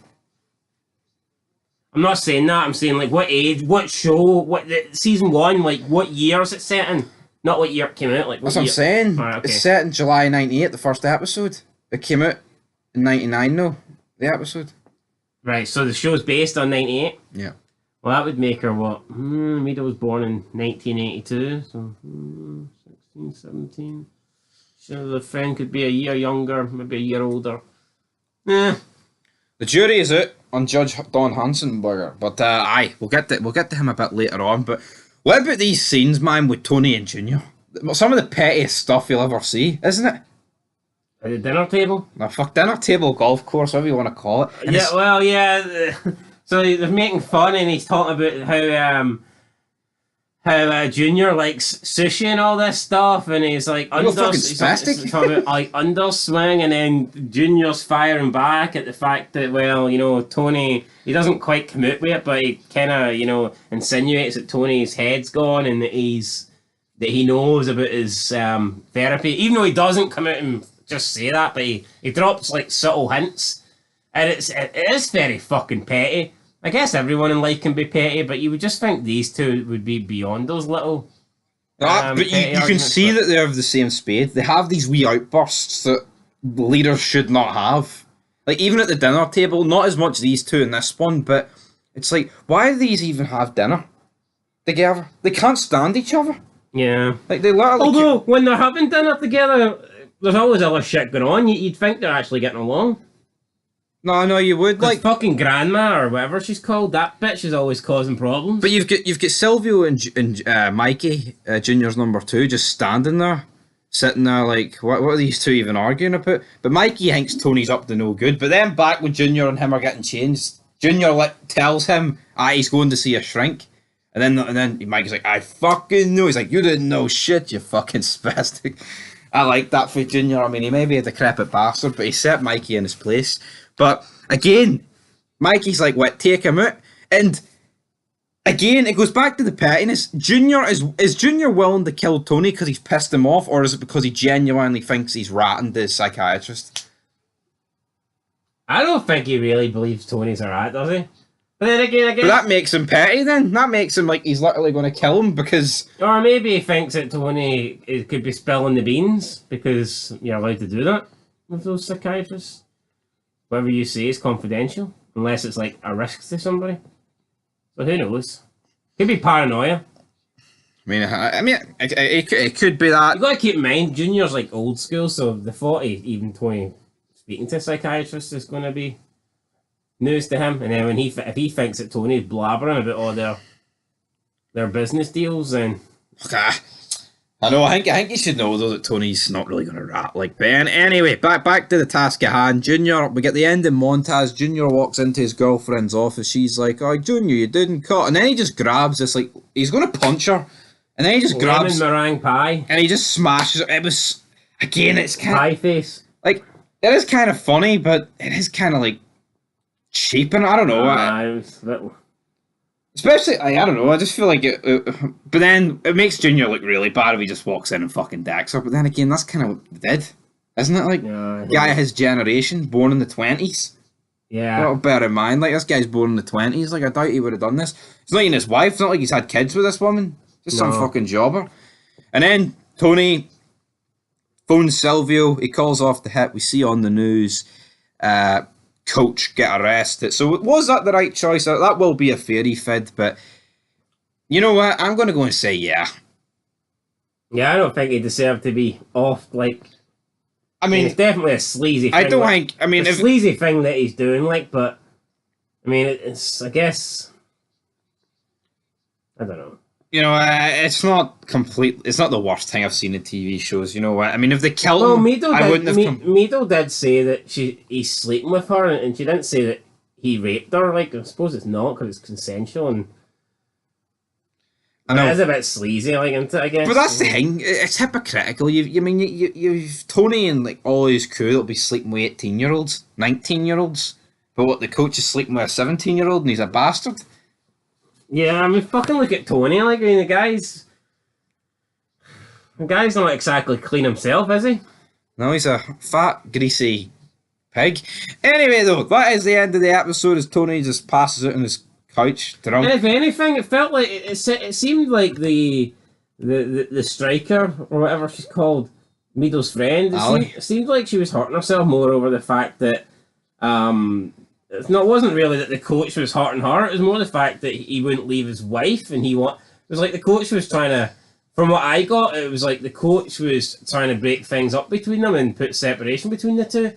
I'm not saying that. I'm saying like what age, what show, season 1, like what year is it set in? Not what year it came out. Like that's what I'm saying. Right, okay. It's set in July of 98. The first episode. It came out in 99. No, the episode. Right. So the show's based on 98. Yeah. Well, that would make her what? Mida was born in 1982, so 16, 17. So the friend could be a year younger, maybe a year older. The jury is out on Judge Don Hansenberger, but we'll get to him a bit later on. But what about these scenes, man, with Tony and Junior? some of the pettiest stuff you'll ever see, isn't it? At the dinner table. No, fuck, dinner table, golf course, whatever you want to call it. And Yeah, it's- well, yeah. So they're making fun, and he's talking about how Junior likes sushi and all this stuff, and he's like You're fucking spastic. he's talking about like underswing, and then Junior's firing back at the fact that, well, you know, Tony, he doesn't quite commit with it, but he kind of, you know, insinuates that Tony's head's gone and that he knows about his therapy, even though he doesn't come out and just say that, but he drops like subtle hints, and it is very fucking petty. I guess everyone in life can be petty, but you would just think these two would be beyond those little. but you can arguments, see but- that they're of the same spade. They have these wee outbursts that leaders should not have. Like, even at the dinner table, not as much these two in this one, but it's like, why do these even have dinner together? They can't stand each other. Yeah. Like, they literally. Although when they're having dinner together, there's always other shit going on. You'd think they're actually getting along. No, you would Like like. fucking grandma or whatever she's called, that bitch is always causing problems. But you've got Silvio and Mikey, Junior's number 2, just standing there, sitting there like, what are these two even arguing about? But Mikey thinks Tony's up to no good. But then back when Junior and him are getting changed, Junior tells him, he's going to see a shrink. And then Mikey's like, I fucking know. He's like, you didn't know shit, you fucking spastic. I like that for Junior. I mean, he may be a decrepit bastard, but he set Mikey in his place. But again, Mikey's like, what, take him out? And again, it goes back to the pettiness. Junior is Junior willing to kill Tony because he's pissed him off, or is it because he genuinely thinks he's ratting the psychiatrist? I don't think he really believes Tony's a rat, does he? But then again, I guess... But that makes him petty then. That makes him like he's literally going to kill him because... Or maybe he thinks that Tony could be spilling the beans because you're allowed to do that with those psychiatrists. Whatever you say is confidential, unless it's like a risk to somebody. So who knows? Could be paranoia. I mean, it could be that. You got to keep in mind, Junior's like old school, so the 40, even Tony speaking to a psychiatrist is going to be news to him. And then when if he thinks that Tony's blabbering about all their business deals, then Okay. I know. I think you should know though that Tony's not really going to rat like Ben. Anyway, back to the task at hand. Junior, we get the ending montage. Junior walks into his girlfriend's office. She's like, "Oh, Junior, you didn't cut," and then he just grabs this like he's going to punch her, and then he just grabs meringue pie, and he just smashes her. It was again, it's kind pie of face. like it is kind of funny, but it is kind of like cheap, and I don't know. It was little. Especially, I don't know, I just feel like it, but then it makes Junior look really bad if he just walks in and fucking decks her, but then again, that's kind of what they did, isn't it? Like, guy of his generation, born in the 20s. Yeah. Well, bear in mind, like, this guy's born in the 20s, like, I doubt he would have done this. It's not even his wife, it's not like he's had kids with this woman, just some fucking jobber. And then, Tony phones Silvio, he calls off the hit, we see on the news, coach get arrested. So was that the right choice? That will be a fairy fid, but you know what? I'm going to go and say yeah. Yeah, I don't think he deserved to be off. Like, I mean, it's definitely a sleazy thing. I don't think. I mean, a sleazy thing that he's doing, like, but I mean, it's. I guess I don't know. You know, it's not complete. It's not the worst thing I've seen in TV shows. You know what? I mean, if they killed him, I wouldn't have. Mido did say that he's sleeping with her, and she didn't say that he raped her. Like, I suppose it's not because it's consensual, and I know. It is a bit sleazy, like, isn't it, I guess. But that's the thing. It's hypocritical. You've Tony and like all his crew that'll be sleeping with 18-year-olds, 19-year-olds. But what, the coach is sleeping with a 17-year-old and he's a bastard. Yeah, I mean, fucking look at Tony. Like, I mean, the guy's not exactly clean himself, is he? No, he's a fat, greasy pig. Anyway, though, that is the end of the episode as Tony just passes out on his couch drunk. And if anything, it felt like it seemed like the striker or whatever she's called, Mido's friend. It seemed like she was hurting herself more over the fact that it wasn't really that the coach was hurting her. It was more the fact that he wouldn't leave his wife, and it was like the coach was trying to. From what I got, it was like the coach was trying to break things up between them and put separation between the two,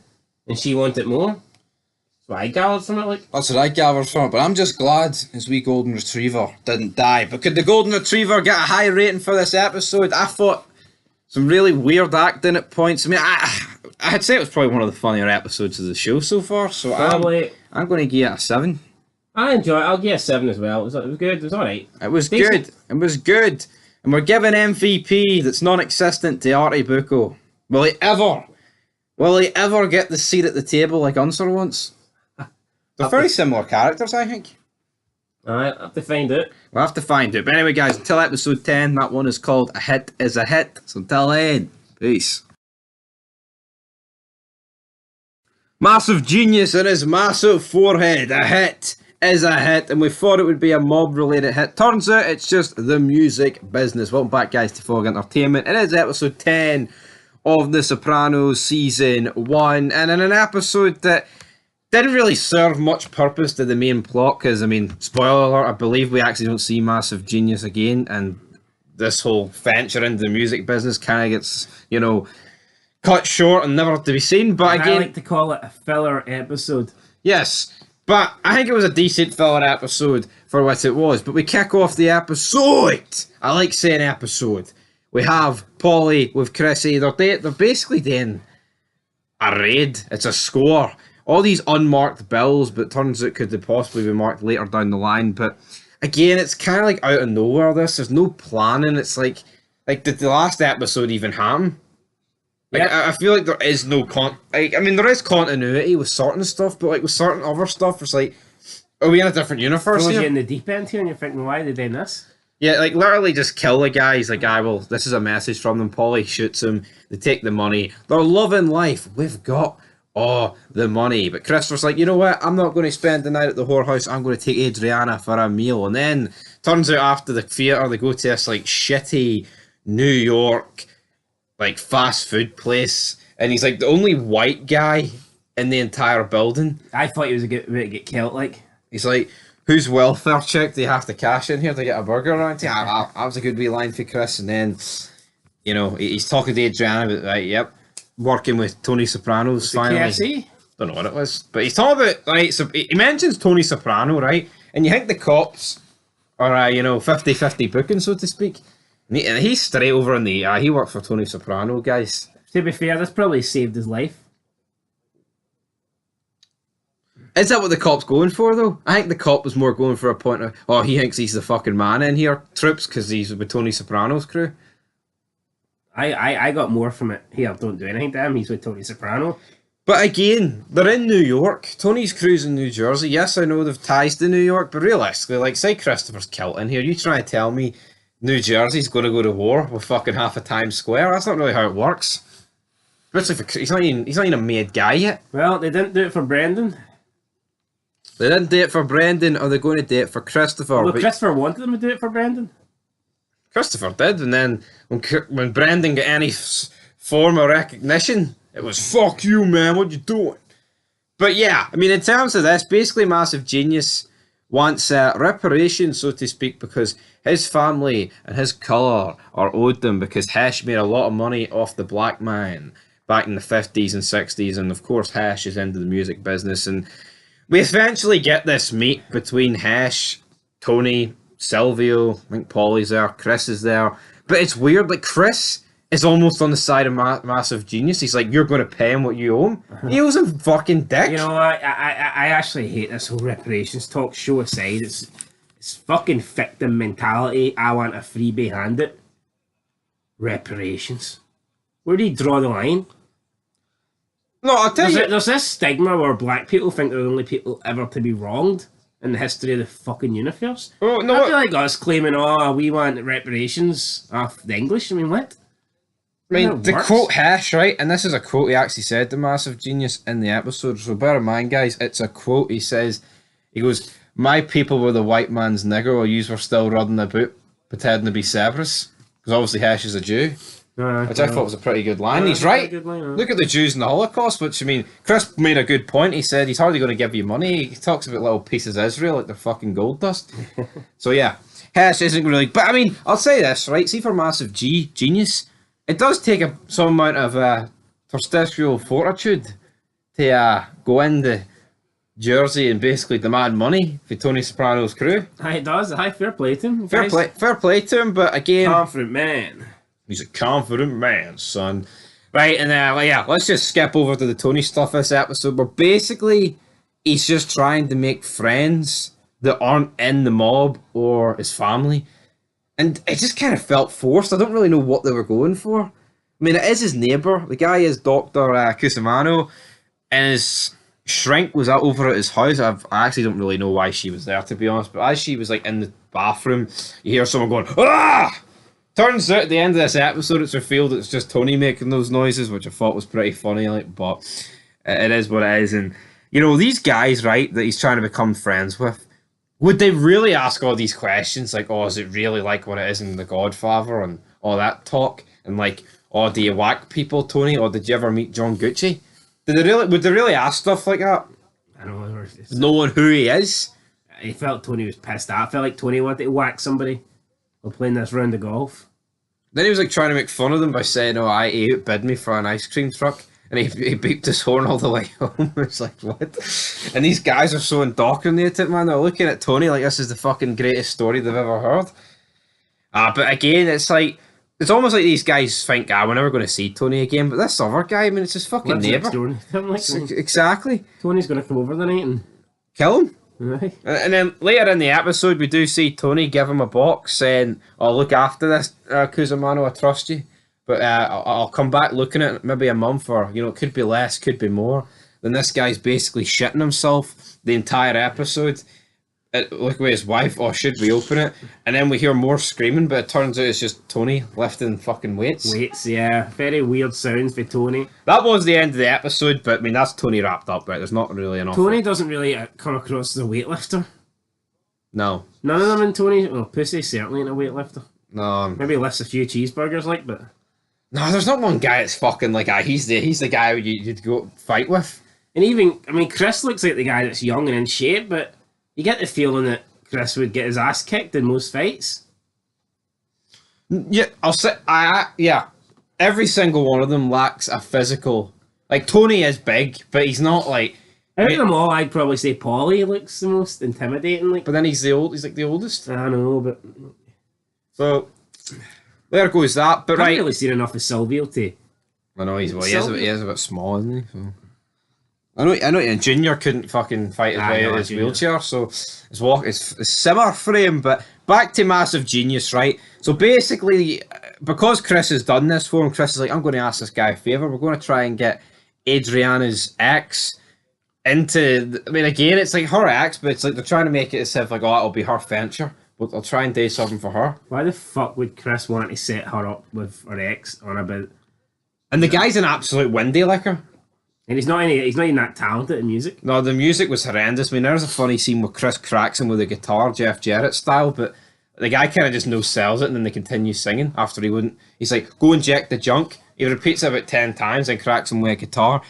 and she wanted more. That's what I gathered from it. Like, that's what I gathered from it. But I'm just glad his wee golden retriever didn't die. But could the golden retriever get a high rating for this episode? I thought Some really weird acting at points. I mean, I'd say it was probably one of the funnier episodes of the show so far. So Probably. I'm going to give it a 7. I enjoy it. I'll give it a 7 as well. It was good. It was alright. It was Decent. good. It was good. And we're giving MVP that's non-existent to Artie Bucco. Will he ever get the seat at the table like Unser once? They're very similar characters, I think. Alright, I'll have to find out. We'll have to find it. But anyway, guys, until episode 10, that one is called A Hit is a Hit. So until then, peace. Massive genius in his massive forehead. A hit is a hit. And we thought it would be a mob-related hit. Turns out it's just the music business. Welcome back, guys, to Fog Entertainment. It is episode 10 of The Sopranos Season 1. And in an episode that didn't really serve much purpose to the main plot, because, I mean, spoiler alert, I believe we actually don't see Massive Genius again, and this whole venture into the music business kind of gets, cut short and never to be seen. But again, I like to call it a filler episode. yes, but I think it was a decent filler episode for what it was. But we kick off the episode. I like saying episode. We have Polly with Chrissy. They're basically doing a raid. It's a score. All these unmarked bills, but turns out could they possibly be marked later down the line. But again, it's kind of like out of nowhere. There's no planning. It's like did the last episode even happen? Like, Yep. I feel like there is no there is continuity with certain stuff, but like with certain other stuff, it's like, are we in a different universe Throws here? you in the deep end here, and you're thinking, why are they doing this? Yeah, like literally just kill the guy. He's like, well, this is a message from them. Polly shoots him. They take the money. They're loving life. We've got all the money. But Christopher's like, you know what? I'm not going to spend the night at the whorehouse. I'm going to take Adriana for a meal. And then turns out after the theatre, they go to this like shitty New York like fast food place. And he's like the only white guy in the entire building. I thought he was about to get killed, like. He's like, whose welfare check do you have to cash in here to get a burger around here? That was a good wee line for Chris. And then, he's talking to Adriana about, right, yep, working with Tony Soprano's finally. KFC? Don't know what it was. But he's talking about, right, so he mentions Tony Soprano, right? And you think the cops are, 50-50 booking, so to speak. And he's straight over in the, he works for Tony Soprano, guys. To be fair, this probably saved his life. Is that what the cop's going for, though? I think the cop was more going for a point of, he thinks he's the fucking man in here, troops, because he's with Tony Soprano's crew. I got more from it. Here, don't do anything to him. He's with Tony Soprano. But again, they're in New York. Tony's crew's in New Jersey. Yes, I know they've ties to New York, but realistically, like, say Christopher's killed in here, you try to tell me New Jersey's going to go to war with fucking half of Times Square? That's not really how it works. Especially for, he's not even a made guy yet. Well, they didn't do it for Brendan. They didn't do it for Brendan, or they're going to do it for Christopher. Well, but Christopher wanted them to do it for Brendan. Christopher did, and then when Brendan got any form of recognition, it was, fuck you, man, what you doing? But yeah, I mean, in terms of this, basically Massive Genius wants reparations, so to speak, because his family and his colour are owed them because Hesh made a lot of money off the black man back in the 50s and 60s, and of course Hesh is into the music business, and we eventually get this meet between Hesh, Tony, Silvio, I think Paulie's there, Chris is there, but it's weird, like Chris is almost on the side of Massive Genius. He's like, you're going to pay him what you owe him. He owes him fucking dick. You know, I actually hate this whole reparations talk. Show aside, it's fucking victim mentality. I want a freebie handed. Reparations. Where do you draw the line? No, I'll tell you. There's this stigma where black people think they're the only people ever to be wronged in the history of the fucking universe. Oh, no, I feel like us claiming, we want reparations off the English. I mean, what? I mean, to quote Hesh, right, and this is a quote he actually said to Massive Genius in the episode, so bear in mind, guys, it's a quote. He says, he goes, my people were the white man's nigger while yous were still running about pretending to be Severus. Because obviously Hesh is a Jew. Which I thought was a pretty good line. He's right. Look at the Jews in the Holocaust, which, I mean, Chris made a good point. He said he's hardly going to give you money. He talks about little pieces of Israel like they're fucking gold dust. So, yeah, Hesh isn't really... But, I mean, I'll say this, right? See, for Massive Genius, it does take some amount of testicular fortitude to go into Jersey and basically demand money for Tony Soprano's crew. It does. Fair play to him. Fair play to him, but again... Confident man. He's a confident man, son. Right, and yeah, let's just skip over to the Tony stuff this episode. Where basically, he's just trying to make friends that aren't in the mob or his family. And it just kind of felt forced. I don't really know what they were going for. I mean, it is his neighbour. The guy is Dr. Cusimano, and his shrink was out over at his house. I actually don't really know why she was there, to be honest. But as she was like in the bathroom, you hear someone going, "Ah!" Turns out at the end of this episode, it's revealed it's just Tony making those noises, which I thought was pretty funny. Like, but it is what it is. And you know, these guys, right, that he's trying to become friends with. Would they really ask all these questions, like, oh, is it really like what it is in The Godfather and all that talk? And like, oh, do you whack people, Tony? Or did you ever meet John Gucci? Would they really ask stuff like that? I don't know. Knowing who he is? I felt Tony was pissed off. I felt like Tony wanted to whack somebody while playing this round of golf. Then he was like trying to make fun of them by saying, oh, he outbid me for an ice cream truck. And he beeped his horn all the way home. It's like, what? And these guys are so indoctrinated, man. They're looking at Tony like this is the fucking greatest story they've ever heard. But again, it's like, it's almost like these guys think, we're never going to see Tony again. But this other guy, I mean, it's his fucking neighbour. Exactly. Tony's going to come over the night and kill him. Right. And then later in the episode, we do see Tony give him a box saying, "Oh, look after this, Cusimano, I trust you. But I'll come back looking at it maybe a month or, it could be less, could be more." Then this guy's basically shitting himself the entire episode. Look with his wife, oh, should we open it? And then we hear more screaming, but it turns out it's just Tony lifting fucking weights. Weights, yeah. Very weird sounds for Tony. That was the end of the episode, but I mean, that's Tony wrapped up, right? There's not really enough. Tony doesn't really come across as a weightlifter. No. None of them in Tony. Well, Pussy certainly ain't a weightlifter. No. Maybe lifts a few cheeseburgers, like, but... No, there's not one guy that's fucking like, he's the guy you'd go fight with. And even, I mean, Chris looks like the guy that's young and in shape, but you get the feeling that Chris would get his ass kicked in most fights. Yeah, I'll say, yeah. Every single one of them lacks a physical... Like, Tony is big, but he's not like... Out of them all, I'd probably say Paulie looks the most intimidating. Like. But then he's like the oldest. I know, but... So, there goes that. But I haven't right... really seen enough of Silvio to... I know, he is a bit small, isn't he? So. I know, and Junior couldn't fucking fight his way out of his wheelchair, so his simmer frame. But back to Massive Genius, right? So basically, because Chris has done this for him, Chris is like, I'm going to ask this guy a favour. We're going to try and get Adriana's ex into... I mean, again, it's like her ex, but it's like they're trying to make it as if like, oh, it'll be her venture. But I'll try and do something for her. Why the fuck would Chris want to set her up with her ex on about... And the guy's an absolute windy licker. And he's not even that talented in music. No, the music was horrendous. I mean, there's a funny scene where Chris cracks him with a guitar, Jeff Jarrett style, but the guy kind of just no sells it, and then they continue singing after he wouldn't. He's like, go inject the junk. He repeats it about 10 times and cracks him with a guitar.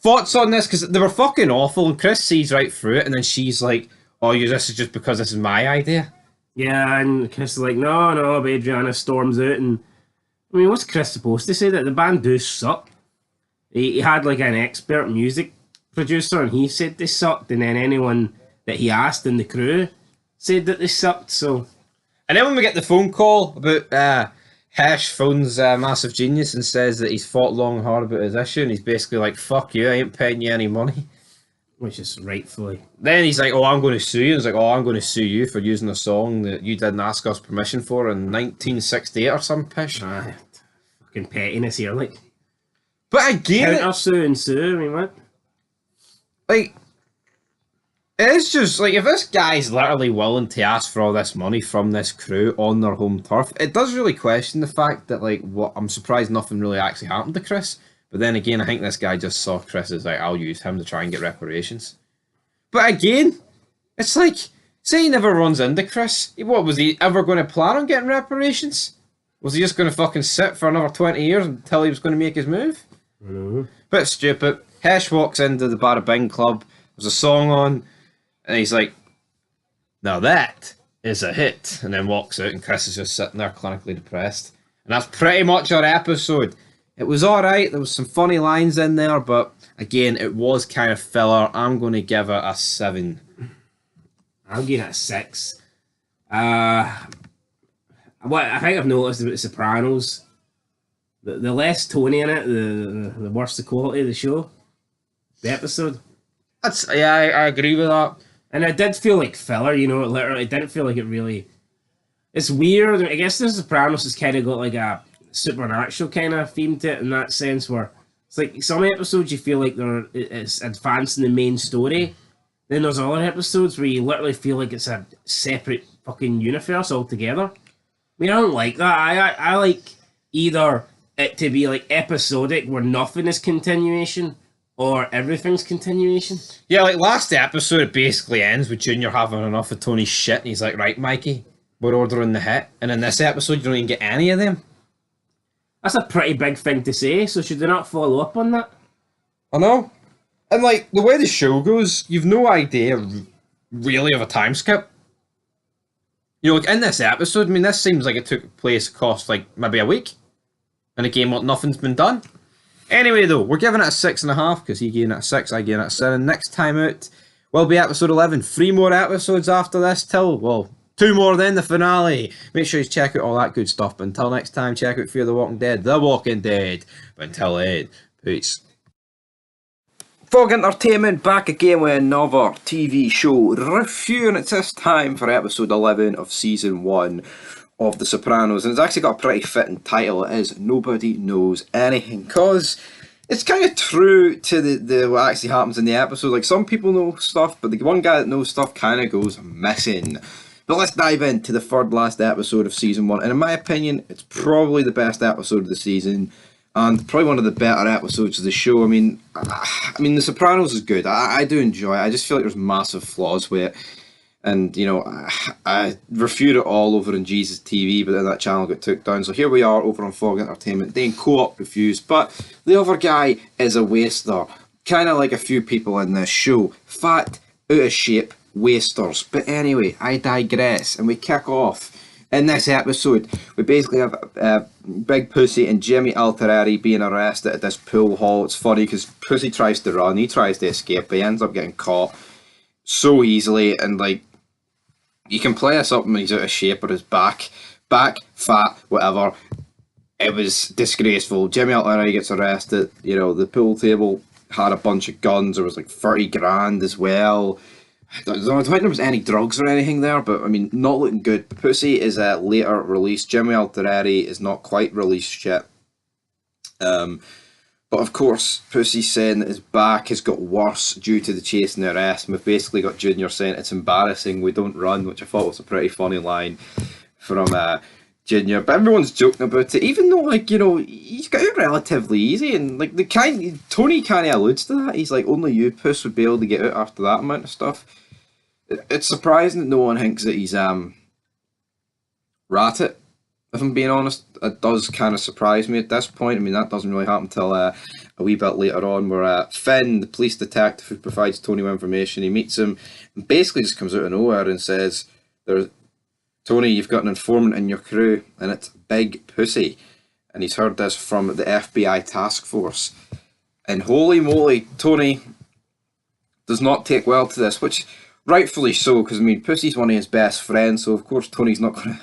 Thoughts on this? Because they were fucking awful, and Chris sees right through it, and then she's like, oh, this is just because this is my idea. Yeah, and Chris is like, no, but Adriana storms out, and I mean, what's Chris supposed to say? That the band do suck? He had like an expert music producer, and he said they sucked, and then anyone that he asked in the crew said that they sucked. So, and then when we get the phone call about Hesh phones Massive Genius and says that he's fought long and hard about his issue, and he's basically like, "Fuck you, I ain't paying you any money," which is rightfully. Then he's like, "Oh, I'm going to sue you." He's like, "Oh, I'm going to sue you for using a song that you didn't ask us permission for in 1968 or some pish." Fucking pettiness here, like. But again, counter sue and sue. I mean, what? Like, it's just like if this guy's literally willing to ask for all this money from this crew on their home turf, it does really question the fact that like what I'm surprised nothing really actually happened to Chris. But then again, I think this guy just saw Chris as like, I'll use him to try and get reparations. But again, it's like, say he never runs into Chris. What was he ever going to plan on getting reparations? Was he just going to fucking sit for another 20 years until he was going to make his move? Bit stupid. Hesh walks into the Bada Bing Club. There's a song on, and he's like, "Now that is a hit," and then walks out, and Chris is just sitting there clinically depressed. And that's pretty much our episode. It was alright, there was some funny lines in there, but again, it was kind of filler. I'm going to give it a 7. I'm giving it a 6. What I think I've noticed about The Sopranos The less Tony in it, the worse the quality of the show, the episode. I agree with that. And it did feel like filler, you know. Literally, it didn't feel like it really. It's weird. I guess The Sopranos has kind of got like a supernatural kind of theme to it in that sense, where it's like some episodes you feel like it's advancing the main story. Then there's other episodes where you literally feel like it's a separate fucking universe altogether. I mean, I don't like that. I like either it to be like episodic where nothing is continuation or everything's continuation. Yeah, like last episode, it basically ends with Junior having enough of Tony's shit, and he's like, right, Mikey, we're ordering the hit. And in this episode, you don't even get any of them. That's a pretty big thing to say, so should they not follow up on that? I know. And like, the way the show goes, you've no idea really of a time skip. You know, like in this episode, I mean, this seems like it took place across like maybe a week. And again, what nothing's been done. Anyway, though, we're giving it a 6.5 because he gave it a 6, I gave it a 7. Next time out will be episode 11. 3 more episodes after this till, well, 2 more then the finale. Make sure you check out all that good stuff. But until next time, check out Fear the Walking Dead, The Walking Dead. But until then, peace. Fog Entertainment back again with another TV show review, and it's this time for episode 11 of season 1 of The Sopranos, and it's actually got a pretty fitting title. It is Nobody Knows Anything, because it's kind of true to the what actually happens in the episode. Like, some people know stuff, but the one guy that knows stuff kind of goes missing. But let's dive into the third last episode of season 1, and in my opinion, it's probably the best episode of the season, and probably one of the better episodes of the show. I mean, The Sopranos is good. I do enjoy it. I just feel like there's massive flaws with it. And, you know, I reviewed it all over on Jesus TV, but then that channel got took down. So here we are over on Fog Entertainment doing co-op reviews. But the other guy is a waster. Kind of like a few people in this show. Fat, out of shape, wasters. But anyway, I digress. And we kick off. In this episode, we basically have Big Pussy and Jimmy Alterari being arrested at this pool hall. It's funny because Pussy tries to run, he tries to escape, but he ends up getting caught so easily. And like, you can play this up when he's out of shape or his back, fat, whatever. It was disgraceful. Jimmy Alterari gets arrested. You know, the pool table had a bunch of guns. There was like 30 grand as well. I don't think there was any drugs or anything there, but I mean, not looking good. Pussy is later released. Jimmy Alterari is not quite released yet. But of course, Pussy's saying that his back has got worse due to the chase and the arrest. And we've basically got Junior saying it's embarrassing, we don't run, which I thought was a pretty funny line from Junior. But everyone's joking about it, even though, like, you know, he's got it relatively easy. And like, Tony kind of alludes to that. He's like, only you, Puss, would be able to get out after that amount of stuff. It's surprising that no one thinks that he's ratted, if I'm being honest. It does kind of surprise me at this point. I mean, that doesn't really happen until a wee bit later on, where Finn, the police detective who provides Tony with information, he meets him and basically just comes out of nowhere and says, Tony, you've got an informant in your crew, and it's Big Pussy. And he's heard this from the FBI task force. And holy moly, Tony does not take well to this, which rightfully so, because I mean, Pussy's one of his best friends, so of course Tony's not gonna.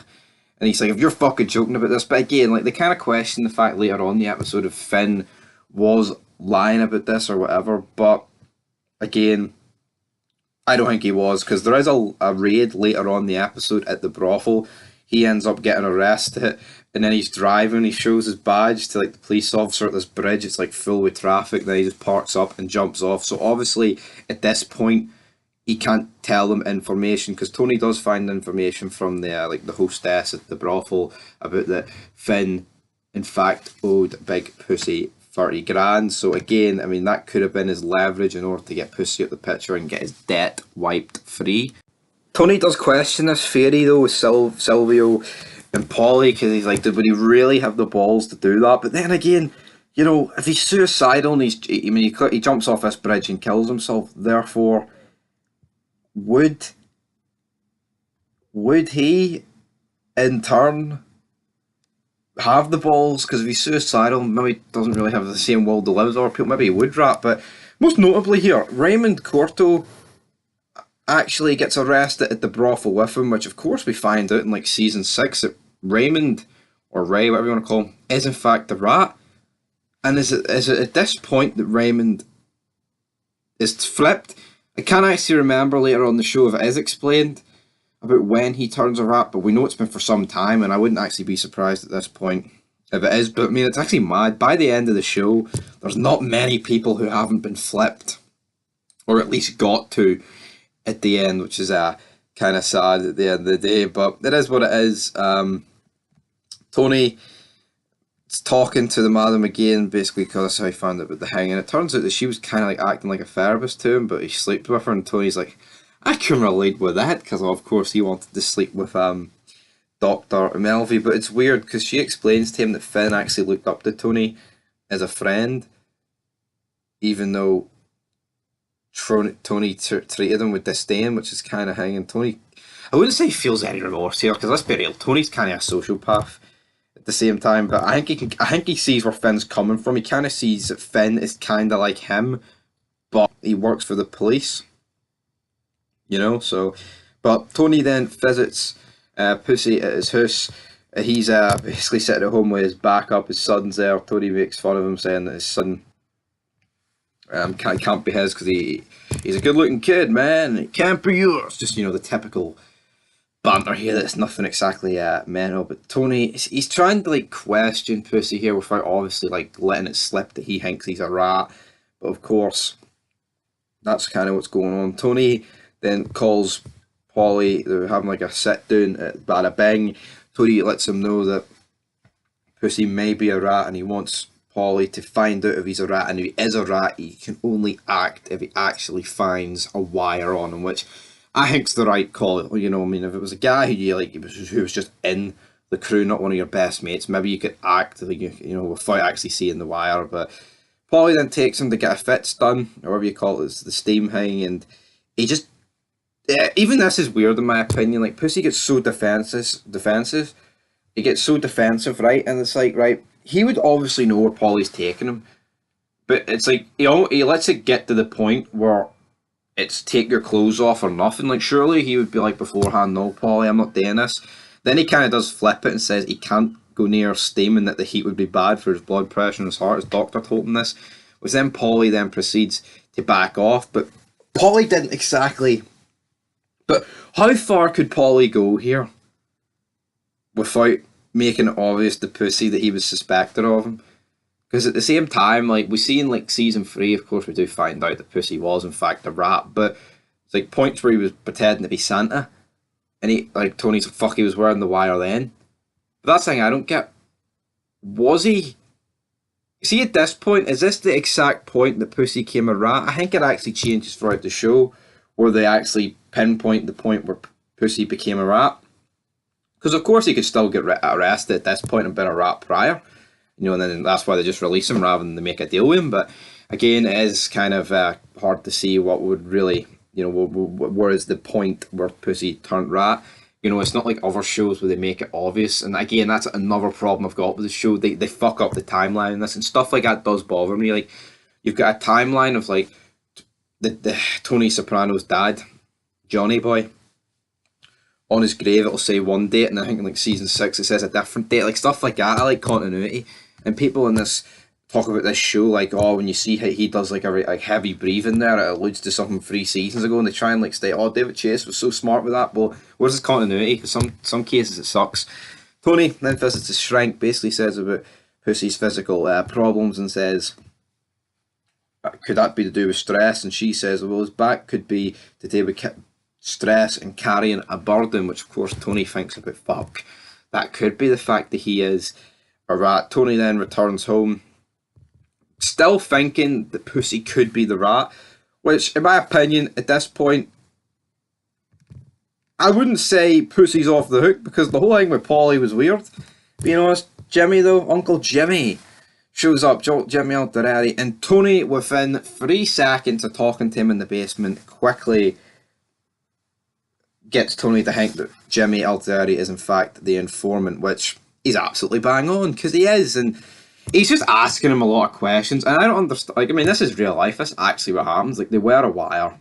And he's like, if you're fucking joking about this, but again, like, they kind of question the fact later on in the episode if Finn was lying about this or whatever, but again, I don't think he was, because there is a raid later on in the episode at the brothel. He ends up getting arrested, and then he's driving, he shows his badge to like the police officer at this bridge, it's like full with traffic, then he just parks up and jumps off. So obviously, at this point, he can't tell them information, because Tony does find information from the like the hostess at the brothel about that Finn, in fact, owed Big Pussy 30 grand. So again, I mean, that could have been his leverage in order to get Pussy out the picture and get his debt wiped free. Tony does question this theory though with Silvio and Polly, because he's like, would he really have the balls to do that? But then again, you know, if he's suicidal and he jumps off this bridge and kills himself, therefore, would he in turn have the balls? Because if he's suicidal, maybe doesn't really have the same will to live as other people, maybe he would rap. But most notably here, Raymond Corto actually gets arrested at the brothel with him, which of course we find out in like season 6 that Raymond or Ray, whatever you want to call him, is in fact the rat. And is it at this point that Raymond is flipped? I can't actually remember later on the show if it is explained about when he turns a rat, but we know it's been for some time, and I wouldn't actually be surprised at this point if it is. But I mean, it's actually mad. By the end of the show, there's not many people who haven't been flipped, or at least got to at the end, which is kind of sad at the end of the day. But it is what it is. Tony is talking to the madam again, basically because that's how he found out about the hanging. It turns out that she was kind of like acting like a therapist to him, but he sleeps with her, and Tony's like, I can relate with that, because of course he wanted to sleep with Dr. Melvey. But it's weird because she explains to him that Finn actually looked up to Tony as a friend, even though Tony treated him with disdain, which is kind of hanging. Tony, I wouldn't say he feels any remorse here, because let's be real, Tony's kind of a sociopath at the same time, but I think he sees where Finn's coming from. He kind of sees that Finn is kind of like him, but he works for the police. You know, so, but Tony then visits Pussy at his house. He's basically sitting at home with his back up. His son's there. Tony makes fun of him, saying that his son can't be his because he's a good-looking kid, man. It can't be yours. Just, you know, the typical banter here that's nothing exactly mental. But Tony, he's trying to like question Pussy here without obviously like letting it slip that he thinks he's a rat. But of course, that's kind of what's going on. Tony then calls Polly. They're having like a sit down at Bada Bing. Tony lets him know that Pussy may be a rat, and he wants Polly to find out if he's a rat. And if he is a rat, he can only act if he actually finds a wire on him, which I think's the right call. You know, I mean, if it was a guy who was just in the crew, not one of your best mates, maybe you could act like you know without actually seeing the wire. But Polly then takes him to get a fits done, or whatever you call it, it's the steam thing, and he just. Yeah, even this is weird in my opinion. Like Pussy gets so defensive. He gets so defensive, right? And it's like, right, he would obviously know where Polly's taking him, but it's like he lets it get to the point where it's take your clothes off or nothing. Like surely he would be like beforehand, no, Polly, I'm not doing this. Then he kind of does flip it and says he can't go near steam and that the heat would be bad for his blood pressure and his heart. His doctor told him this. Which then Polly then proceeds to back off, but Polly didn't exactly. But how far could Polly go here without making it obvious to Pussy that he was suspected of him? Because at the same time, like we see in like season 3, of course, we do find out that Pussy was in fact a rat. But it's like points where he was pretending to be Santa, and he like Tony's like, fuck, he was wearing the wire then. But that's the thing I don't get. Was he? See, at this point, is this the exact point that Pussy came a rat? I think it actually changes throughout the show, where they actually pinpoint the point where Pussy became a rat. Because of course he could still get arrested at this point and been a rat prior. You know, and then that's why they just release him rather than they make a deal with him. But again, it is kind of hard to see what would really, you know, where is the point where Pussy turned rat. You know, it's not like other shows where they make it obvious. And again, that's another problem I've got with the show. They fuck up the timeline in this, and stuff like that does bother me. Like, you've got a timeline of like the Tony Soprano's dad, Johnny Boy, on his grave it'll say one date, and I think in like season 6 it says a different date. Like stuff like that, I like continuity. And people in this talk about this show like, oh, when you see how he does like a heavy breathing there, it alludes to something 3 seasons ago, and they try and like say, oh, David Chase was so smart with that. Well, where's his continuity? Because some cases it sucks. Tony then visits his shrink, basically says about Pussy's physical problems, and says, could that be to do with stress? And she says, well, his back could be to do with stress and carrying a burden, which of course Tony thinks about. Fuck, that could be the fact that he is a rat. Tony then returns home, still thinking that Pussy could be the rat, which in my opinion at this point, I wouldn't say Pussy's off the hook, because the whole thing with Polly was weird. Being honest, Jimmy though, Uncle Jimmy shows up, Jimmy Alderari, and Tony, within 3 seconds of talking to him in the basement, quickly gets Tony to think that Jimmy Alderari is in fact the informant, which he's absolutely bang on, because he is, and he's just asking him a lot of questions, and I don't understand. Like, I mean, this is real life. This is actually what happens. Like, they wear a wire.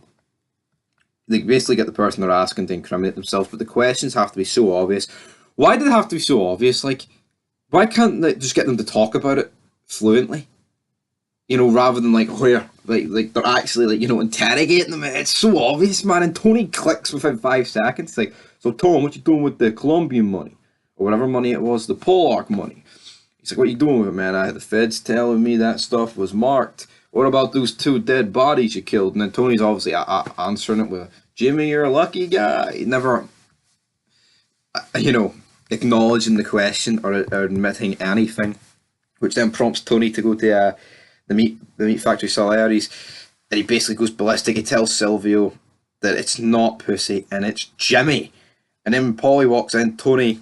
They basically get the person they're asking to incriminate themselves, but the questions have to be so obvious. Why do they have to be so obvious? Like, Why can't they just get them to talk about it fluently? You know, rather than like where like they're actually like, you know, interrogating them. It's so obvious, man. And Tony clicks within 5 seconds. It's like, so Tom, what you doing with the Colombian money? Or whatever money it was, the Polark money. He's like, what you doing with it, man? I had the feds telling me that stuff was marked. What about those 2 dead bodies you killed? And then Tony's obviously answering it with, Jimmy, you're a lucky guy. He never, you know, acknowledging the question or admitting anything, which then prompts Tony to go to the meat factory Solaris, and he basically goes ballistic. He tells Silvio that it's not Pussy and it's Jimmy. And then when Paulie walks in, Tony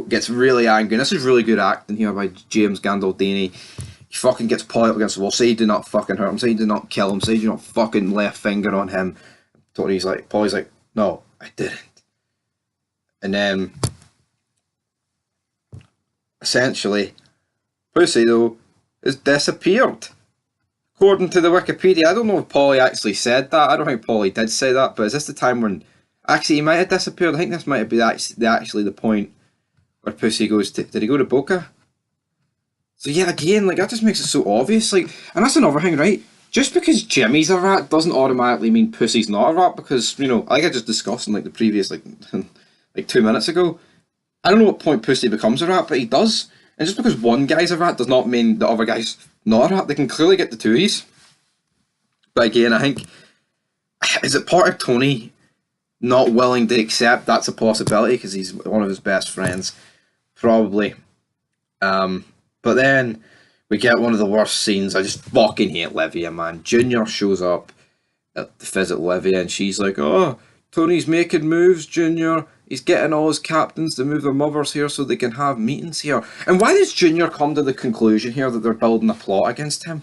gets really angry. And this is really good acting here by James Gandolfini. He fucking gets Paulie up against the wall. Say do not fucking hurt him. Say do not kill him. Say do not fucking lay a finger on him. Paulie's like, no, I didn't. And then, essentially, Pussy, though, has disappeared. According to the Wikipedia, I don't know if Paulie actually said that. I don't think Paulie did say that, but is this the time when... Actually, he might have disappeared. I think this might have been actually the point where Pussy goes to... Did he go to Boca? So yeah, again, like, that just makes it so obvious. Like, and that's another thing, right? Just because Jimmy's a rat doesn't automatically mean Pussy's not a rat, because, you know, like I just discussed in, like, the previous, like 2 minutes ago, I don't know what point Pussy becomes a rat, but he does. And just because one guy's a rat does not mean the other guy's not a rat. They can clearly get the twoies. But again, I think, is it part of Tony not willing to accept that's a possibility because he's one of his best friends? Probably. But then we get one of the worst scenes. I just fucking hate Livia, man. Junior shows up at the visit Livia and she's like, oh, Tony's making moves, Junior. He's getting all his captains to move their mothers here so they can have meetings here. And why does Junior come to the conclusion here that they're building a plot against him?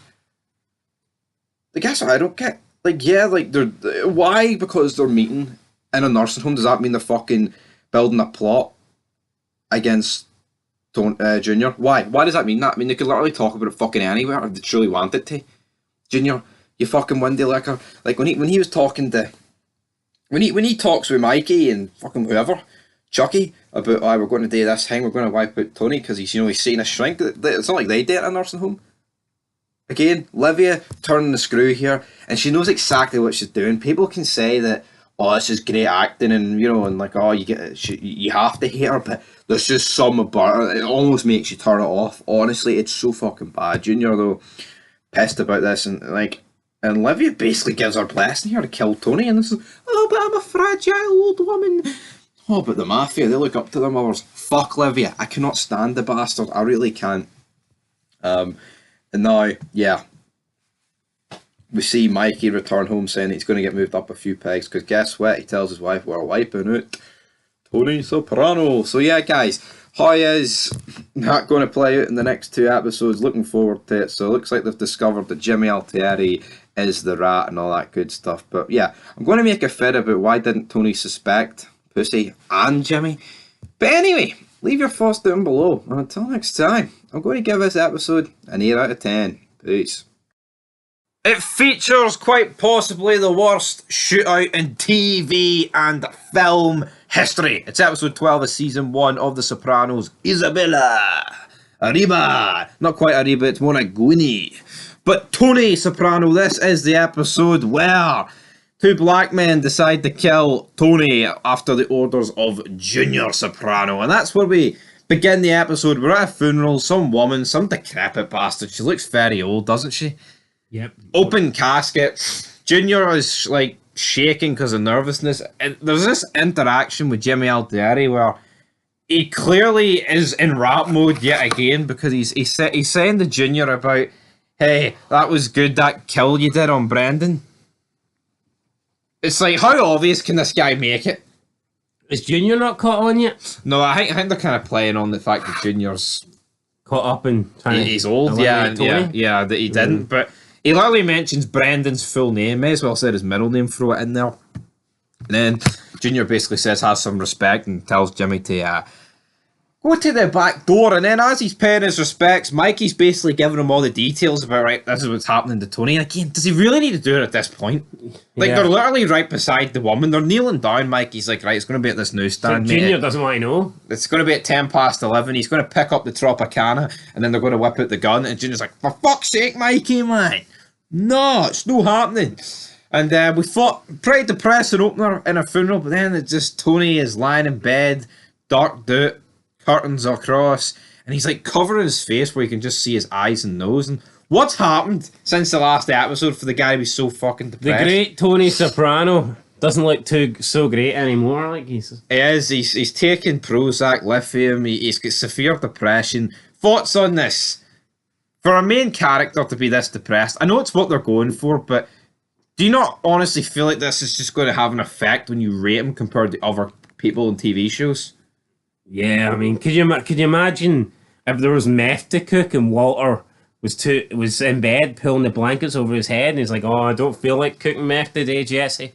Like, that's what I don't get. Like, yeah, like, they're... Why? Because they're meeting in a nursing home, does that mean they're fucking building a plot against Junior? Why? Why does that mean that? I mean, they could literally talk about it fucking anywhere if they truly wanted to. Junior, you fucking windy liquor. Like, when he was talking to... When he talks with Mikey and fucking whoever, Chucky, about, oh, we're going to do this thing, we're going to wipe out Tony because he's seeing a shrink. It's not like they did at a nursing home. Again, Livia turning the screw here, and she knows exactly what she's doing. People can say that, oh, this is great acting, and and like, oh, you have to hate her, but there's just some about her. It almost makes you turn it off. Honestly, it's so fucking bad. Junior, though, pissed about this, and like. And Livia basically gives her blessing here to kill Tony, and this is, oh, but I'm a fragile old woman. Oh, but the mafia, they look up to their mothers. Fuck Livia. I cannot stand the bastard. I really can't. And now, yeah, we see Mikey return home saying he's going to get moved up a few pegs, because guess what? He tells his wife, we're wiping out Tony Soprano. So yeah, guys, how is that going to play out in the next 2 episodes? Looking forward to it. So it looks like they've discovered that Jimmy Altieri is the rat and all that good stuff. But yeah, I'm going to make a fit about why didn't Tony suspect Pussy and Jimmy. But anyway, leave your thoughts down below. And until next time, I'm going to give this episode an 8 out of 10. Peace. It features quite possibly the worst shootout in TV and film history. It's episode 12 of season 1 of The Sopranos. Isabella! Arriba! Not quite Arriba, it's more like Gwynny. But Tony Soprano, this is the episode where 2 black men decide to kill Tony after the orders of Junior Soprano. And that's where we begin the episode. We're at a funeral, some woman, some decrepit bastard. She looks very old, doesn't she? Yep. Open casket. Junior is like shaking because of nervousness. And there's this interaction with Jimmy Altieri where he clearly is in rap mode yet again, because he's saying to Junior about, hey, that was good, that kill you did on Brendan. It's like, how obvious can this guy make it? Is Junior not caught on yet? No, I think they're kind of playing on the fact that Junior's Caught up and trying he's old, yeah, that he didn't. But he literally mentions Brendan's full name. May as well say his middle name, throw it in there. And then Junior basically says, have some respect, and tells Jimmy to go to the back door, and then as he's paying his respects, Mikey's basically giving him all the details about, right, this is what's happening to Tony. And again, does he really need to do it at this point? Like, Yeah. they're literally right beside the woman. They're kneeling down. Mikey's like, right, it's going to be at this newsstand, mate. Junior doesn't want to know. It's going to be at 11:10. He's going to pick up the Tropicana, and then they're going to whip out the gun. And Junior's like, for fuck's sake, Mikey, man. No, it's no happening. And we thought, pretty depressing opener in a funeral, but then it's just Tony is lying in bed, dark out, curtains across, and he's like covering his face where you can just see his eyes and nose. And what's happened since the last episode for the guy to be so fucking The depressed? great Tony Soprano doesn't look so great anymore. Like he's He's taking Prozac, lithium, he's got severe depression. Thoughts on this? For a main character to be this depressed, I know it's what they're going for, but do you not honestly feel like this is just going to have an effect when you rate him compared to other people in TV shows? Yeah, I mean, could you imagine if there was meth to cook and Walter was in bed pulling the blankets over his head and he's like, "Oh, I don't feel like cooking meth today, Jesse."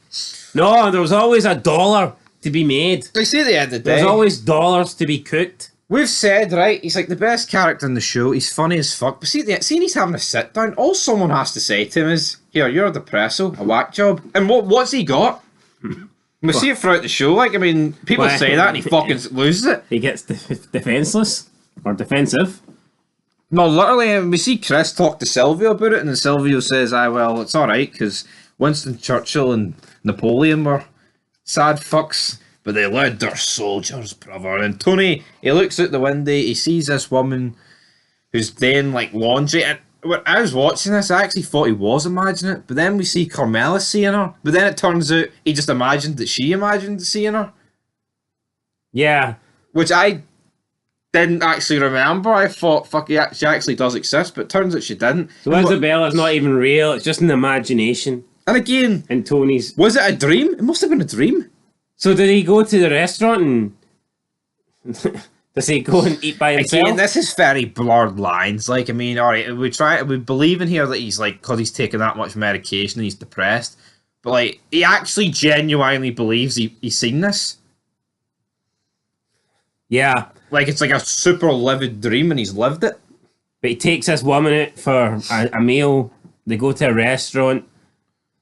No, there was always $1 to be made. I see at the end of the day, There's always dollars to be cooked. we've said, right, he's like the best character in the show, he's funny as fuck, but seeing he's having a sit down, all someone has to say to him is, here, you're a depresso, a whack job. And what's he got? We see it throughout the show, like, I mean, people Well, say that and he fucking loses it. He gets defenseless or defensive. No, literally, we see Chris talk to Silvio about it, and then Silvio says, well, it's alright, because Winston Churchill and Napoleon were sad fucks, but they led their soldiers, brother. And Tony, he looks out the window, he sees this woman who's doing, like, laundry, and when I was watching this, I actually thought he was imagining it, but then we see Carmela seeing her, but then it turns out he just imagined that she imagined seeing her, Yeah. which I didn't actually remember. I thought, fuck, she actually does exist, but it turns out she didn't. So Isabella's not even real. It's just an imagination. And again, And Tony's. was it a dream? It must have been a dream. So did he go to the restaurant and does he go and eat by himself? Again, this is very blurred lines. Like, I mean, alright, we believe in here that he's like, because he's taking that much medication, he's depressed. But like, he actually genuinely believes he's seen this. Yeah. Like, it's like a super livid dream and he's lived it. But he takes this woman out for a meal. They go to a restaurant.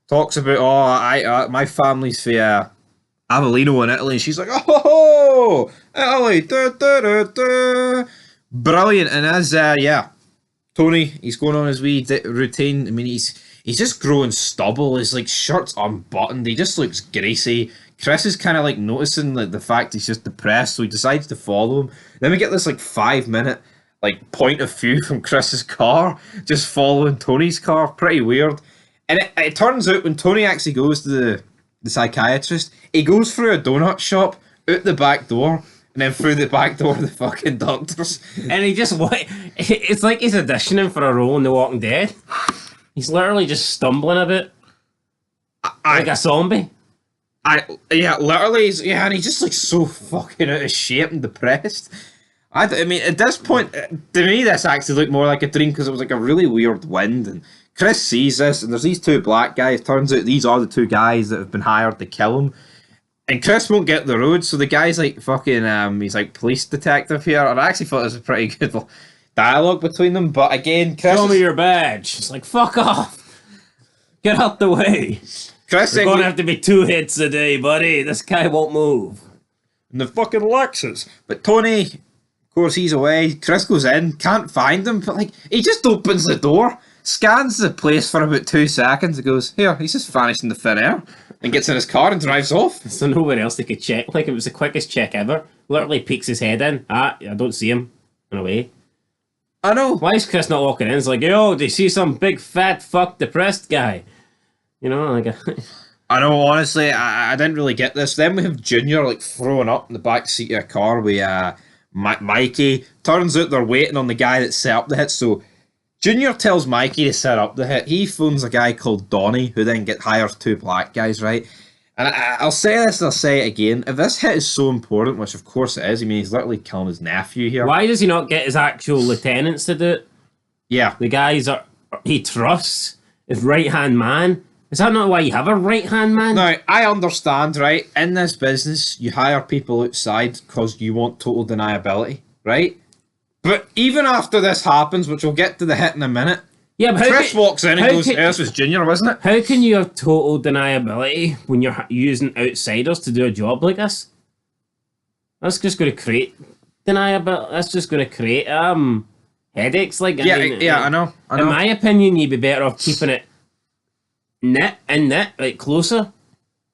Talks about, my family's for Avellino in Italy, and she's like, oh, Italy, da, da, da, da. Brilliant. And as Tony, he's going on his wee routine. I mean, he's just growing stubble. His like shirt's unbuttoned. He just looks greasy. Chris is kind of like noticing the fact he's just depressed, so he decides to follow him. Then we get this like 5-minute like point of view from Chris's car, just following Tony's car. Pretty weird. And it turns out when Tony actually goes to the psychiatrist, he goes through a donut shop, out the back door, and then through the back door of the fucking doctors. And he just it's like he's auditioning for a role in The Walking Dead. He's literally just stumbling a bit. Like a zombie. Literally, and he just looks so fucking out of shape and depressed. I mean, at this point, to me, this actually looked more like a dream because it was like a really weird wind. And Chris sees this, and there's these two black guys. Turns out these are the two guys that have been hired to kill him. And Chris won't get the road, so the guy's like fucking, he's like police detective here. And I actually thought it was a pretty good dialogue between them. But again, Chris. Show me your badge. It's like, fuck off. Get out the way. Chris There's going to have to be 2 hits a day, buddy. This guy won't move. and the fucking Lexus. But Tony, of course, he's away. Chris goes in, can't find him, but like he just opens the door, scans the place for about 2 seconds, and goes, here, he's just vanished in the thin air, and gets in his car and drives off. So nowhere else they could check. Like, it was the quickest check ever. Literally peeks his head in. I don't see him. And away. I know. Why is Chris not walking in? It's like, yo, do you see some big fat fuck depressed guy? You know, like I know, honestly, I didn't really get this. Then we have Junior, like, throwing up in the back seat of a car with Mikey. Turns out they're waiting on the guy that set up the hit, so Junior tells Mikey to set up the hit. He phones a guy called Donnie, who then hires 2 black guys, right? And I'll say this and I'll say it again. If this hit is so important, which of course it is, I mean, he's literally killing his nephew here. why does he not get his actual lieutenants to do it? Yeah. The guys he trusts, his right-hand man. Is that not why you have a right-hand man? Now, I understand, right? In this business, you hire people outside because you want total deniability. right? But even after this happens, which we'll get to the hit in a minute, Yeah, but Chris walks in and goes, this was Junior, wasn't it? how can you have total deniability when you're using outsiders to do a job like this? That's just going to create deniability. That's just going to create headaches. Like, I know. In my opinion, you'd be better off keeping it knit, like closer.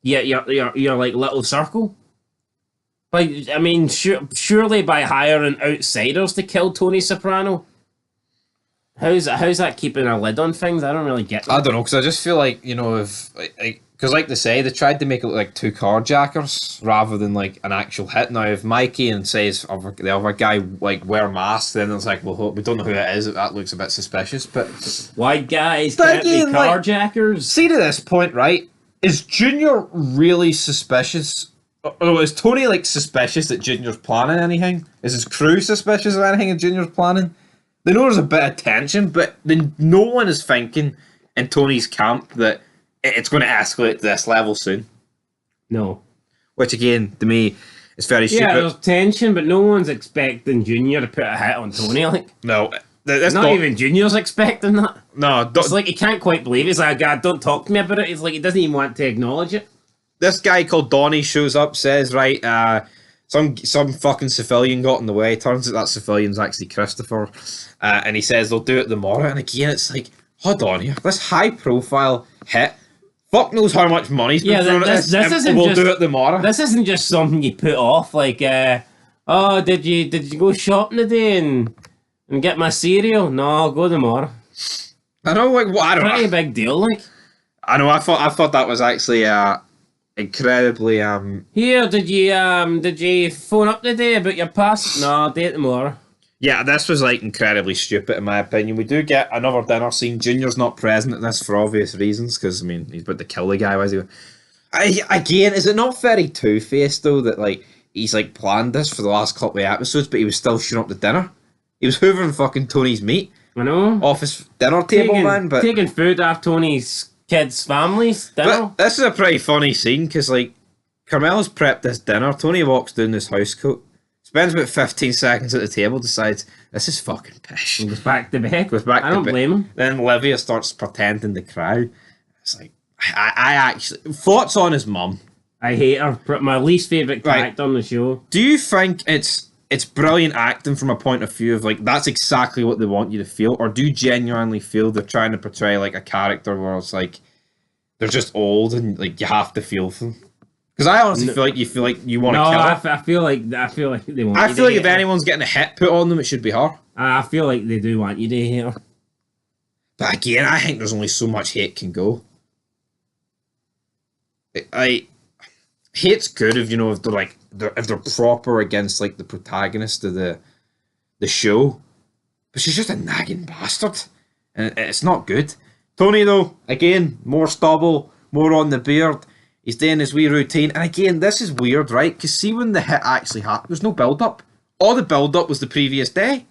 Yeah, your like little circle. Like, I mean, surely by hiring outsiders to kill Tony Soprano. How's that keeping a lid on things? I don't really get that. I don't know, because I just feel like, you know, if because like they say, they tried to make it look like two carjackers rather than like an actual hit. Now, if Mikey and says the other guy like wear masks, then it's like, well, we don't know who it is. That looks a bit suspicious. But white guys but can't again, be carjackers. See, to this point, right? Is Junior really suspicious? Or is Tony like suspicious that Junior's planning anything? Is his crew suspicious of anything that Junior's planning? They know there's a bit of tension, but then no one is thinking in Tony's camp that it's going to escalate to this level soon. No. Which again, to me, is very stupid. Yeah, there's tension, but no one's expecting Junior to put a hit on Tony. Like, no, that's not even Junior's expecting that. No, it's like he can't quite believe it. He's like, God, don't talk to me about it. It's like he doesn't even want to acknowledge it. This guy called Donnie shows up, says, right, some fucking civilian got in the way. Turns out that civilian's actually Christopher. And he says they'll do it tomorrow. And again, it's like, hold on here. This high-profile hit, fuck knows how much money's been thrown at this. We'll do it tomorrow. This isn't just something you put off. Like, oh, did you go shopping today and get my cereal? No, I'll go tomorrow. I know, like, I don't know. Pretty big deal, like. I know. I thought that was actually incredibly. Here, did you phone up today about your pass? No, I'll do it tomorrow. Yeah, this was like incredibly stupid in my opinion. We do get another dinner scene. Junior's not present at this for obvious reasons, because I mean he's about to kill the guy. Was he? Again, is it not very two-faced though that like he's like planned this for the last couple of episodes, but he was still showing up to dinner? He was hoovering fucking Tony's meat. I know. Off his dinner table, man. But taking food off Tony's kids' families dinner. But this is a pretty funny scene because like Carmela's prepped this dinner. Tony walks down this house coat. Spends about 15 seconds at the table, decides, this is fucking pish. And goes back to bed. I don't blame him. Then Olivia starts pretending to cry. It's like, I actually... Thoughts on his mum? I hate her. My least favourite character on the show. Do you think it's brilliant acting from a point of view of, like, that's exactly what they want you to feel? Or do you genuinely feel they're trying to portray, like, a character where it's, like, they're just old and, like, you have to feel for them? Because I honestly feel like you want to kill her. I feel like they want. I feel like if anyone's getting a hit put on them, it should be her. I feel like they do want you to hate her. But again, I think there's only so much hate can go. Hate's good if if they're proper against like the protagonist of the show, but she's just a nagging bastard, and it's not good. Tony though, again, more stubble, more on the beard. He's doing his wee routine. And again, this is weird, right? Because see when the hit actually happened, there's no build-up. All the build-up was the previous day.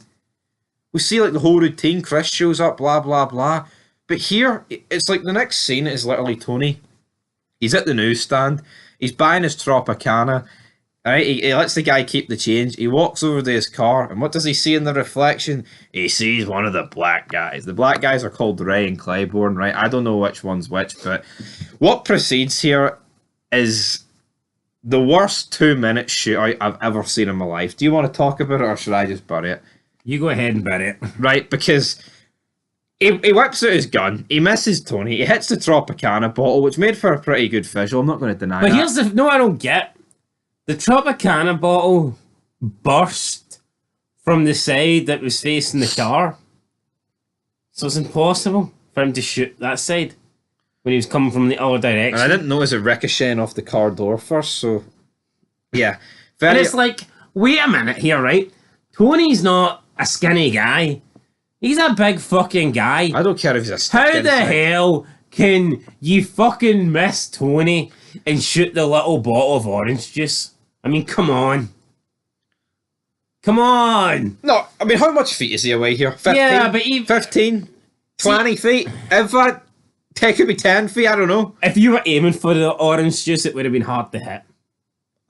We see like the whole routine, Chris shows up, blah, blah, blah. But here, it's like the next scene is literally Tony. He's at the newsstand. He's buying his Tropicana. Right? He lets the guy keep the change. He walks over to his car. And what does he see in the reflection? He sees one of the black guys. The black guys are called Ray and Claiborne, right? I don't know which one's which, but what proceeds here is the worst 2-minute shootout I've ever seen in my life. Do you want to talk about it, or should I just bury it? You go ahead and bury it. Right, because he whips out his gun, he misses Tony, he hits the Tropicana bottle, which made for a pretty good visual, I'm not going to deny that. But here's I don't get. The Tropicana bottle burst from the side that was facing the car. So it's impossible for him to shoot that side when he was coming from the other direction. And I didn't notice it ricocheting off the car door first, so yeah. And it's like, wait a minute here, right? Tony's not a skinny guy. He's a big fucking guy. I don't care if he's a stick How the hell can you fucking miss Tony and shoot the little bottle of orange juice? I mean, come on. Come on! No, I mean, how much feet is he away here? 15? Yeah, but 15? 20 feet? In fact, it could be 10 feet, I don't know. If you were aiming for the orange juice, it would have been hard to hit.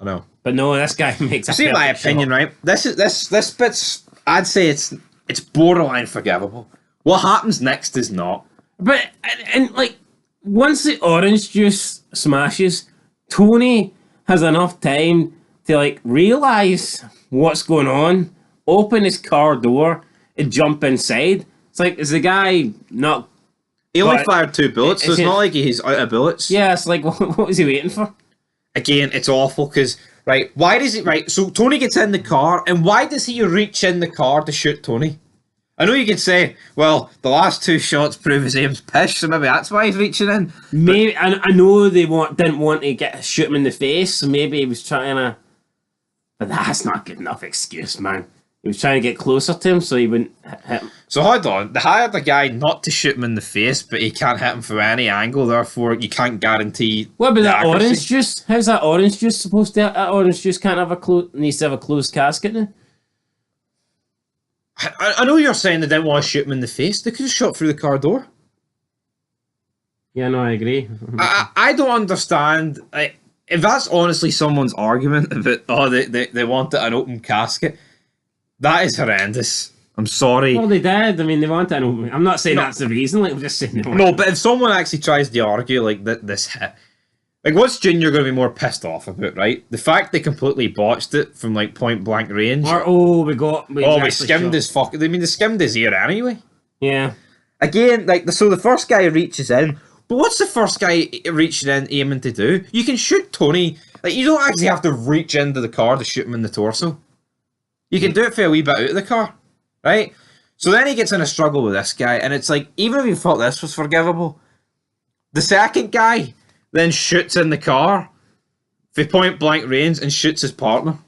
I know. But no, this guy makes a See my perfect opinion, shot. right? This bit's. I'd say it's borderline forgivable. What happens next is not. But and like once the orange juice smashes, Tony has enough time to like realize what's going on, open his car door, and jump inside. It's like, is the guy not? He only But- fired 2 bullets, so is it's it- not like he's out of bullets. Yeah, it's like what was he waiting for? Again, it's awful because, right, why does it, right, so Tony gets in the car, and why does he reach in the car to shoot Tony? I know you could say, well, the last 2 shots prove his aim's pish, so maybe that's why he's reaching in. Maybe I know they didn't want to shoot him in the face, so maybe he was trying to. But that's not good enough excuse, man. He was trying to get closer to him so he wouldn't hit him. So hold on, they hired the guy not to shoot him in the face, but he can't hit him from any angle, therefore you can't guarantee. What about the that accuracy. orange juice? How's that orange juice supposed to? That orange juice can't have needs to have a closed casket now. I know you're saying they didn't want to shoot him in the face, they could have shot through the car door. Yeah, no, I agree. I don't understand. If that's honestly someone's argument about, they wanted an open casket, that is horrendous. I'm sorry. Well, they did. I mean, they wanted an open. I'm not saying that's the reason. Like, I'm just saying. No, but if someone actually tries to argue like this hit, like what's Junior going to be more pissed off about, right? The fact they completely botched it from like point blank range. Or we actually skimmed shot. his fuck. I mean, they skimmed his ear anyway. Yeah. Again, like so the first guy reaches in, but what's the first guy reaching in aiming to do? You can shoot Tony. Like you don't actually have to reach into the car to shoot him in the torso. You can do it for a wee bit out of the car, right? So then he gets in a struggle with this guy, and it's like, even if you thought this was forgivable, the second guy then shoots in the car for point blank range and shoots his partner.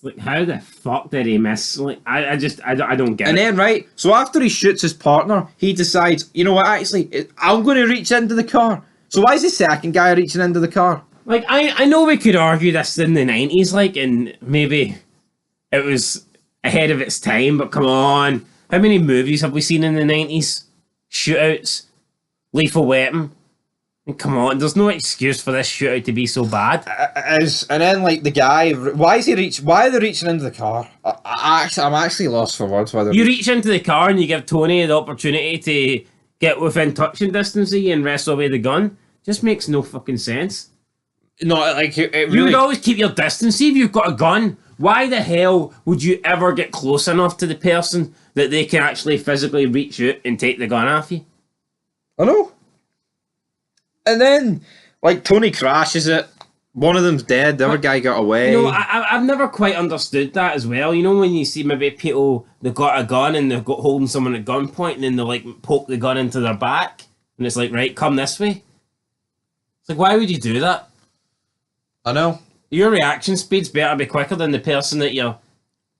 Like, how the fuck did he miss? Like, I don't get And it. then, right, so after he shoots his partner, he decides, you know what, actually, I'm going to reach into the car. So why is the second guy reaching into the car? Like, I know we could argue this in the 90s, like, and maybe it was ahead of its time, but come on. How many movies have we seen in the 90s? Shootouts, Lethal Weapon. And come on, there's no excuse for this shootout to be so bad. And then, like, the guy, why are they reaching into the car? I'm actually lost for words. You reach into the car and you give Tony the opportunity to get within touching distance of you and wrestle away the gun. Just makes no fucking sense. No, like, it really... You would always keep your distance. See if you've got a gun, why the hell would you ever get close enough to the person that they can actually physically reach out and take the gun off you? I know. And then, like, Tony crashes it. One of them's dead. The other guy got away. You know, I've never quite understood that as well. You know, when you see maybe people, they've got a gun and they've got holding someone at gunpoint and then they like poke the gun into their back and it's like, right, come this way. It's like, why would you do that? I know. Your reaction speed's better be quicker than the person that you're...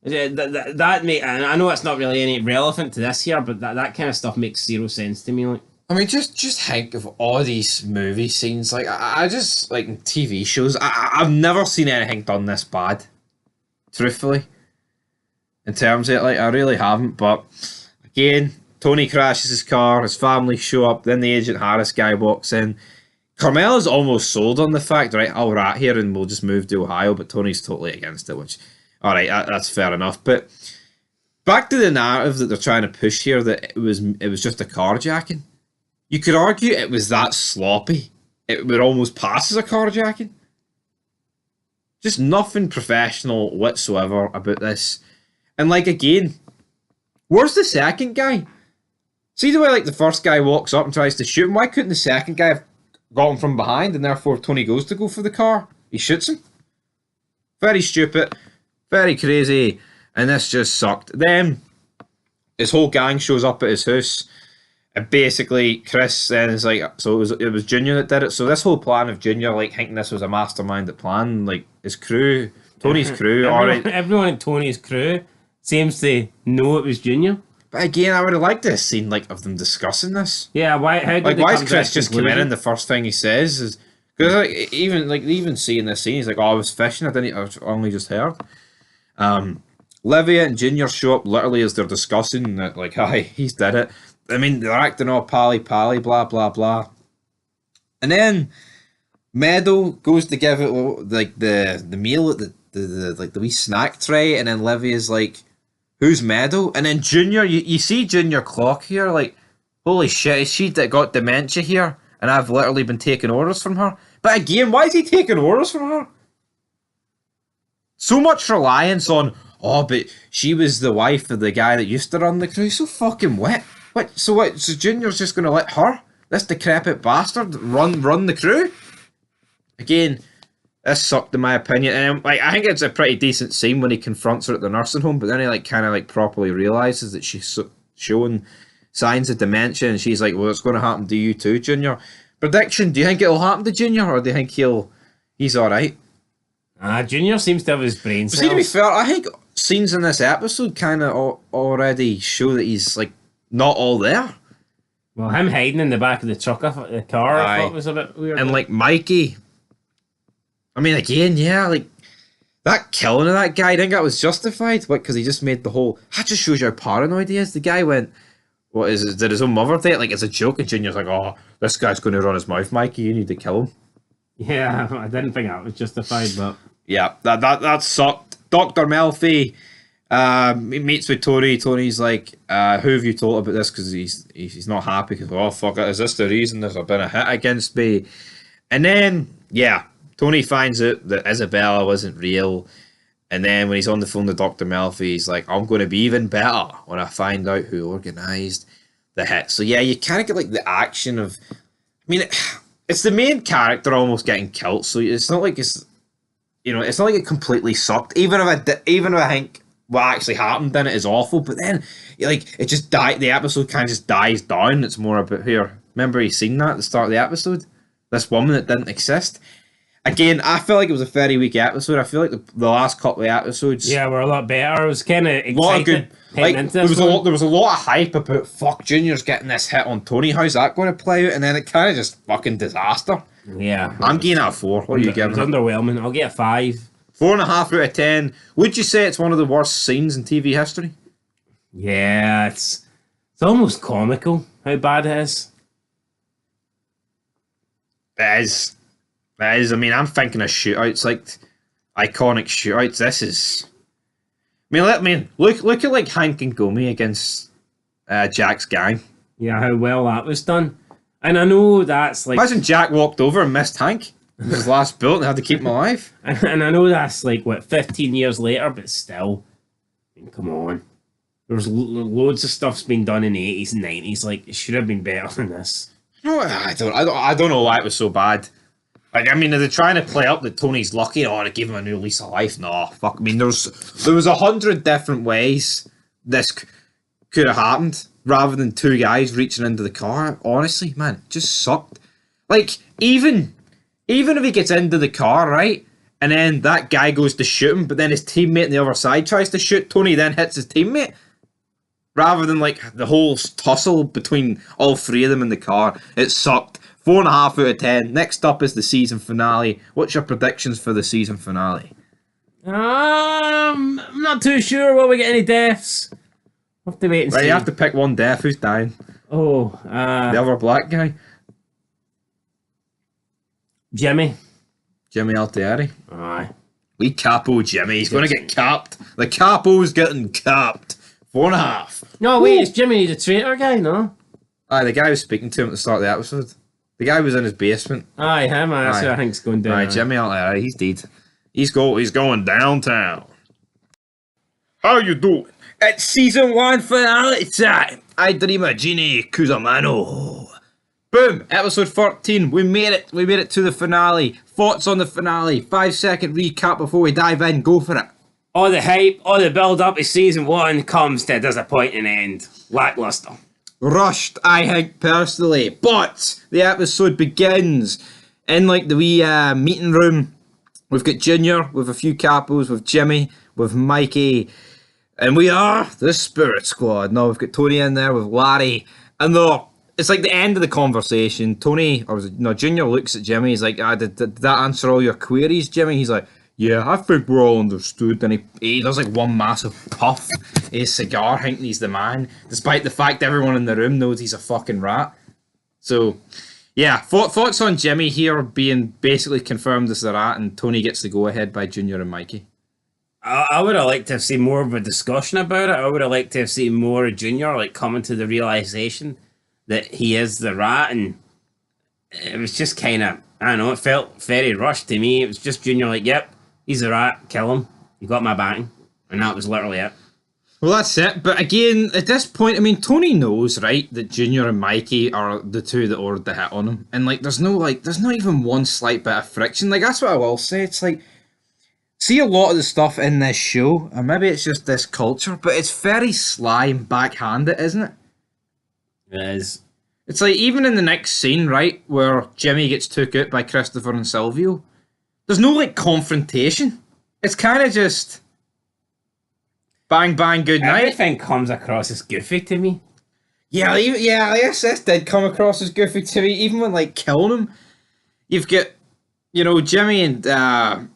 That make, and I know it's not really any relevant to this here, but that kind of stuff makes zero sense to me. Like, I mean, just think of all these movie scenes. Like, I just, like, in TV shows, I've never seen anything done this bad. Truthfully. In terms of it, like, I really haven't. But, again, Tony crashes his car, his family show up, then the Agent Harris guy walks in. Carmela's almost sold on the fact, right, I'll rat here and we'll just move to Ohio, but Tony's totally against it, which, alright, that's fair enough. But, back to the narrative that they're trying to push here, that it was just a carjacking. You could argue it was that sloppy. It would almost pass as a carjacking. Just nothing professional whatsoever about this. And like again, where's the second guy? See the way like the first guy walks up and tries to shoot him? Why couldn't the second guy have got him from behind and therefore Tony goes to go for the car? He shoots him. Very stupid. Very crazy. And this just sucked. Then his whole gang shows up at his house. And basically, Chris then is like, so it was Junior that did it. So this whole plan of Junior, like, thinking this was a masterminded plan, like, his crew, Tony's crew, alright. Everyone in Tony's crew seems to know it was Junior. But again, I would have liked to have seen, like, of them discussing this. Yeah, why? How did Like, they why come is to Chris that just come in conclusion? and the first thing he says is... Because, like, even seeing this scene, he's like, oh, I was fishing, I only just heard. Livia and Junior show up literally as they're discussing that, like, hi, he's did it. I mean, they're acting all pally, blah, blah, blah. And then Meadow goes to give it like the meal at the like the wee snack tray, and then Livy is like, "Who's Meadow?" And then Junior, you see Junior clock here, like, holy shit, is she that got dementia here? And I've literally been taking orders from her. But again, why is he taking orders from her? So much reliance on, oh, but she was the wife of the guy that used to run the crew. So fucking wet. What? So what? So Junior's just gonna let her, this decrepit bastard, run the crew? Again, this sucked in my opinion, and like I think it's a pretty decent scene when he confronts her at the nursing home, but then he like kind of like properly realizes that she's showing signs of dementia, and she's like, "Well, it's going to happen to you too, Junior." Prediction: do you think it'll happen to Junior, or do you think he's all right? Junior seems to have his brain See, to be cells. fair, I think scenes in this episode kind of already show that he's like not all there. Well, him hiding in the back of the truck, the car, I Aye. thought was a bit weird. And like Mikey, I mean, again, yeah, like that killing of that guy, I think that was justified. What? Because he just made the whole. That just shows you how paranoid he is. The guy went, "What is it? Did his own mother do it? Like it's a joke?" And Junior's like, "Oh, this guy's going to run his mouth, Mikey. You need to kill him." Yeah, I didn't think that was justified, but Yeah, that sucked. Dr. Melfi he meets with Tony. Tony's like, "Who have you told about this?" Because he's not happy. Because, oh fuck it, is this the reason there's been a hit against me? And then yeah. Tony finds out that Isabella wasn't real, and then when he's on the phone to Dr. Melfi, he's like, "I'm going to be even better when I find out who organised the hit." So yeah, you kind of get like the action of, I mean, it's the main character almost getting killed, so it's not like it's not like it completely sucked. Even if I think what actually happened in it is awful, but then like it just died. The episode kind of just dies down. It's more about here. Remember you seen that at the start of the episode? This woman that didn't exist. Again, I feel like it was a very weak episode. I feel like the last couple of episodes, yeah, we're a lot better. I was kind of excited. a lot of good. Like into there this was one. there was a lot of hype about fuck Junior's getting this hit on Tony. How's that going to play out? And then it kind of just fucking disaster. Yeah, I'm giving it a 4. What are you it giving was it? underwhelming. I'll get a 5. 4.5 out of 10. Would you say it's one of the worst scenes in TV history? Yeah, it's almost comical how bad it is. It is. It is. I mean, I'm thinking of shootouts, like iconic shootouts. This is. I mean, look at like Hank and Gomi against Jack's gang. Yeah, how well that was done. And I know that's like, Imagine Jack walked over and missed Hank. It was his last bullet and they had to keep him alive. and I know that's like what 15 years later, but still, I mean, come on. There's loads of stuff's been done in the 80s and 90s. Like it should have been better than this. No, I don't know why it was so bad. Like, I mean, are they trying to play up that Tony's lucky? Oh, to give him a new lease of life? No, fuck. I mean, there was 100 different ways this could have happened, rather than two guys reaching into the car. Honestly, man, just sucked. Like, even if he gets into the car, right, and then that guy goes to shoot him, but then his teammate on the other side tries to shoot Tony, then hits his teammate, rather than like the whole tussle between all three of them in the car, it sucked. 4.5 out of 10. Next up is the season finale. What's your predictions for the season finale? I'm not too sure. Will we get any deaths? We'll have to wait and Right, see. you have to pick one death. Who's dying? Oh, The other black guy? Jimmy. Jimmy Altieri. Aye. We capo Jimmy. He's going to get capped. The capo's getting capped. 4.5. No, wait, it's Jimmy the traitor guy, no? Aye, the guy was speaking to him at the start of the episode. The guy was in his basement. Aye, him. That's Aye. who I think's going down. Right, Jimmy Altieri, he's dead. He's going downtown. How you doing? It's season 1 finale time. I dream of Genie Cusimano. Boom! Episode 13. We made it. We made it to the finale. Thoughts on the finale. 5-second recap before we dive in. Go for it. All the hype, all the build up of season 1 comes to a disappointing end. Lackluster. Rushed, I think, personally. But the episode begins in like the wee meeting room. We've got Junior with a few capos, with Jimmy, with Mikey, and we are the Spirit Squad. Now we've got Tony in there with Larry, and it's like the end of the conversation. Junior looks at Jimmy. He's like, did that answer all your queries, Jimmy? He's like, yeah, I think we're all understood. And he does like one massive puff of his cigar, thinking he's the man, despite the fact everyone in the room knows he's a fucking rat. So, Yeah, thoughts on Jimmy here being basically confirmed as the rat, and Tony gets the go ahead by Junior and Mikey. I would have liked to have seen more of a discussion about it. I would have liked to have seen more of Junior like coming to the realization that he is the rat, and it was just kind of, I don't know, it felt very rushed to me. It was just Junior like, yep, he's the rat, kill him. You got my backing, and that was literally it. Well, that's it. But again, at this point, I mean, Tony knows, right, that Junior and Mikey are the two that ordered the hit on him, and like, there's not even one slight bit of friction. Like, that's what I will say. It's like, see a lot of the stuff in this show, and maybe it's just this culture, but it's very sly and backhanded, isn't it? It is. It's like, even in the next scene, right, where Jimmy gets took out by Christopher and Silvio, there's no, like, confrontation. It's kind of just bang, bang, good night. Everything comes across as goofy to me. Yeah, I guess this did come across as goofy to me, even when, like, killing him. You've got, Jimmy and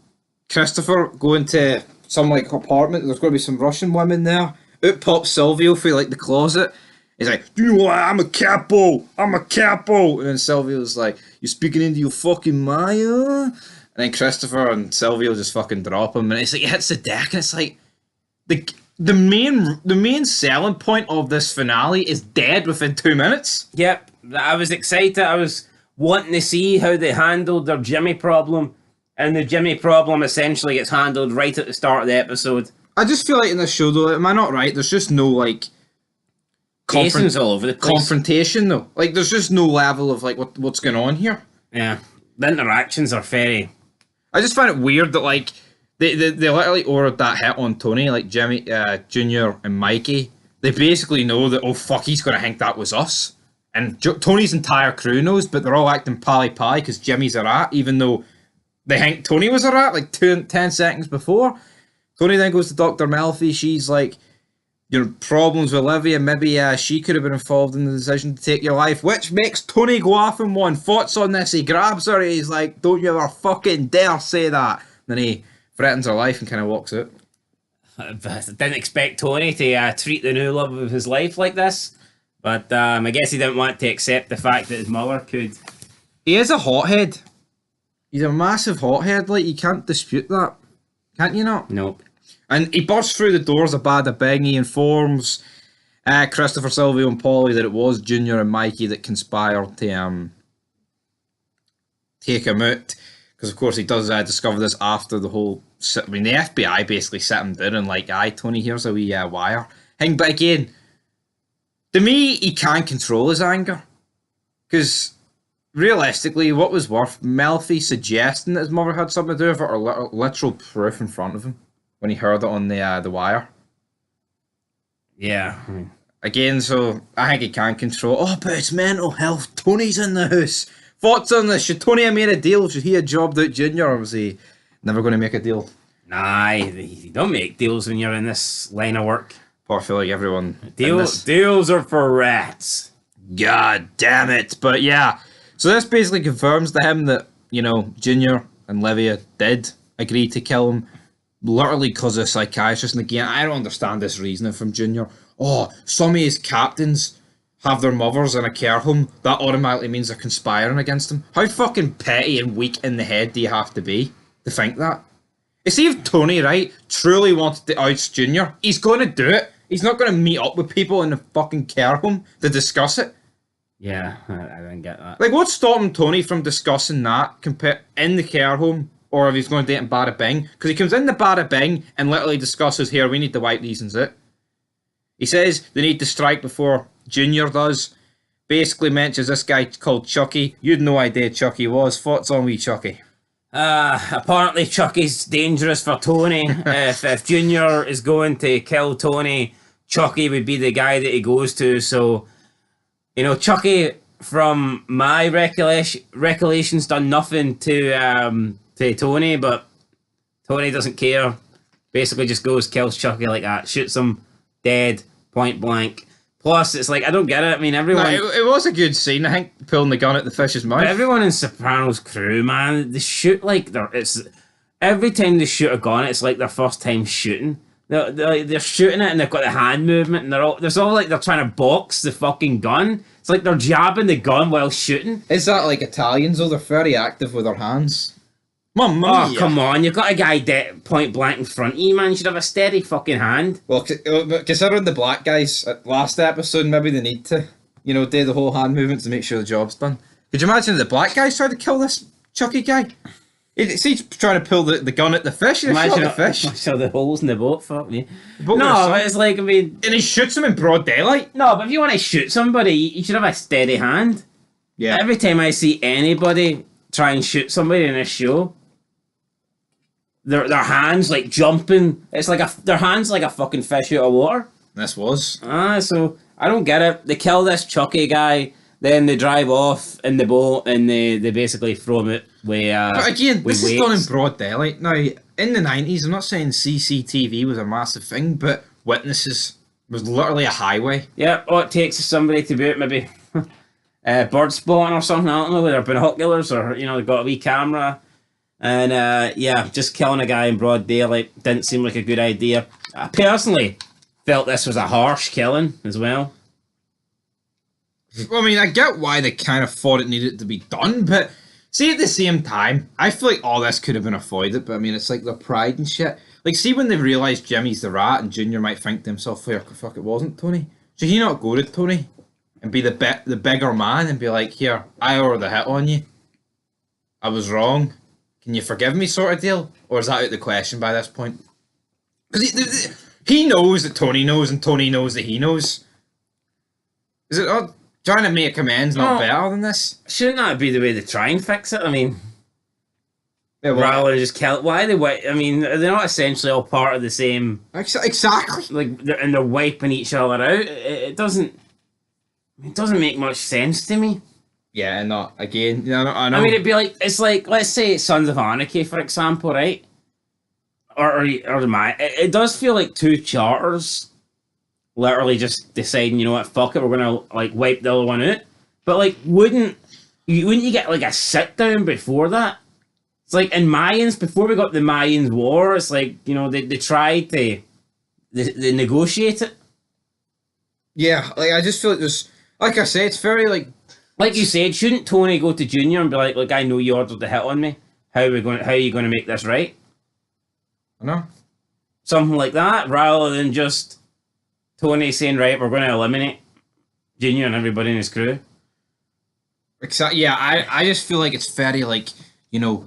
Christopher go into some, like, apartment. There's going to be some Russian women there. Out pops Silvio through, like, the closet. He's like, you know what, I'm a capo. And then Silvio's like, you speaking into your fucking Maya? And then Christopher and Silvio just fucking drop him. And it's like, it hits the deck, and it's like, the main selling point of this finale is dead within 2 minutes. Yep, I was excited. I was wanting to see how they handled their Jimmy problem, and the Jimmy problem essentially gets handled right at the start of the episode. I just feel like in this show, though, am I not right? There's just no, like, Jason's all over the place. Confrontation, though. Like, there's just no level of, like, what's going on here. Yeah, the interactions are very... I just find it weird that, like, they literally ordered that hit on Tony, like Jimmy, Junior and Mikey. They basically know that, oh fuck, he's going to think that was us. And Tony's entire crew knows, but they're all acting pally-pally because Jimmy's a rat, even though they think Tony was a rat, like 10 seconds before. Tony then goes to Dr. Melfi. She's like, your problems with Olivia, maybe she could have been involved in the decision to take your life, which makes Tony go off in one. Thoughts on this? He grabs her, he's like, don't you ever fucking dare say that. And then he threatens her life and kind of walks out. I didn't expect Tony to treat the new love of his life like this, but I guess he didn't want to accept the fact that his mother could. He is a hothead. He's a massive hothead, like, you can't dispute that. Can't you not? Nope. And he bursts through the doors of Bada Bing. He informs Christopher, Silvio and Polly that it was Junior and Mikey that conspired to take him out. Because, of course, he does discover this after the whole... I mean, the FBI basically set him down and like, aye, Tony, here's a wee wire thing. But again, to me, he can't control his anger. Because, realistically, what was worth Melfi suggesting that his mother had something to do with it, or literal proof in front of him when he heard it on the wire? Yeah. Again, so I think he can't control... Oh, but it's mental health. Tony's in the house. Thoughts on this? Should Tony have made a deal? Should he have jobbed out Junior, or was he never going to make a deal? Nah, you don't make deals when you're in this line of work. Or I feel like everyone... Deals are for rats. God damn it. But yeah, so this basically confirms to him that, Junior and Livia did agree to kill him, literally because of a psychiatrist. And again, I don't understand this reasoning from Junior. Oh, some of his captains have their mothers in a care home, that automatically means they're conspiring against him. How fucking petty and weak in the head do you have to be to think that? You see, if Tony, right, truly wanted to oust Junior, he's going to do it. He's not going to meet up with people in the fucking care home to discuss it. Yeah, I don't get that. Like, what's stopping Tony from discussing that in the care home, or if he's going to date in Bada Bing? Because he comes in the Bada Bing and literally discusses, here, we need to wipe these and out. He says they need to strike before Junior does. Basically mentions this guy called Chucky. You'd no idea Chucky was. Thoughts on wee Chucky? Apparently Chucky's dangerous for Tony. if Junior is going to kill Tony, Chucky would be the guy that he goes to. So, Chucky, from my recollections, done nothing to Tony, but Tony doesn't care. Basically just goes, kills Chucky like that, shoots him dead, point blank. Plus, it's like, I don't get it. I mean, everyone... No, it was a good scene, I think, pulling the gun at the fish's mouth. But everyone in Sopranos crew, man, they shoot like it's every time they shoot a gun, it's like their first time shooting. They're shooting it and they've got the hand movement and there's all like they're trying to box the fucking gun. It's like they're jabbing the gun while shooting. Is that like Italians though? They're very active with their hands. Mamma Oh, mia. come on. You've got a guy point blank in front of you, man. You should have a steady fucking hand. Well, considering the black guys at last episode, maybe they need to, do the whole hand movements to make sure the job's done. Could you imagine if the black guys tried to kill this Chucky guy? He's trying to pull the gun at the fish. He shot the fish. So the holes in the boat, fuck me. boat No, was but it's like, I mean... And he shoots him in broad daylight. No, but if you want to shoot somebody, you should have a steady hand. Yeah. Every time I see anybody try and shoot somebody in this show, their hands like jumping. It's like their hands like a fucking fish out of water. This was. So I don't get it. They kill this Chucky guy, then they drive off in the boat, and they basically throw him out with. But again, with this is done in weights. broad daylight. Now, in the 90s, I'm not saying CCTV was a massive thing, but witnesses was literally a highway. Yeah, all it takes is somebody to be out maybe bird spotting or something. I don't know, with their binoculars or they've got a wee camera. And just killing a guy in broad daylight didn't seem like a good idea. I personally felt this was a harsh killing as well. Well, I mean, I get why they kind of thought it needed to be done, but see, at the same time, I feel like all this could have been avoided, but I mean, it's like their pride and shit. Like, see when they realise Jimmy's the rat and Junior might think to himself, fuck, it wasn't Tony. Should he not go to Tony and be the bigger man and be like, here, I ordered the hit on you. I was wrong. Can you forgive me, sort of deal? Or is that out of the question by this point? Because he knows that Tony knows, and Tony knows that he knows. Is it trying to make amends not better than this? Shouldn't that be the way they try and fix it? I mean, Yeah, rather than just kill it. Why are they? I mean, they're not essentially all part of the same. Exactly. Like, they're wiping each other out. It doesn't. It doesn't make much sense to me. Yeah, and not again. I know. I mean, it'd be like, it's like, let's say Sons of Anarchy, for example, right? Or it does feel like two charters literally just deciding, you know what, fuck it, we're gonna like wipe the other one out. But like, wouldn't you get like a sit down before that? It's like in Mayans, before we got the Mayans war, it's like, they tried to they negotiate it. Yeah, like I just feel like there's, like I say, it's very Like you said, shouldn't Tony go to Junior and be like, look, I know you ordered the hit on me. How are you going to make this right? I know. Something like that, rather than just Tony saying, right, we're going to eliminate Junior and everybody in his crew. Exactly. Yeah, I just feel like it's very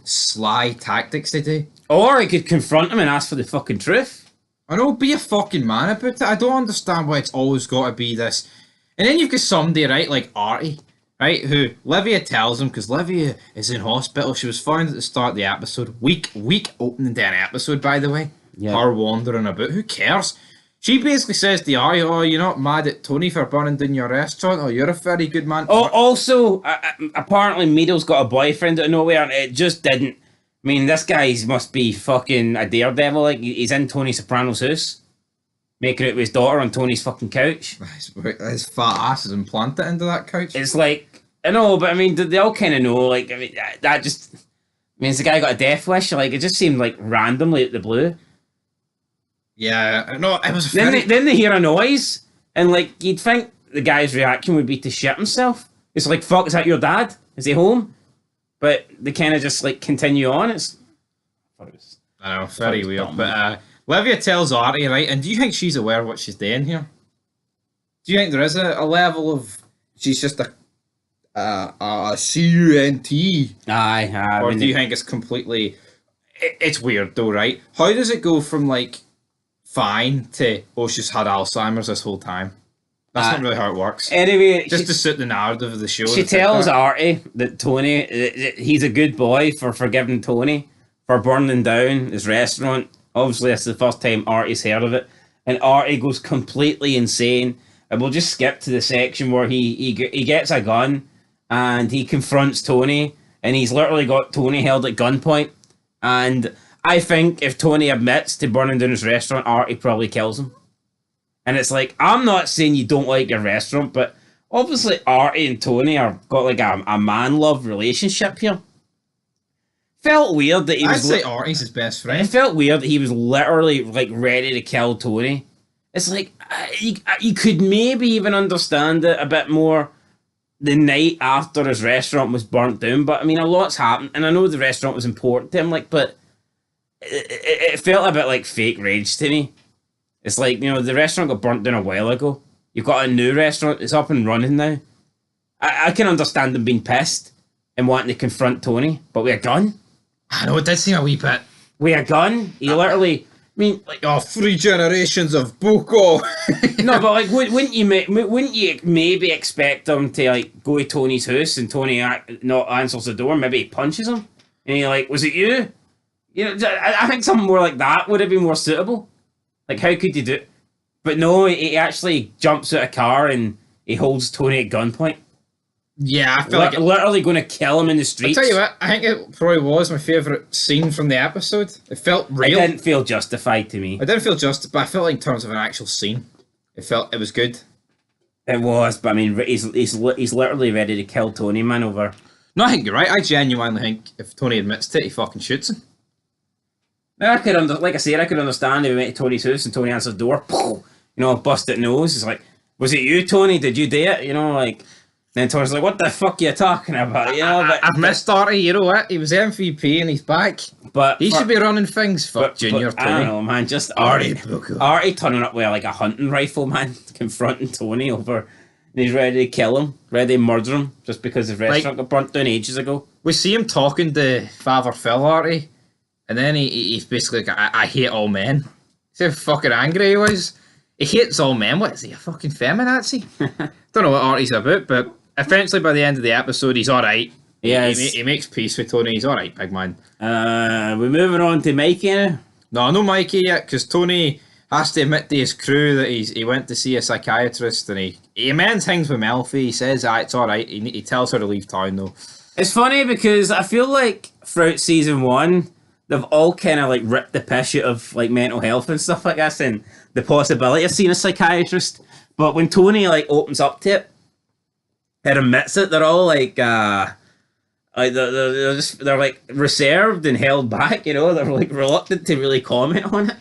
sly tactics they do. Or he could confront him and ask for the fucking truth. I know, be a fucking man about it. I don't understand why it's always got to be this. And then you've got somebody, right, like Artie, right, who Livia tells him, because Livia is in hospital. She was found at the start of the episode. Weak opening to an episode, by the way. Yeah. Her wandering about. Who cares? She basically says to Artie, oh, you're not mad at Tony for burning down your restaurant? Oh, you're a very good man. Oh, also, apparently Meadow's got a boyfriend out of nowhere, and it just didn't. I mean, this guy must be fucking a daredevil. Like, he's in Tony Soprano's house, making out with his daughter on Tony's fucking couch. His fat ass is implanted into that couch. It's like, I know, but I mean, they all kind of know. Like, I mean, that just means the guy got a death wish. Like, it just seemed like randomly out the blue. Yeah, no, it was. Then they hear a noise, and like you'd think the guy's reaction would be to shit himself. It's like, fuck, is that your dad? Is he home? But they kind of just like continue on. I know, very weird. dumb. But Livia tells Artie, right, and do you think she's aware of what she's doing here? Do you think there is a level of she's just a CUNT? Aye. Or do you think it's completely... It's weird though, right? How does it go from like fine to, oh, she's had Alzheimer's this whole time? That's not really how it works. Anyway, Just to suit the narrative of the show. she tells Artie that Tony, he's a good boy for forgiving Tony for burning down his restaurant. Obviously, that's the first time Artie's heard of it. And Artie goes completely insane. And we'll just skip to the section where he gets a gun and he confronts Tony. And he's literally got Tony held at gunpoint. And I think if Tony admits to burning down his restaurant, Artie probably kills him. And it's like, I'm not saying you don't like your restaurant, but obviously Artie and Tony are got like a man-love relationship here. Felt weird that he I'd was. say Artie's his best It friend. felt weird that he was literally like ready to kill Tony. It's like you could maybe even understand it a bit more the night after his restaurant was burnt down. But I mean, a lot's happened, and I know the restaurant was important to him. Like, but it felt a bit like fake rage to me. It's like, the restaurant got burnt down a while ago. You've got a new restaurant. It's up and running now. I can understand him being pissed and wanting to confront Tony, but with a gun. I know, it did seem a wee bit. With a gun, he literally. I mean, like, Oh, 3 generations of Buko. no, but like, wouldn't you maybe expect him to like go to Tony's house and Tony not answers the door? Maybe he punches him, and you're like, "Was it you?" I think something more like that would have been more suitable. Like, how could you do it? But no, he actually jumps out of a car and he holds Tony at gunpoint. Yeah, I feel like Literally going to kill him in the I'll streets. tell you what, I think it probably was my favourite scene from the episode. It felt It real. didn't feel justified to me. I didn't feel just, but I felt like in terms of an actual scene, it was good. It was, but I mean, he's literally ready to kill Tony, man, over. No, I think you're right. I genuinely think if Tony admits to it, he fucking shoots him. Like I said, I could understand if we went to Tony's house and Tony answers the door, busted nose. It's like, was it you, Tony? Did you do it? Like, then Tony's like, what the fuck are you talking about? But I've missed Artie, you know what? He was MVP and he's back. but He should be running things. Fuck but Junior I don't Tony. know, man. Just Artie Artie, Buko. Artie turning up with like a hunting rifle, man, confronting Tony over, and he's ready to kill him, ready to murder him, just because his restaurant got burnt down ages ago. We see him talking to Father Phil, Artie, and then he's basically like, I hate all men. See how fucking angry he was? He hates all men. What is he, a fucking feminazi? Don't know what Artie's about, but eventually by the end of the episode, he's alright. Yeah, He makes peace with Tony. He's alright, big man. We're moving on to Mikey now. No Mikey yet, because Tony has to admit to his crew that he went to see a psychiatrist and he amends things with Melfi. He says, it's alright. He tells her to leave town, though. It's funny because I feel like throughout season 1, they've all kind of like ripped the piss out of like mental health and stuff like this and the possibility of seeing a psychiatrist. But when Tony like opens up to it and admits it, they're all like they're like reserved and held back. They're like reluctant to really comment on it.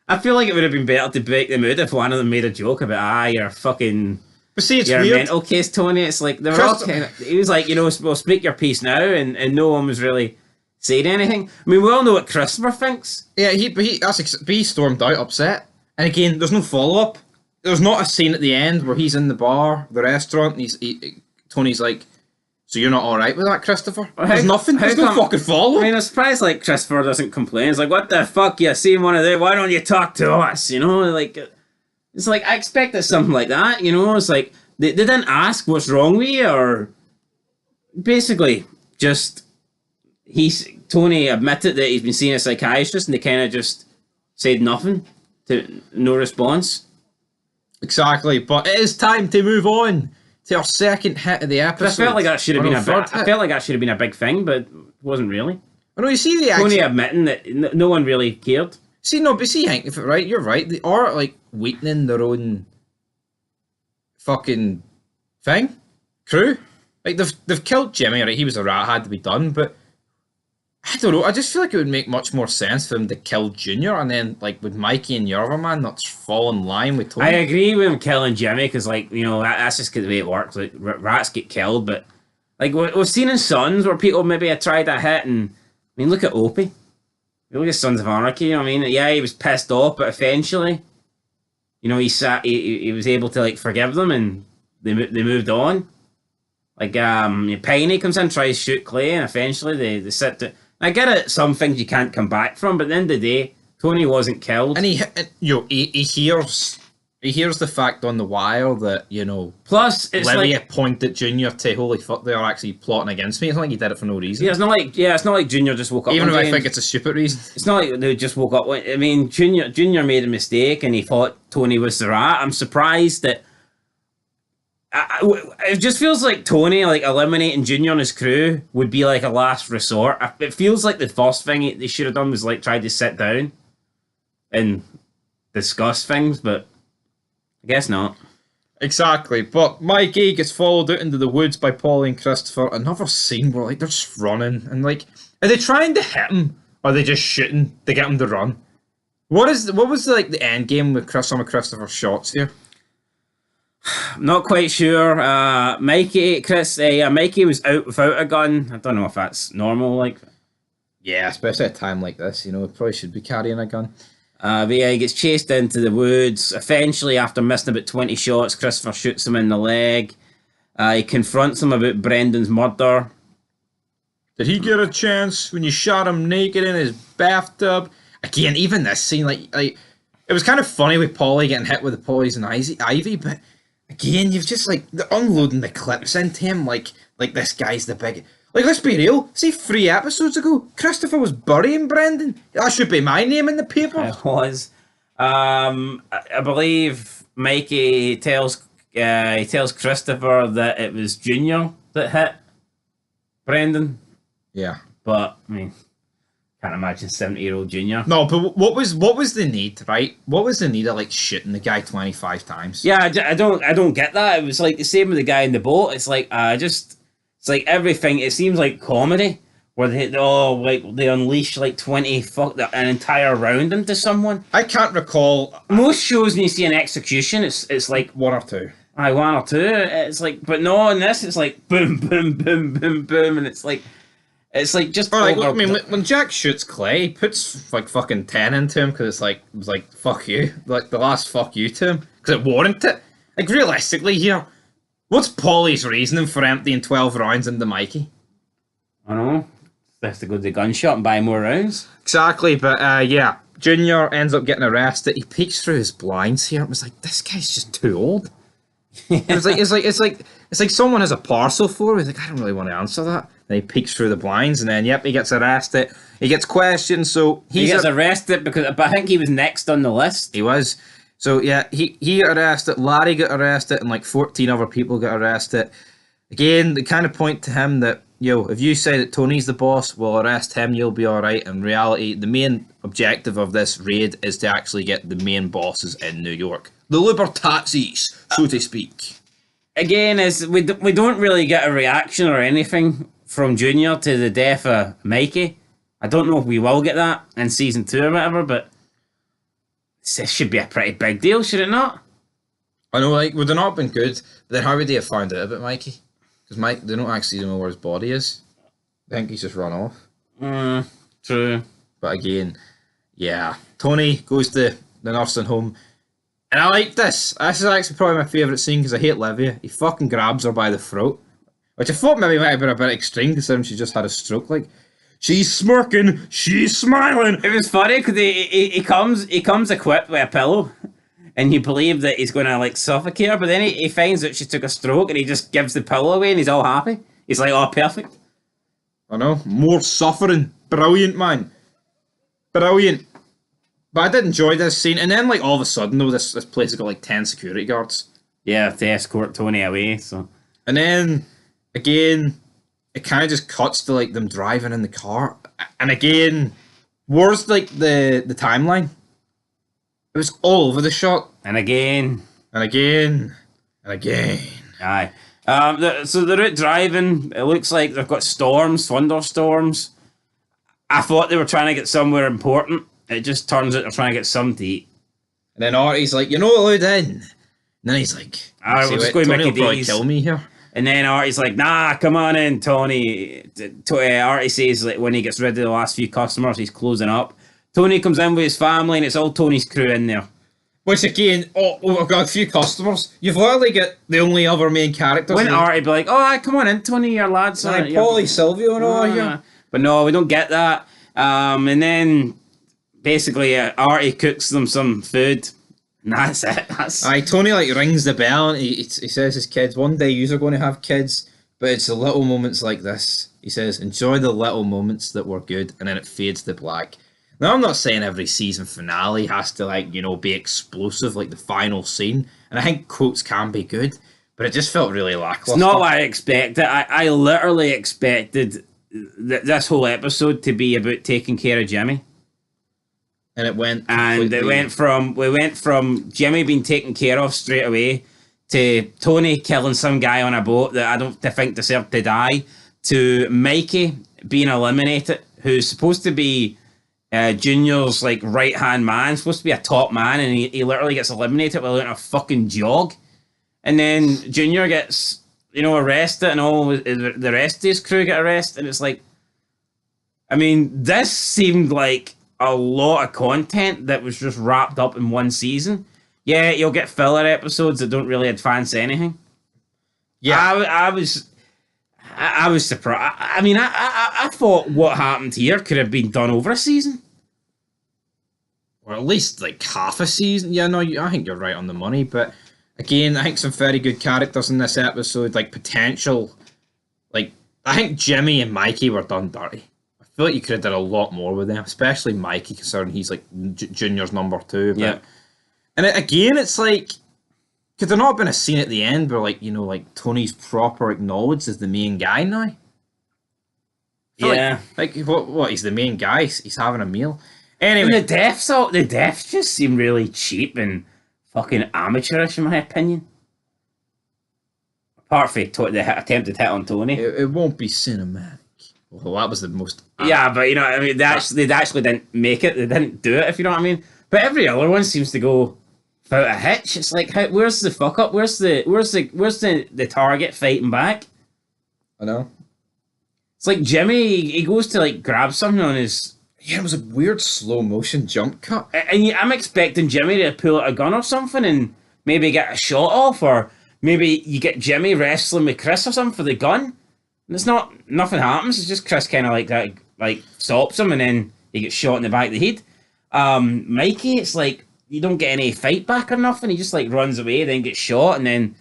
I feel like it would have been better to break the mood if one of them made a joke about you're fucking. But see, it's You're weird. a mental case, Tony. It's like they were all kind of. He was like, well, speak your piece now, and no one was really saying anything. I mean, we all know what Christopher thinks. Yeah, he stormed out upset. And again, there's no follow up. There's not a scene at the end where he's in the bar, the restaurant, and Tony's like, "So you're not all right with that, Christopher?" There's nothing. There's no fucking follow. I mean, I'm surprised like Christopher doesn't complain. It's like, what the fuck? You seen one of them? Why don't you talk to us? Like, it's like I expected something like that. It's like they didn't ask what's wrong with you, or basically just Tony admitted that he's been seeing a psychiatrist, and they kind of just said nothing, no response. Exactly, but it is time to move on to our second hit of the episode. I felt like that should have been I felt like that should have been a big thing, but it wasn't really. I know you see the Tony admitting that no one really cared. Hank, if right, you're right. They are like weakening their own fucking crew. Like they've killed Jimmy. Right, he was a rat, had to be done. But I don't know. I just feel like it would make much more sense for them to kill Junior, and then like with Mikey and your other man, not fall in line with Tony. I agree with him killing Jimmy because, like, that's just the way it works. Like, rats get killed, but like we've seen in Sons where people maybe had tried that hit, and I mean, look at Opie. You look at Sons of Anarchy. You know what I mean, yeah, he was pissed off, but eventually, he was able to like forgive them, and they moved on. Like Piney comes in, tries to shoot Clay, and eventually they sit to. I get it. Some things you can't come back from, but at the end of the day, Tony wasn't killed. And he hears the fact on the wire that Plus, it's Livia like pointed Junior to holy fuck, they are actually plotting against me. It's not like he did it for no reason. yeah, it's not like Junior just woke up. Even if one I day think and- it's a stupid reason. It's not like they just woke up. I mean, Junior made a mistake and he thought Tony was the rat. I'm surprised that. It just feels like Tony, like eliminating Junior and his crew, would be like a last resort. It feels like the first thing they should have done was like try to sit down and discuss things, but I guess not. Exactly. But Mikey gets followed out into the woods by Polly and Christopher. Another scene where like they're just running and like are they trying to hit him or are they just shooting to get him to run? What was like the end game with some of Christopher's shots here? Not quite sure. Mikey was out without a gun. I don't know if that's normal. Like, Yeah, especially at a time like this, you know, he probably should be carrying a gun. but yeah, he gets chased into the woods. Eventually, after missing about 20 shots, Christopher shoots him in the leg. He confronts him about Brendan's murder. Did he get a chance when you shot him naked in his bathtub? Again, even this scene, like it was kind of funny with Polly getting hit with the poison ivy, but again, you've just like they're unloading the clips into him, like this guy's the big. Like, let's be real. See, 3 episodes ago, Christopher was burying Brendan. That should be my name in the paper. It was. I believe Mikey tells Christopher that it was Junior that hit Brendan. Yeah. But I mean, can't imagine 70-year-old Junior. No, but what was the need, right? What was the need of like shooting the guy 25 times? Yeah, I don't get that. It was like the same with the guy in the boat. It's like it's like everything. It seems like comedy where they unleash like 20 an entire round into someone. I can't recall Most shows when you see an execution, it's like 1 or 2. one or two. It's like, but no, in this it's like boom, boom, boom, boom, boom, and it's like just. Or like, over- I mean, when Jack shoots Clay, he puts like fucking 10 into him because it was like fuck you, like the last fuck you to him because it warranted it. Like realistically here, what's Polly's reasoning for emptying 12 rounds into Mikey? I don't know. Has to go to the gun shop and buy more rounds. Exactly, but yeah, Junior ends up getting arrested. He peeks through his blinds here. It was like, this guy's just too old. It's like someone has a parcel for him. He's like, I don't really want to answer that. Then he peeks through the blinds, and then yep, he gets arrested. He gets questioned, so He gets arrested but I think he was next on the list. He was. So yeah, he got arrested. Larry got arrested, and like 14 other people got arrested. Again, they kind of point to him that, if you say that Tony's the boss, we'll arrest him, you'll be alright. In reality, the main objective of this raid is to actually get the main bosses in New York. The Libertazis, so to speak. Again, we don't really get a reaction or anything from Junior to the death of Mikey. I don't know if we will get that in season 2 or whatever, but this should be a pretty big deal, should it not? I know, like, would it not have been good? But then how would they have found out about Mikey? Because they don't actually know where his body is. I think he's just run off. True. But again, yeah. Tony goes to the nursing home. And I like this. This is actually probably my favourite scene because I hate Livia. He fucking grabs her by the throat. Which I thought maybe might have been a bit extreme considering she just had a stroke. Like, she's smirking, she's smiling. It was funny because he comes equipped with a pillow. And you believe that he's going to like suffocate her, but then he finds out she took a stroke and he just gives the pillow away and he's all happy. He's like, oh, perfect. I know, more suffering. Brilliant, man. Brilliant. But I did enjoy this scene. And then, like, all of a sudden, though, this place has got like 10 security guards. Yeah, to escort Tony away, so. And then, again, it kind of just cuts to like them driving in the car. And again, where's like the timeline? It was all over the shot. And again. And again. And again. Aye. So they're out driving. It looks like they've got thunderstorms. I thought they were trying to get somewhere important. It just turns out they're trying to get something to eat. And then Artie's like, you're not allowed in. And then he's like, Alright, we'll just go to Tony Mickey will probably D's. kill me here. And then Artie's like, nah, come on in, Tony. Artie says like when he gets rid of the last few customers, he's closing up. Tony comes in with his family and it's all Tony's crew in there. Which again, I've got a few customers. You've literally got the only other main characters. Wouldn't Artie be like, oh, come on in, Tony, your lads. Like Paulie, Silvio and all here. But no, we don't get that. And then basically Artie cooks them some food. And that's it. Aye, Tony like rings the bell and he says his kids, one day you're going to have kids, but it's the little moments like this. He says, enjoy the little moments that were good, and then it fades to black. Now, I'm not saying every season finale has to, like, be explosive, like the final scene. And I think quotes can be good, but it just felt really lackluster. It's not what I expected. I literally expected this whole episode to be about taking care of Jimmy. And it went... And we went from Jimmy being taken care of straight away to Tony killing some guy on a boat that I don't think deserved to die, to Mikey being eliminated, who's supposed to be Junior's like right hand man, supposed to be a top man, and he literally gets eliminated while doing a fucking jog, and then Junior gets arrested, and all the rest of his crew get arrested, and it's like, I mean, this seemed like a lot of content that was just wrapped up in one season. Yeah, you'll get filler episodes that don't really advance anything. Yeah, I was surprised. I mean, I thought what happened here could have been done over a season, or at least like half a season. Yeah, no, I think you're right on the money. But again, I think some very good characters in this episode, like potential. Like, I think Jimmy and Mikey were done dirty. I feel like you could have done a lot more with them, especially Mikey, considering he's like Junior's number 2. But, yeah. And again, it's like, could there not have been a scene at the end where, like, like Tony's proper acknowledged as the main guy now? Yeah. Like what? He's the main guy. He's having a meal. Anyway, and the deaths just seem really cheap and fucking amateurish, in my opinion. Apart from the attempted hit on Tony. It won't be cinematic. Well, that was the most. Yeah, but I mean, they actually didn't make it. They didn't do it, if you know what I mean. But every other one seems to go without a hitch. It's like, where's the fuck up? Where's the target fighting back? I know. It's like Jimmy. He goes to like grab something on his. Yeah, it was a weird slow motion jump cut. And I'm expecting Jimmy to pull out a gun or something and maybe get a shot off, or maybe you get Jimmy wrestling with Chris or something for the gun. And it's nothing happens. It's just Chris kind of like stops him, and then he gets shot in the back of the head. Mikey, it's like you don't get any fight back or nothing. He just like runs away, then gets shot, and then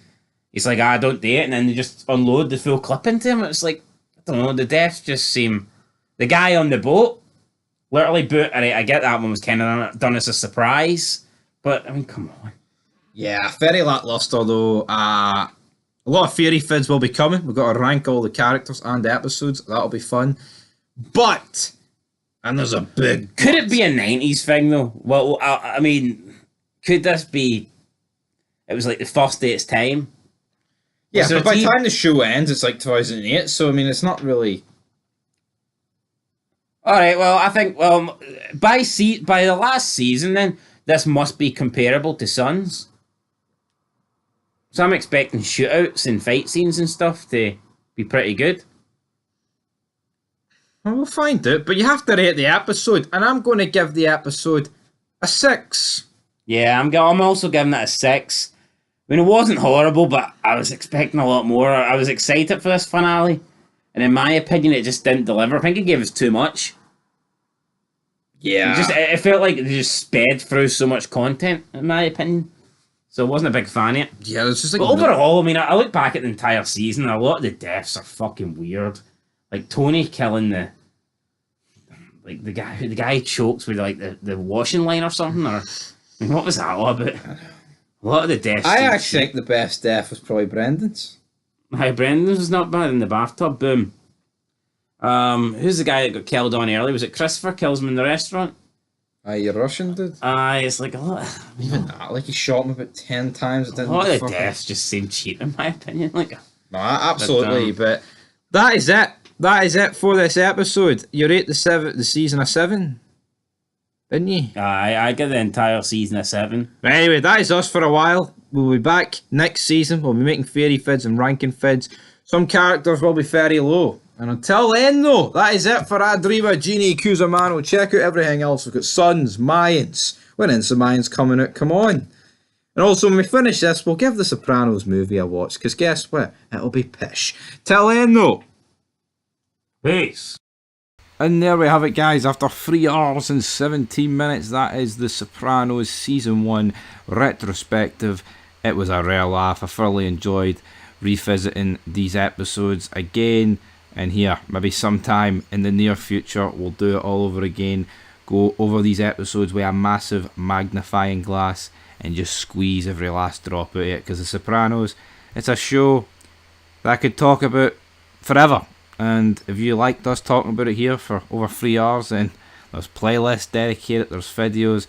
he's like, don't do it, and then they just unload the full clip into him. It's like, I don't know, the deaths just seem. The guy on the boat, literally boot. I get that one was kind of done as a surprise, but I mean, come on. Yeah, very lackluster though. A lot of Fury Fids will be coming. We've got to rank all the characters and episodes. That'll be fun. But, and there's a big. Could it be a 90s thing though? Well, I mean, could this be? It was like the first day it's time. Yeah, but by the time the show ends, it's like 2008. So I mean, it's not really. All right. Well, I think by the last season, then this must be comparable to Sons. So I'm expecting shootouts and fight scenes and stuff to be pretty good. Well, we'll find out, but you have to rate the episode, and I'm going to give the episode a 6. Yeah, I'm also giving it a 6. I mean, it wasn't horrible, but I was expecting a lot more. I was excited for this finale, and in my opinion, it just didn't deliver. I think it gave us too much. Yeah. It felt like they just sped through so much content, in my opinion. So I wasn't a big fan of it. Yeah, it's just like. But overall, I mean, I look back at the entire season, and a lot of the deaths are fucking weird. Like Tony killing the guy who chokes with like the washing line or something, or I mean, what was that all about? A lot of the deaths. I actually think the best death was probably Brendan's. Hi, Brendan's was not bad in the bathtub. Boom. Who's the guy that got killed on early? Was it Christopher kills him in the restaurant? Aye, Russian dude. Aye, it's like a lot. Even that, like he shot him about 10 times. A lot of the deaths just seem cheap in my opinion. Like, no, absolutely. But that is it. That is it for this episode. You rate the season a 7, didn't you? I give the entire season a 7. But anyway, that is us for a while. We'll be back next season. We'll be making fairy fids and ranking fids. Some characters will be very low. And until then, though, that is it for Adriba, Genie, Kuzamano. Check out everything else. We've got Sons, Mayans. When is the Mayans coming out? Come on. And also, when we finish this, we'll give the Sopranos movie a watch. Because guess what? It'll be pish. Till then, though. Peace. And there we have it, guys. After 3 hours and 17 minutes, that is the Sopranos Season 1 retrospective. It was a rare laugh. I thoroughly enjoyed revisiting these episodes again. And here, maybe sometime in the near future, we'll do it all over again. Go over these episodes with a massive magnifying glass and just squeeze every last drop out of it. Because The Sopranos, it's a show that I could talk about forever. And if you liked us talking about it here for over 3 hours, then there's playlists dedicated, there's videos,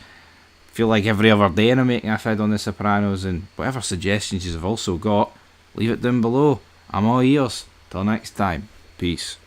feel like every other day and I'm making a vid on The Sopranos, and whatever suggestions you've also got, leave it down below. I'm all ears. Till next time, peace.